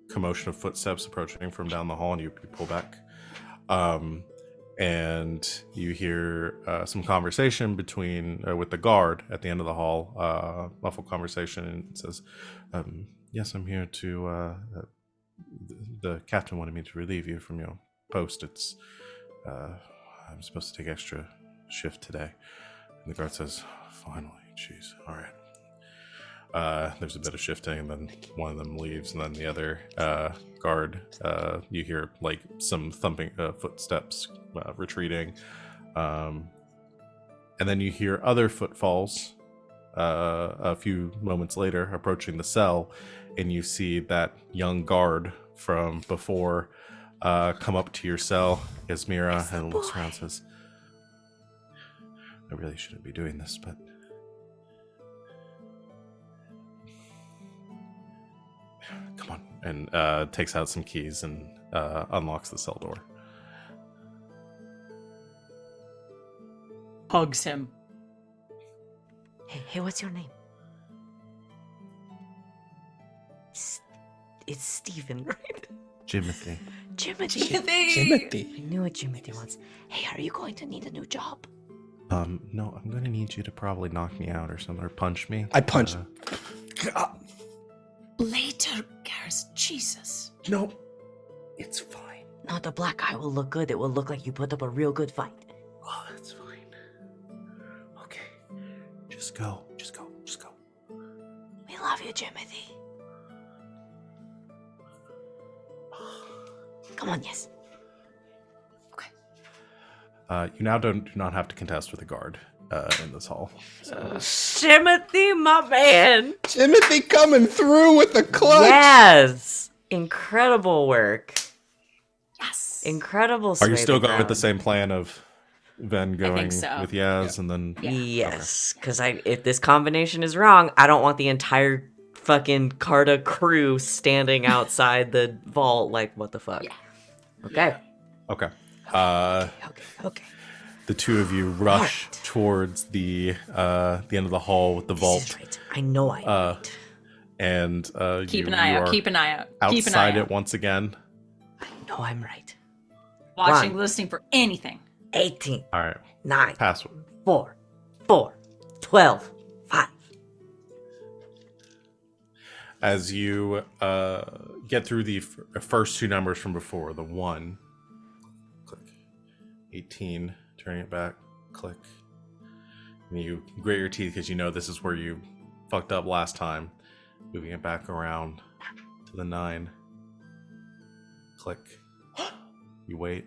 commotion of footsteps approaching from down the hall, and you pull back. And you hear some conversation between with the guard at the end of the hall, muffled conversation, and it says, yes, I'm here to the captain wanted me to relieve you from your post. It's I'm supposed to take extra shift today. And the guard says, finally, jeez, all right. There's a bit of shifting, and then one of them leaves, and then the other guard, you hear like some thumping footsteps retreating, and then you hear other footfalls a few moments later approaching the cell, and you see that young guard from before come up to your cell, Yasmera, and looks around and says, I really shouldn't be doing this, but come on, and takes out some keys and unlocks the cell door. Hugs him. Hey, what's your name? It's Steven, right? Jimothy. Jimothy. Timothy. I knew what Jimothy wants. Hey, are you going to need a new job? No, I'm gonna need you to probably knock me out or something, or punch me. I punch. Later, Garas. Jesus. No, it's fine. No, the black eye will look good. It will look like you put up a real good fight. Oh, that's fine. Okay, just go. We love you, Jimothy. Come on, yes. You now do not have to contest with a guard in this hall. So. Timothy, my man. Timothy coming through with the clutch. Yes. Incredible work. Yes. Incredible. Are you sway still the going with the ground. same plan of Ven going so. with Yaz and then? Yeah. Yes, because if this combination is wrong, I don't want the entire fucking Carta crew standing outside the vault. Like, what the fuck? Yeah. Okay. Okay. Okay. The two of you rush Alright. towards the end of the hall with the This vault, is right. I know I'm right. and Keep you an eye you out. are Keep an eye out. Keep an eye outside out. it once again. I know I'm right. Watching, One. listening for anything. 18, All right. 9, Password. 4, 12, 5. As you get through the first two numbers from before, the 1, click, 18, turning it back, click, and you grit your teeth because you know this is where you fucked up last time, moving it back around to the 9, click, you wait,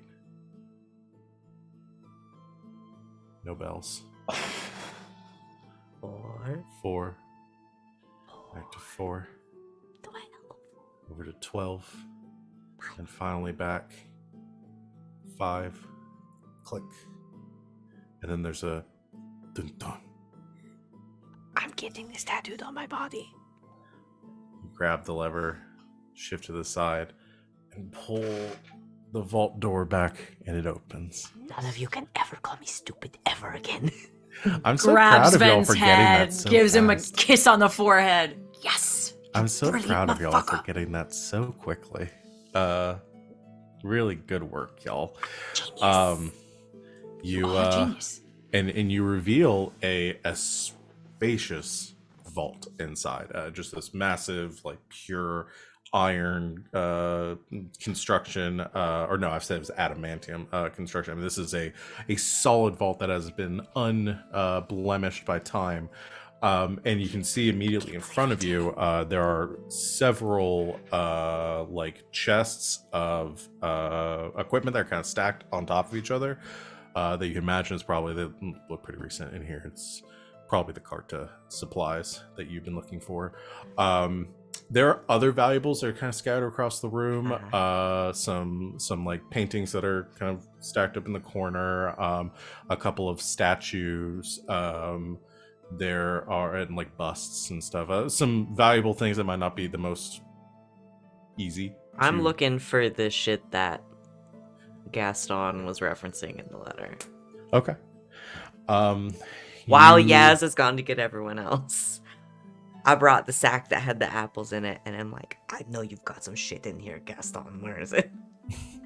no bells, 4, 4, back to 4, 12. over to 12, and finally back 5, click, and then there's a dun dun. I'm getting this tattooed on my body. You grab the lever, shift to the side, and pull the vault door back, and it opens. None of you can ever call me stupid ever again. I'm so Grabs proud of y'all Ven's for getting head, that so gives him a fast. kiss on the forehead. Yes. I'm so brilliant proud of y'all for motherfucker. getting that so quickly. Really good work, y'all. Genius. You Oh, genius. and you reveal a spacious vault inside. Just this massive, like pure iron construction. Or no, I've said it was adamantium construction. I mean, this is a solid vault that has been unblemished by time. And you can see immediately in front of you, there are several like chests of equipment that are kind of stacked on top of each other. That you can imagine is probably, they look pretty recent in here. It's probably the Carta supplies that you've been looking for. There are other valuables that are kind of scattered across the room. Some like paintings that are kind of stacked up in the corner. A couple of statues. There are and like busts and stuff. Some valuable things that might not be the most easy. I'm to- looking for the shit that Gaston was referencing in the letter. Okay. While you- Yaz has gone to get everyone else, I brought the sack that had the apples in it, and I'm like, I know you've got some shit in here, Gaston. Where is it?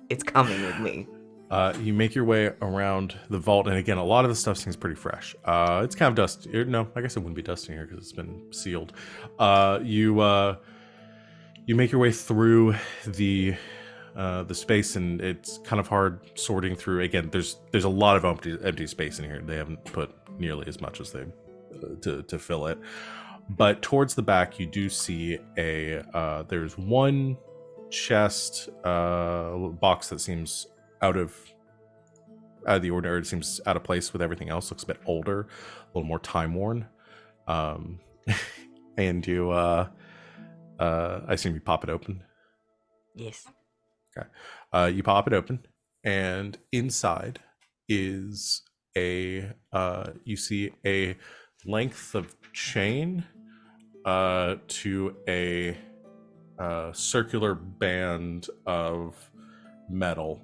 It's coming with me. You make your way around the vault, and again, a lot of the stuff seems pretty fresh. It's kind of dusty. No, I guess it wouldn't be dusty here because it's been sealed. You make your way through the space, and it's kind of hard sorting through. Again, there's a lot of empty space in here. They haven't put nearly as much as they to fill it. But towards the back, you do see there's one chest box that seems out of the ordinary. It seems out of place with everything else. Looks a bit older, a little more time worn. And you, I assume you pop it open. Yes. Okay. You pop it open, and inside is you see a length of chain to a circular band of metal.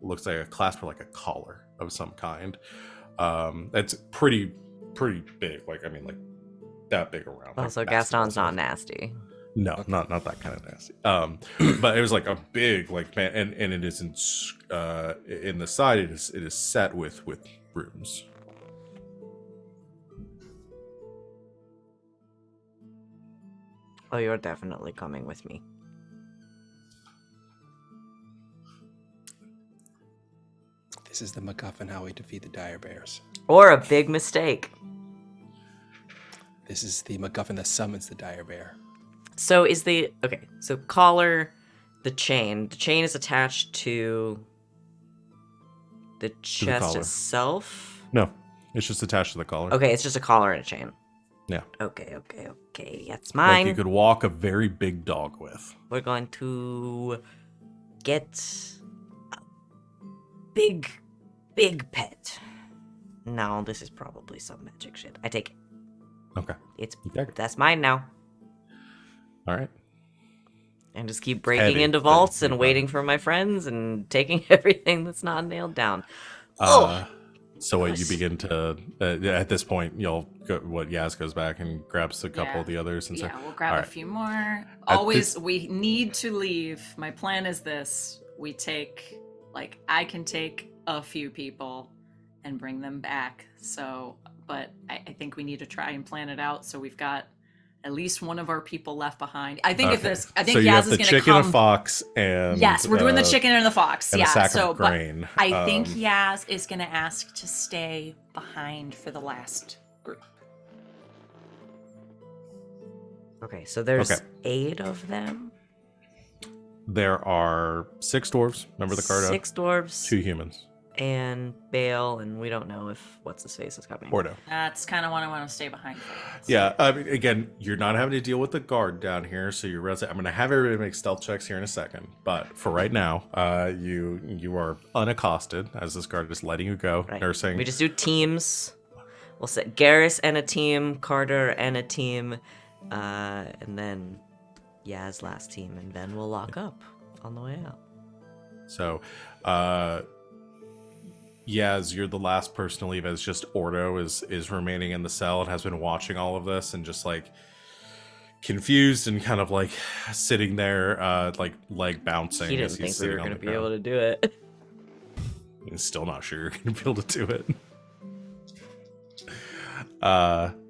Looks like a clasp or like a collar of some kind. It's pretty big. Like that big around. Oh, like so basketball Gaston's not size. nasty. No, not that kind of nasty. But it was like a big and it is in the side. It is set with runes. Oh, you're definitely coming with me. This is the MacGuffin how we defeat the dire bears. Or a big mistake. This is the MacGuffin that summons the dire bear. So so collar, the chain. The chain is attached to the chest collar. itself. No, it's just attached to the collar. Okay, it's just a collar and a chain. Yeah. Okay. That's Like mine. you could walk a very big dog with. We're going to get a big pet. No, this is probably some magic shit. I take it. Okay. You take it. That's mine now. All right. And just keep breaking Heavy, into but vaults you're and fine. waiting for my friends and taking everything that's not nailed down. So what you Gross. begin to at this point, you'll go. Yaz goes back and grabs a couple Yeah. of the others and Yeah, say, we'll grab All a right. few more. At Always, this- we need to leave. My plan is this. We take, I can take a few people and bring them back. So, but I think we need to try and plan it out so we've got at least one of our people left behind. I think Okay. I think so you Yaz have is the going to chicken, come. a fox, and Yes, we're doing the chicken and the fox. and Yeah, a sack so of but grain. I think Yaz is going to ask to stay behind for the last group. Okay, so there's Okay. 8 of them. There are 6 dwarves. Remember the card? 6 dwarves 2 humans. and Bale, and we don't know if what's his face is coming. Ordo. That's kind of what I want to stay behind for. Yeah. I mean, again, you're not having to deal with the guard down here, so you're. I'm going to have everybody make stealth checks here in a second, but for right now, you are unaccosted as this guard is letting you go, Right. nursing. We just do teams. We'll set Garas and a team, Carter and a team, and then Yaz last team, and then we'll lock up on the way out. So, Yaz, you're the last person to leave, as just Ordo is remaining in the cell and has been watching all of this and just confused and kind of sitting there, leg bouncing. He as didn't he's think we were sitting on going to the be able ground. to do it. He's still not sure you're going to be able to do it.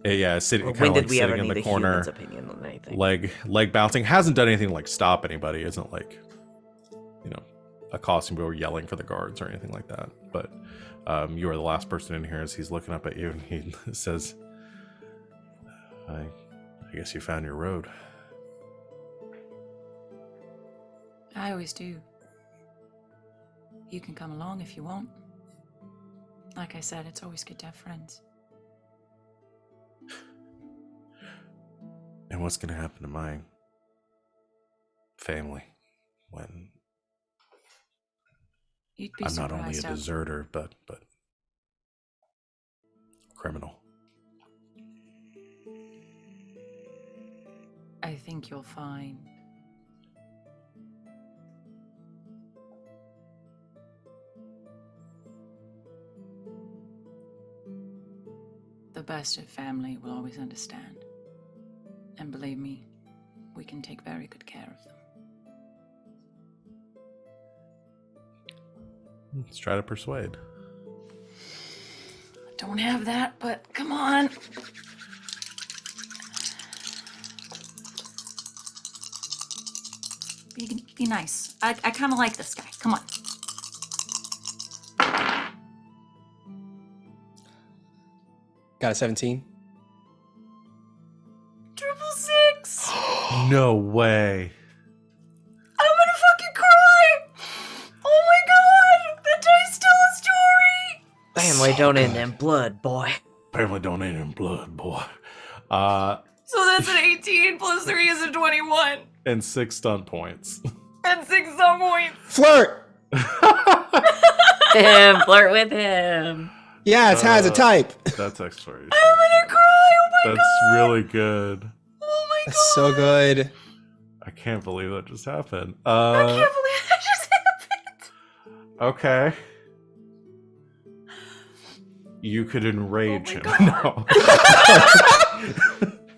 Yeah, sitting Or kind when of did we ever sitting in need the a corner, human's opinion on anything? leg bouncing. Hasn't done anything to stop anybody. Isn't accosting people or yelling for the guards or anything like that. But you are the last person in here as he's looking up at you, and he says, I guess you found your road. I always do. You can come along if you want. Like I said, it's always good to have friends. And what's going to happen to my family when You'd be I'm not surprised only a how- deserter, but criminal? I think you'll find the best of family will always understand. And believe me, we can take very good care of them. Let's try to persuade. Don't have that, but come on. Be nice. I kind of like this guy. Come on. Got a 17. Triple six. No way. I'm gonna fucking cry. Oh my god. The dice tell a story. Family don't end in blood, boy. Family don't ain't in blood, boy. So that's an 18 plus 3 is a 21. And 6 stunt points. And 6 sub points. Flirt! Him, flirt with him. Yes, has a type. That's exploration. I'm gonna cry. Oh my god. That's really good. Oh my god. That's so good. I can't believe that just happened. I can't believe that just happened. Okay. You could enrage him. God. No.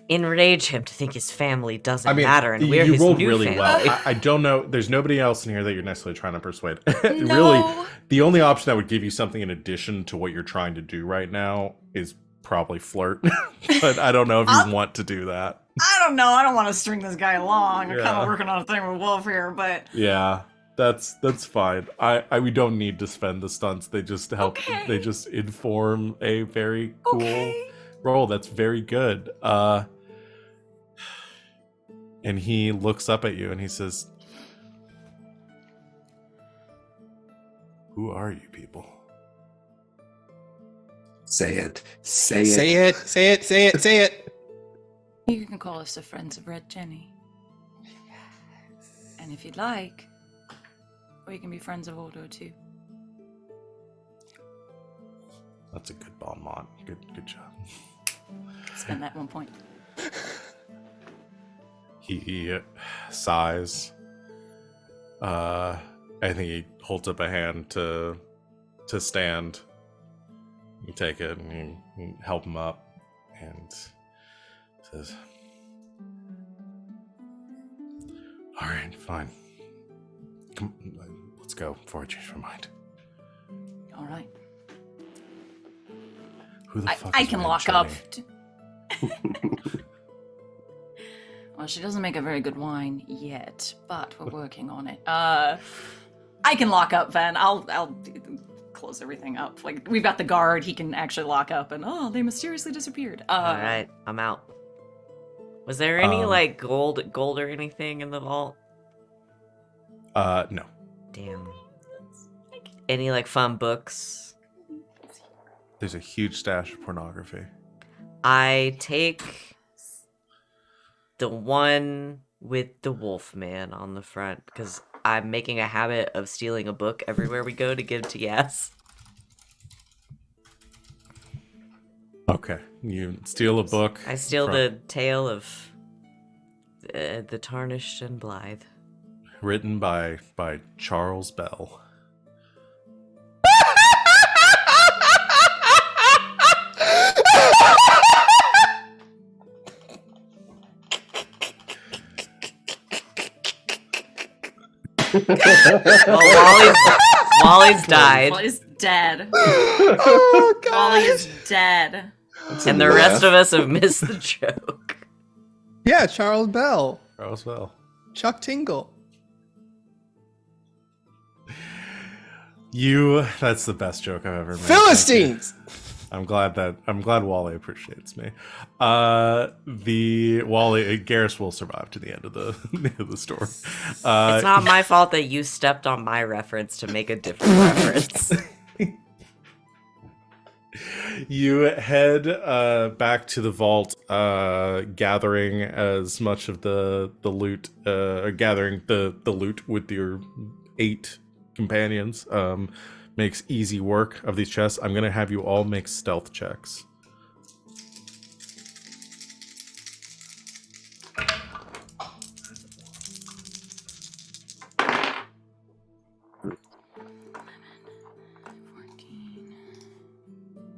Enrage him to think his family doesn't I mean, matter, and we're you his rolled new really family. well. I don't know. There's nobody else in here that you're necessarily trying to persuade. Really, No. the only option that would give you something in addition to what you're trying to do right now is probably flirt. But I don't know if you want to do that. I don't know. I don't want to string this guy along. I'm kind Yeah. of working on a thing with Wolf here, but Yeah, that's fine. We don't need to spend the stunts. They just help. Okay. They just inform a very cool okay. roll. That's very good. And he looks up at you and he says, "Who are you people?" Say it. Say it. Say it, say it, say it, say it. You can call us the Friends of Red Jenny. And if you'd like, we can be Friends of Ordo too. That's a good bon mot. Good job. Spend that 1 point. He sighs. I think he holds up a hand to stand. You take it and you help him up and says, "All right, fine. Come, let's go before I change my mind." All right. Who the fuck I is can Red lock Jenny? up. Well, she doesn't make a very good wine yet, but we're working on it. I can lock up, Ven. I'll close everything up. Like, we've got the guard. He can actually lock up, and they mysteriously disappeared. All right, I'm out. Was there any like gold or anything in the vault? No. Damn. Any like fun books? There's a huge stash of pornography. I take the one with the wolf man on the front because I'm making a habit of stealing a book everywhere we go to give to Yas. Okay. You steal a book. I steal from- the tale of the Tarnished and Blithe. written by Charles Bell. Well, Wally's died, Wally's dead. Oh, God. Wally is dead. That's a and the new rest laugh. of us have missed the joke. Yeah, Charles Bell. Charles Bell. Chuck Tingle. That's the best joke I've ever made. Philistines! Thank you. I'm glad Wally appreciates me. Garrus will survive to the end of the end of the story. It's not my fault that you stepped on my reference to make a different reference. You head back to the vault, gathering as much of the loot, gathering the loot with your 8 companions. Makes easy work of these chests. I'm gonna have you all make stealth checks.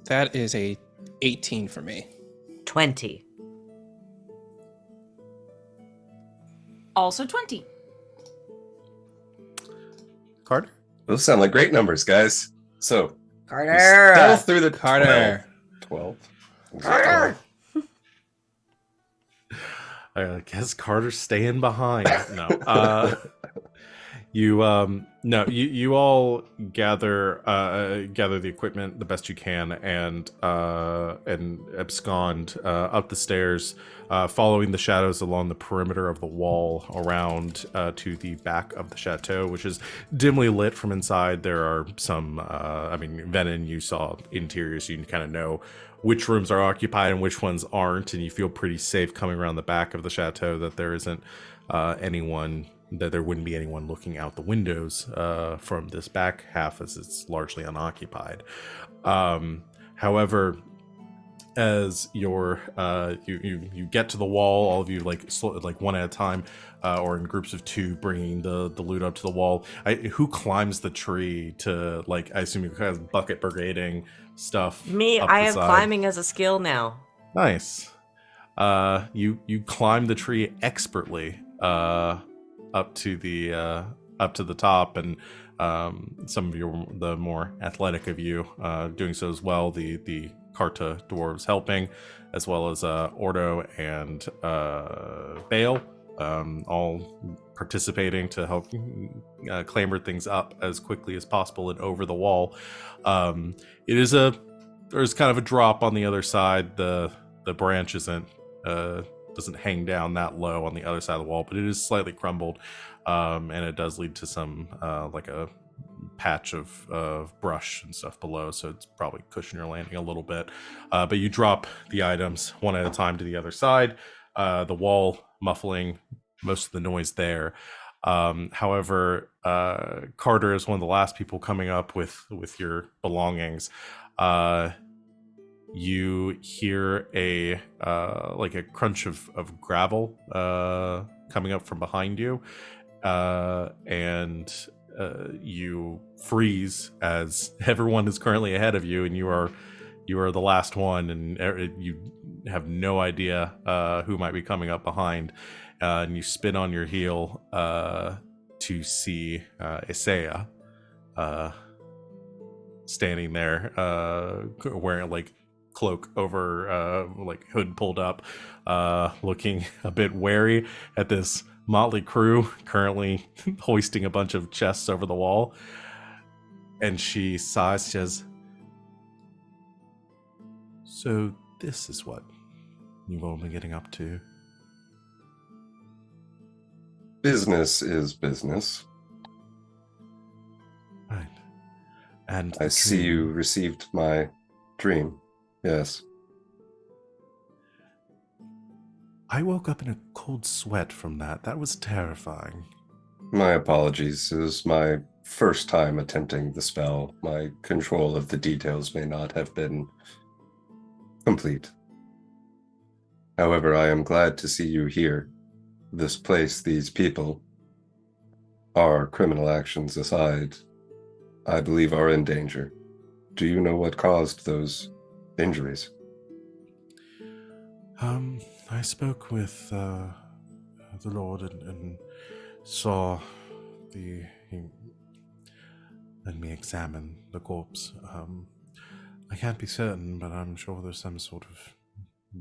That is a 18 for me. 20. Also 20. Carter? Those sound like great numbers, guys. So, you Carter! stealth through the Carter. 12. Carter! I guess Carter's staying behind. No. You all gather the equipment the best you can and abscond up the stairs, following the shadows along the perimeter of the wall around to the back of the chateau, which is dimly lit from inside. There are some Venehn, you saw interior, so you can kind of know which rooms are occupied and which ones aren't, and you feel pretty safe coming around the back of the chateau that there isn't anyone, that there wouldn't be anyone looking out the windows from this back half, as it's largely unoccupied. However, as you get to the wall, all of you like one at a time, or in groups of two, bringing the loot up to the wall. Who climbs the tree to, like, I assume you guys bucket brigading stuff? Me, up I the have side. climbing as a skill now. Nice. You climb the tree expertly up to the top, and some of the more athletic of you doing so as well. The Karta dwarves helping, as well as Ordo and Bale, all participating to help clamber things up as quickly as possible and over the wall. There's kind of a drop on the other side. The branch doesn't hang down that low on the other side of the wall, but it is slightly crumbled, and it does lead to some like a patch of brush and stuff below, so it's probably cushion your landing a little bit. But you drop the items one at a time to the other side, the wall muffling most of the noise there. However, Carter is one of the last people coming up with your belongings. You hear a crunch of gravel coming up from behind you, and you freeze as everyone is currently ahead of you, and you are the last one, and you have no idea who might be coming up behind, and you spin on your heel to see Isaiah standing there, wearing like cloak over, like hood pulled up, looking a bit wary at this motley crew currently hoisting a bunch of chests over the wall. And she sighs, says, "So this is what you've all been getting up to." Business is business. Right. And I see you received my dream. Yes. I woke up in a cold sweat from that. That was terrifying. My apologies. It was my first time attempting the spell. My control of the details may not have been complete. However, I am glad to see you here. This place, these people, our criminal actions aside, I believe are in danger. Do you know what caused those injuries? I spoke with the Lord and saw he let me examine the corpse. I can't be certain, but I'm sure there's some sort of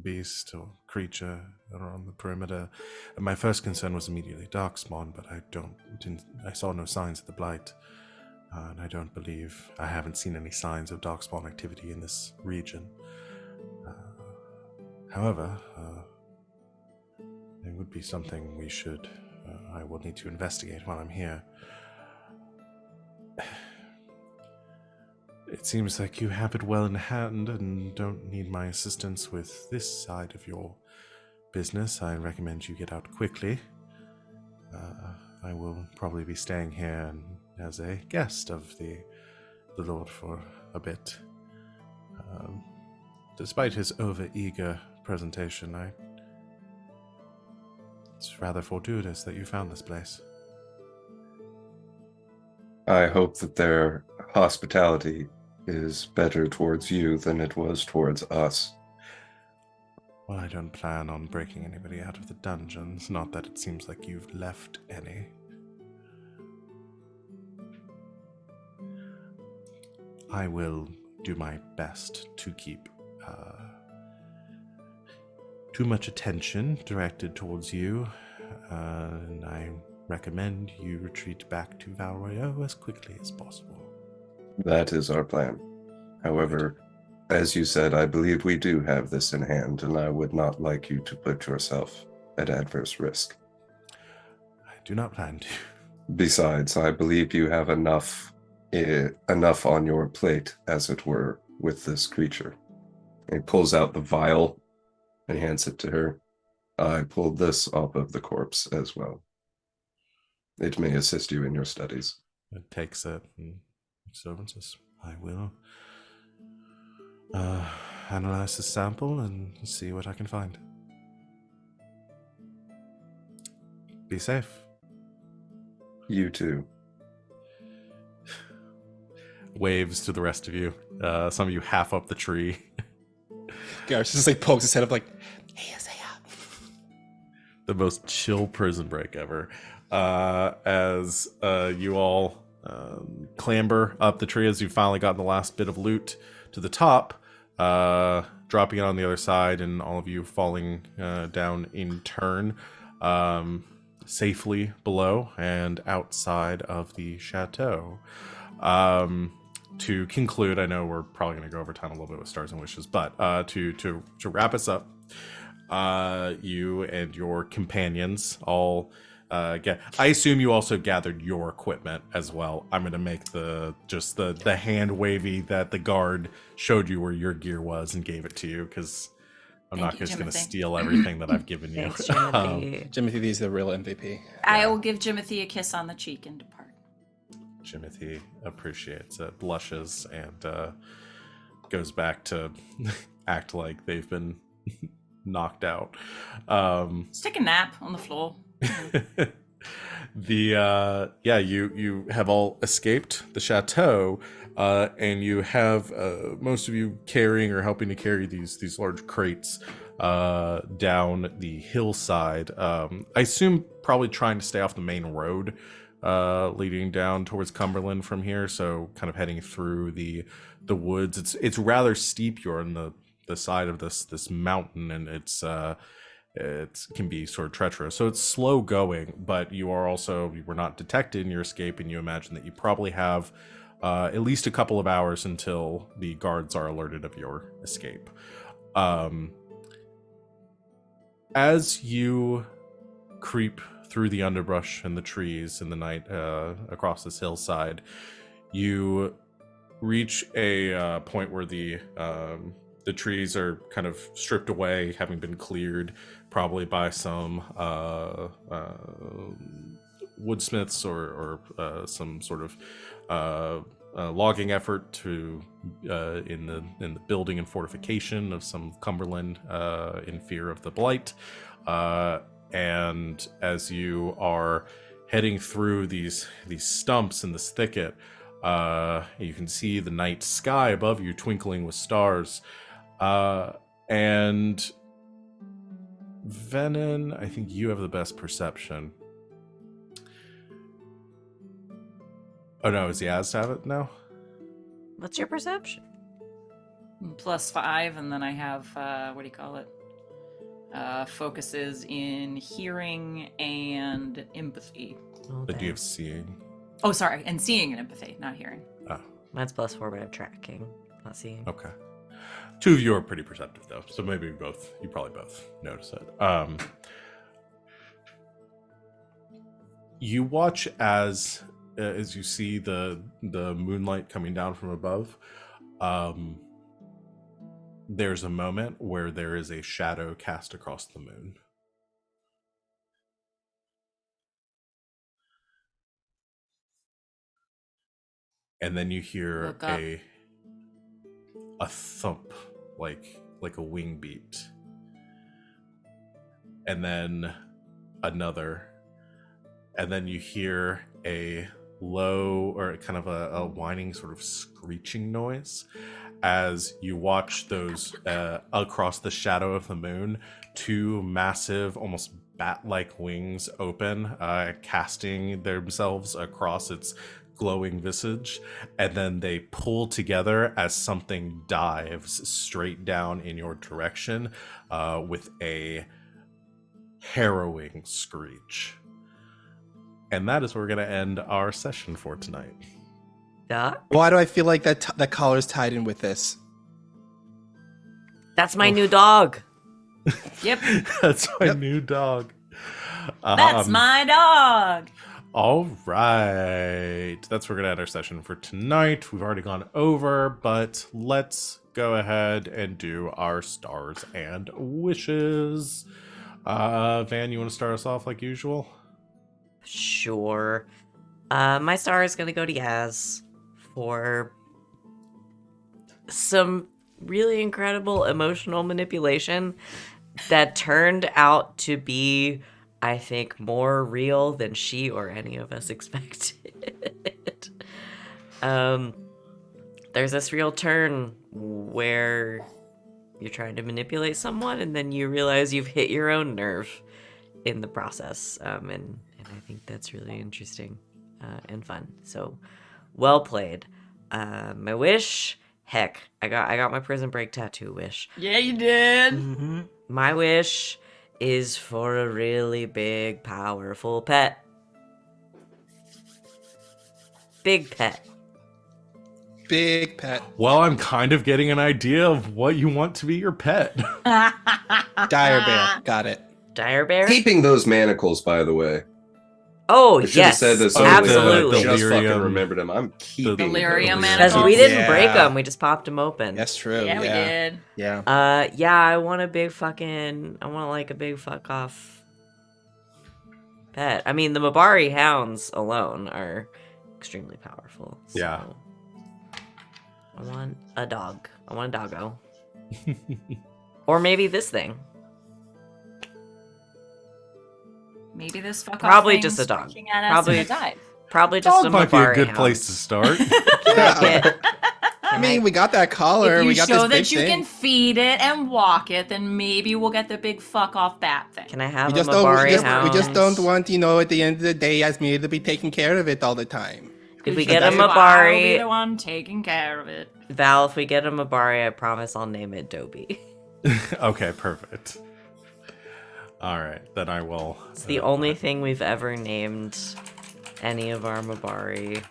beast or creature around the perimeter. And my first concern was immediately darkspawn, but I saw no signs of the blight, and I haven't seen any signs of darkspawn activity in this region. However, it would be something I will need to investigate while I'm here. It seems like you have it well in hand and don't need my assistance with this side of your business. I recommend you get out quickly. I will probably be staying here as a guest of the Lord for a bit. Despite his over-eager presentation, it's rather fortuitous that you found this place. I hope that their hospitality is better towards you than it was towards us. Well, I don't plan on breaking anybody out of the dungeons, not that it seems like you've left any. I will do my best to keep too much attention directed towards you, and I recommend you retreat back to Val Royeaux as quickly as possible. That is our plan. However, as you said, I believe we do have this in hand, and I would not like you to put yourself at adverse risk. I do not plan to. Besides, I believe you have enough on your plate, as it were, with this creature. And he pulls out the vial and hands it to her. I pulled this off of the corpse as well. It may assist you in your studies. It takes it and looks over and says, I will analyze the sample and see what I can find. Be safe. You too. Waves to the rest of you. Some of you half up the tree. Garas just like pokes his head up like, hey, Isaiah. The most chill prison break ever. As you all clamber up the tree, as you've finally gotten the last bit of loot to the top, dropping it on the other side, and all of you falling down in turn, safely below and outside of the chateau. To conclude, I know we're probably going to go over time a little bit with Stars and Wishes, but to wrap us up, you and your companions all I assume you also gathered your equipment as well. I'm going to make the hand wavy that the guard showed you where your gear was and gave it to you, because I'm not just going to steal everything that I've given you. Thanks, Timothy. Timothy is the real MVP. I will give Jimothy a kiss on the cheek and depart. Jimothy appreciates it, blushes, and goes back to act like they've been knocked out. Let's take a nap on the floor. You have all escaped the chateau, and you have most of you carrying or helping to carry these large crates down the hillside. I assume probably trying to stay off the main road leading down towards Cumberland from here, so kind of heading through the woods. It's rather steep. You're on the side of this mountain, and it can be sort of treacherous, so it's slow going, but you were not detected in your escape, and you imagine that you probably have at least a couple of hours until the guards are alerted of your escape. As you creep through the underbrush and the trees in the night across this hillside, you reach a point where the trees are kind of stripped away, having been cleared probably by some woodsmiths or some sort of logging effort to in the building and fortification of some Cumberland in fear of the blight. And as you are heading through these stumps in this thicket, you can see the night sky above you twinkling with stars. And Venehn, I think you have the best perception. Oh no, is Yaz have it now? What's your perception? +5, and then I have what do you call it? Focuses in hearing and empathy. Oh, But do you have seeing? Oh, sorry, and seeing and empathy, not hearing. Oh, Mine's +4, but I have tracking, not seeing. okay. Two of you are pretty perceptive though, so maybe you probably both notice it. You watch as you see the moonlight coming down from above. There's a moment where there is a shadow cast across the moon. And then you hear Look up. a thump, like a wing beat. And then another. And then you hear a low, or kind of a whining sort of screeching noise as you watch those across the shadow of the moon, two massive, almost bat-like wings open, casting themselves across its glowing visage, and then they pull together as something dives straight down in your direction with a harrowing screech. And that is where we're going to end our session for tonight. Doc? Why do I feel like that collar's tied in with this? That's my new dog. Yep. That's my new dog. That's my dog. All right. That's where we're going to end our session for tonight. We've already gone over, but let's go ahead and do our stars and wishes. Van, you want to start us off like usual? Sure. My star is going to go to Yaz for some really incredible emotional manipulation that turned out to be, I think, more real than she or any of us expected. There's this real turn where you're trying to manipulate someone and then you realize you've hit your own nerve in the process. And I think that's really interesting and fun. So, well played. My wish, heck, I got my Prison Break tattoo wish. Yeah, you did. Mm-hmm. My wish is for a really big, powerful pet. Big pet. Big pet. Well, I'm kind of getting an idea of what you want to be your pet. Dire bear. Got it. Dire bear? Keeping those manacles, by the way. Oh, I should have yes. said this Absolutely. I just fucking Delirium. remembered them. I'm keeping Delirium those. manacles. Because we didn't Yeah. break them, we just popped them open. That's true. Yeah, we did. Yeah. Yeah, I want a big fucking, I want like a big fuck off pet. I mean, the Mabari hounds alone are extremely powerful. So Yeah. I want a dog. I want a doggo. Or maybe this thing. Maybe this fuck Probably off just a dog. At us Probably- in a dive. Probably just Dog a might be a Mabari good hound. place to start. Yeah. I mean, we got that collar. If you We got show this big that you thing. can feed it and walk it, then maybe we'll get the big fuck off bat thing. Can I have We a just don't. Mabari We just, hound? we just don't want, at the end of the day, Yasmera to be taking care of it all the time. If we So get a that's- I'll be Mabari, the one taking care of it. Val, if we get a Mabari, I promise I'll name it Dobie. Okay, perfect. All right, then I will. It's the only thing we've ever named any of our Mabari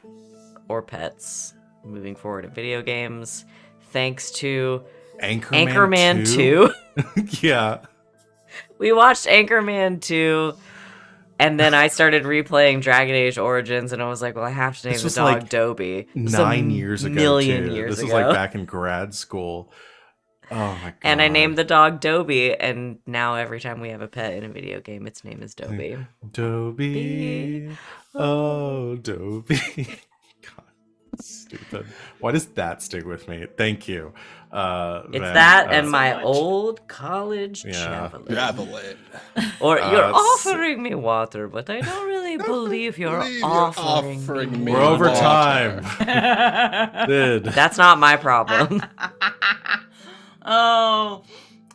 or pets moving forward in video games, thanks to Anchorman 2. Yeah. We watched Anchorman 2, and then I started replaying Dragon Age Origins, and I was like, well, I have to name This the was dog like Dobie. This was 9 years ago. million too. years This was ago. like back in grad school. Oh my god. And I named the dog Dobie, and now every time we have a pet in a video game, its name is Dobie. Dobie. Oh, Dobie. God, stupid. Why does that stick with me? Thank you. It's man, that so and my much. old college Yeah. javelin. Javelin. Or you're it's- offering me water, but I don't really believe you're offering me We're over water. time. Did. That's not my problem. Oh,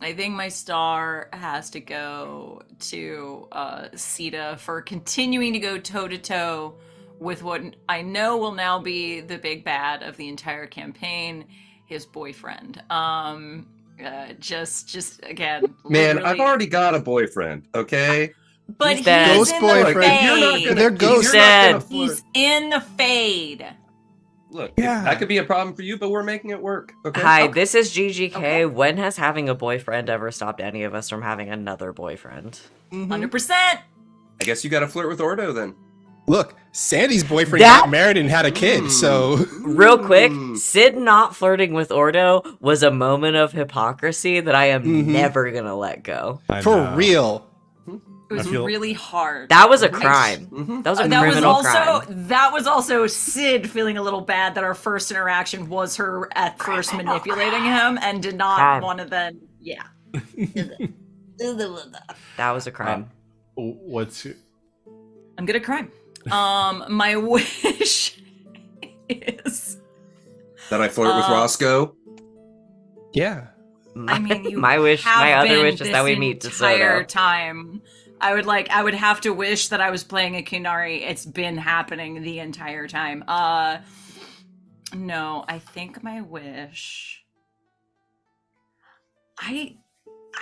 I think my star has to go to Sita for continuing to go toe to toe with what I know will now be the big bad of the entire campaign, his boyfriend. Just again, Man, literally- I've already got a boyfriend, okay? But He's dead. he's Ghost in boyfriend. the You're not fade. gonna, They're you're ghosts. not gonna Dead. He's in the fade. Look, Yeah. that could be a problem for you, but we're making it work. Okay. Hi, Okay. this is GGK. Okay. When has having a boyfriend ever stopped any of us from having another boyfriend? 100%. I guess you got to flirt with Ordo then. Look, Sandy's boyfriend That- got married and had a kid, so Real quick, Mm. Sid not flirting with Ordo was a moment of hypocrisy that I am Mhm. never gonna let go. I for know. real. It was I feel- really hard. That was a crime. Mhm. That was a That was criminal also crime. that was also Sid feeling a little bad that our first interaction was her at first manipulating him and did not Crime. want to then That was a crime. What's your... I'm gonna cry. My wish is That I flirt with Roscoe. Yeah. I mean you my wish, have my other been wish is that we this meet entire DeSoto. time I would have to wish that I was playing a Kunari. It's been happening the entire time. No, I think my wish. I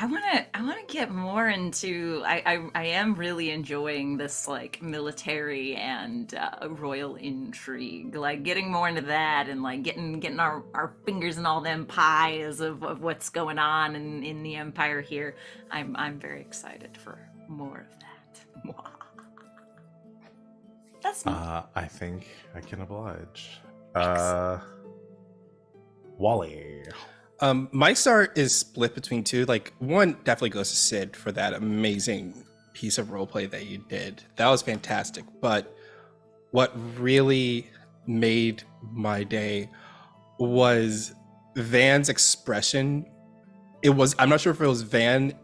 want to get more into. I am really enjoying this like military and royal intrigue, like getting more into that and like getting our fingers in all them pies of what's going on in the empire here. I'm very excited for more of that. That's me. I think I can oblige. Thanks. Wally. My star is split between two. Like, one definitely goes to Sid for that amazing piece of roleplay that you did. That was fantastic. But what really made my day was Van's expression. I'm not sure if it was Van's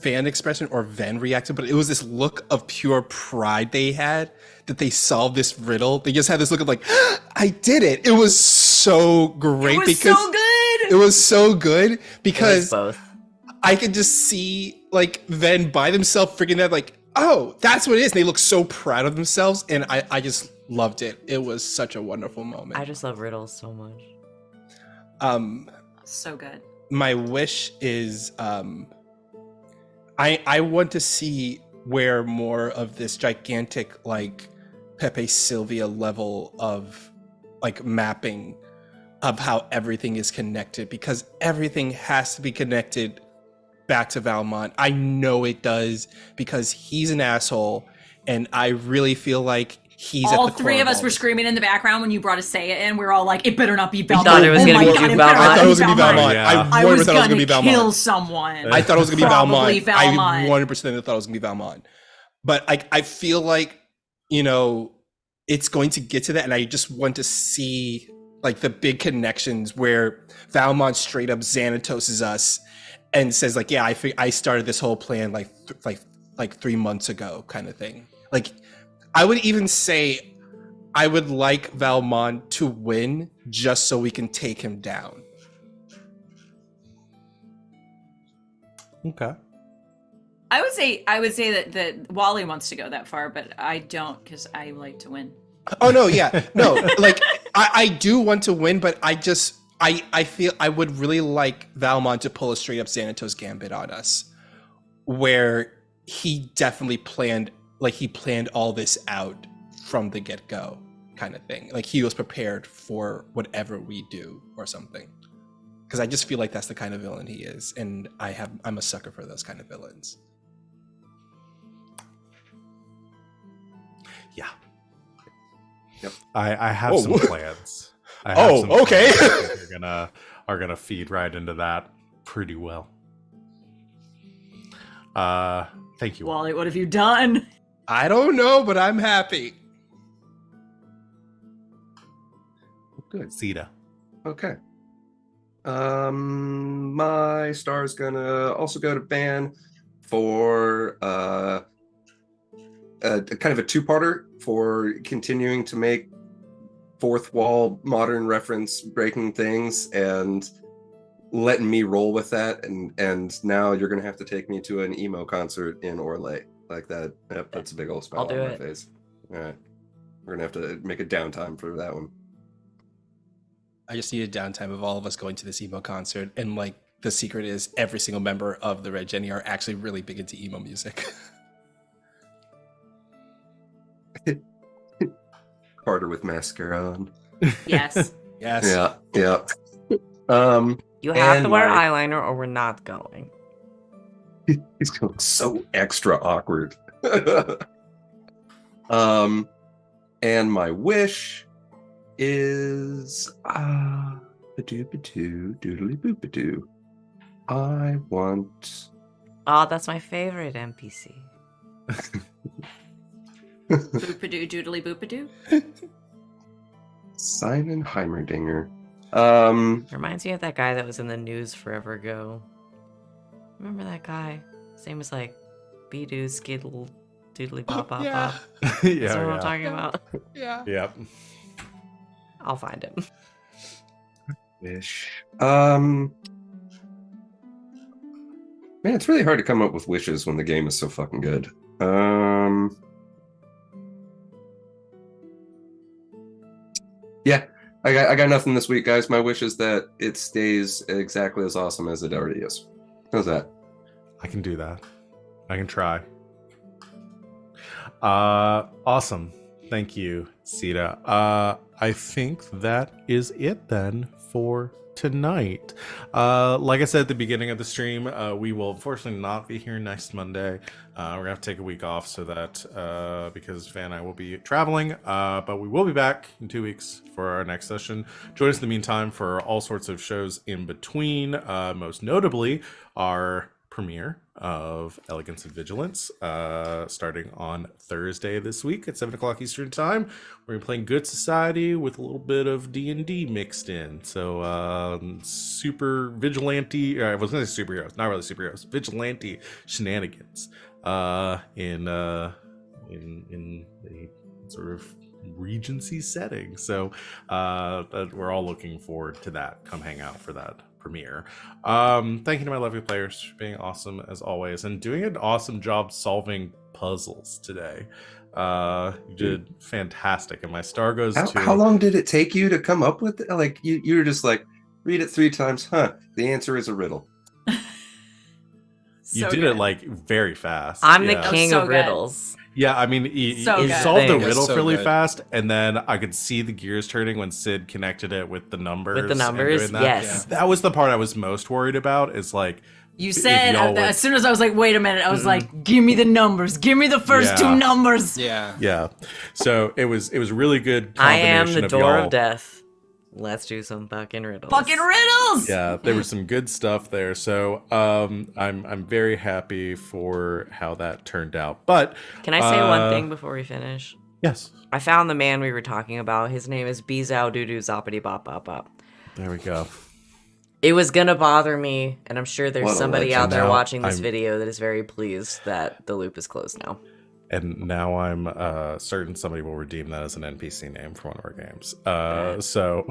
expression or Van reacted, but it was this look of pure pride they had that they solved this riddle. They just had this look of like, I did it. It was so great. It was so good. It was so good because both. I could just see like Ven by themselves freaking out like, oh, that's what it is. And they look so proud of themselves. And I just loved it. It was such a wonderful moment. I just love riddles so much. So good. My wish is I want to see where more of this gigantic like Pepe Sylvia level of like mapping of how everything is connected, because everything has to be connected back to Valmont. I know it does because he's an asshole, and I really feel like he's All at the three core of us all were this. screaming in the background when you brought Asaya in. We were all like, "It better not be Valmont." thought it was oh gonna my be God, it Valmont. better I thought it was not gonna be Valmont. Yeah. I I 100% was thought it was gonna be gonna Valmont. kill someone. I thought it was gonna be Probably Valmont. Valmont. I 100% thought it was gonna be Valmont. But I feel like, it's going to get to that, and I just want to see like the big connections where Valmont straight up Xanatoses us and says like, yeah, I started this whole plan like 3 months ago, kind of thing. Like, I would even say I would like Valmont to win just so we can take him down. Okay. I would say that Wally wants to go that far, but I don't because I like to win. Oh no, yeah, no. Like I do want to win, but I feel I would really like Valmont to pull a straight up Xanatos gambit on us, where he definitely planned all this out from the get go, kind of thing. Like he was prepared for whatever we do or something. Because I just feel like that's the kind of villain he is, and I'm a sucker for those kind of villains. Yeah. Yep. I have Oh. some plans. Okay. That are gonna feed right into that pretty well. Thank you. Wally, what have you done? I don't know, but I'm happy. Good. Sita. Okay. My star is gonna also go to Van for a kind of a two-parter for continuing to make fourth wall modern reference breaking things and letting me roll with that, and now you're gonna have to take me to an emo concert in Orlais like that. Yep, that's a big old smile I'll do on my it. face. All right, we're gonna have to make a downtime for that one. I just need a downtime of all of us going to this emo concert, and like the secret is every single member of the Red Jenny are actually really big into emo music. Carter with mascara on. Yes. Yes. Yeah. You have And to wear my- eyeliner or we're not going. He's going so extra awkward. And my wish is ba-doo-ba-doo, doodly-boop-ba-doo. I want Oh, that's my favorite NPC. Boopadoo doodly boopadoo. Simon Heimerdinger. Reminds me of that guy that was in the news forever ago. Remember that guy? His name was like Be-doo Skiddle Doodly Pop Pop Yeah. Pop. That's what Yeah. I'm talking about. Yeah. Yep. I'll find him. Wish. Man, it's really hard to come up with wishes when the game is so fucking good. Yeah, I got nothing this week, guys. My wish is that it stays exactly as awesome as it already is. How's that? I can do that. I can try. Awesome. Thank you, Sita. I think that is it then for tonight. Like I said at the beginning of the stream, we will unfortunately not be here next Monday. We're gonna have to take a week off so that because Van and I will be traveling, but we will be back in 2 weeks for our next session. Join us in the meantime for all sorts of shows in between, most notably our premiere of Elegance and Vigilance, starting on Thursday this week at 7 o'clock Eastern Time. We're playing Good Society with a little bit of D&D mixed in. So super vigilante, I was going to say superheroes, not really superheroes, vigilante shenanigans in the sort of Regency setting. So we're all looking forward to that. Come hang out for that premiere. Thank you to my lovely players for being awesome as always and doing an awesome job solving puzzles today. You did fantastic, and my star goes to How long did it take you to come up with it? Like you were just like, read it 3 times, the answer is a riddle. You did it like very fast. I'm Yeah. the king so of good. riddles. Yeah, I mean, you So good. solved the Thing. riddle So really good. fast, and then I could see the gears turning when Sid connected it with the numbers. With the and numbers, doing that. yes. That was the part I was most worried about. Is like You if said y'all would- as soon as I was like, wait a minute, I was like, give me the numbers, give me the first Yeah. 2 numbers. Yeah. yeah. So it was really good. I am the combination door y'all. of death. Let's do some fucking riddles. Fucking riddles. Yeah, there was some good stuff there. So I'm very happy for how that turned out. But Can I say one thing before we finish? yes, I found the man we were talking about. His name is Bezau Doodoo Zoppity Bop Bop Bop. there we go. It was gonna bother me, and I'm sure there's What a somebody out legend. there Now watching this I'm- video that is very pleased that the loop is closed now. And now I'm certain somebody will redeem that as an NPC name for one of our games. So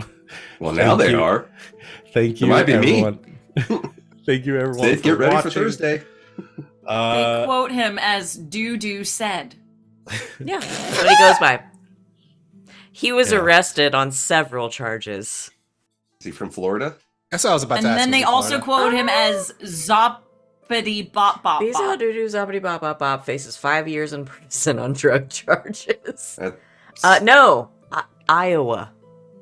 Well, now they you. are. thank you, It might be me. everyone. Thank you, everyone. Sid, for get ready for watching. Thursday. They quote him as Doo said. Yeah, that's what he goes by. He was Yeah. arrested on several charges. Is he from Florida? That's what I was about And to ask. then was they it also Florida? quote him as Zoppity Bop Bop Bezau Bop. Doodoo Zoppity Bop Bop Bop faces 5 years in prison on drug charges. That's- No, Iowa.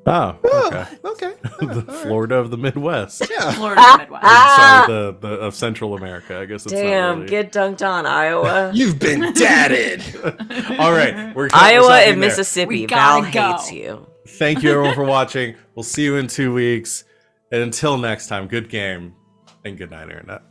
Oh, okay. Okay. The Florida of the Midwest. Yeah. Florida Midwest. I'm sorry, the of Central America. I guess it's not Damn, really. get dunked on, Iowa. You've been dadded. All right, we're Iowa stopping and there. Mississippi. We Val gotta go. hates you. Thank you, everyone, for watching. We'll see you in 2 weeks. And until next time, good game and good night, Internet.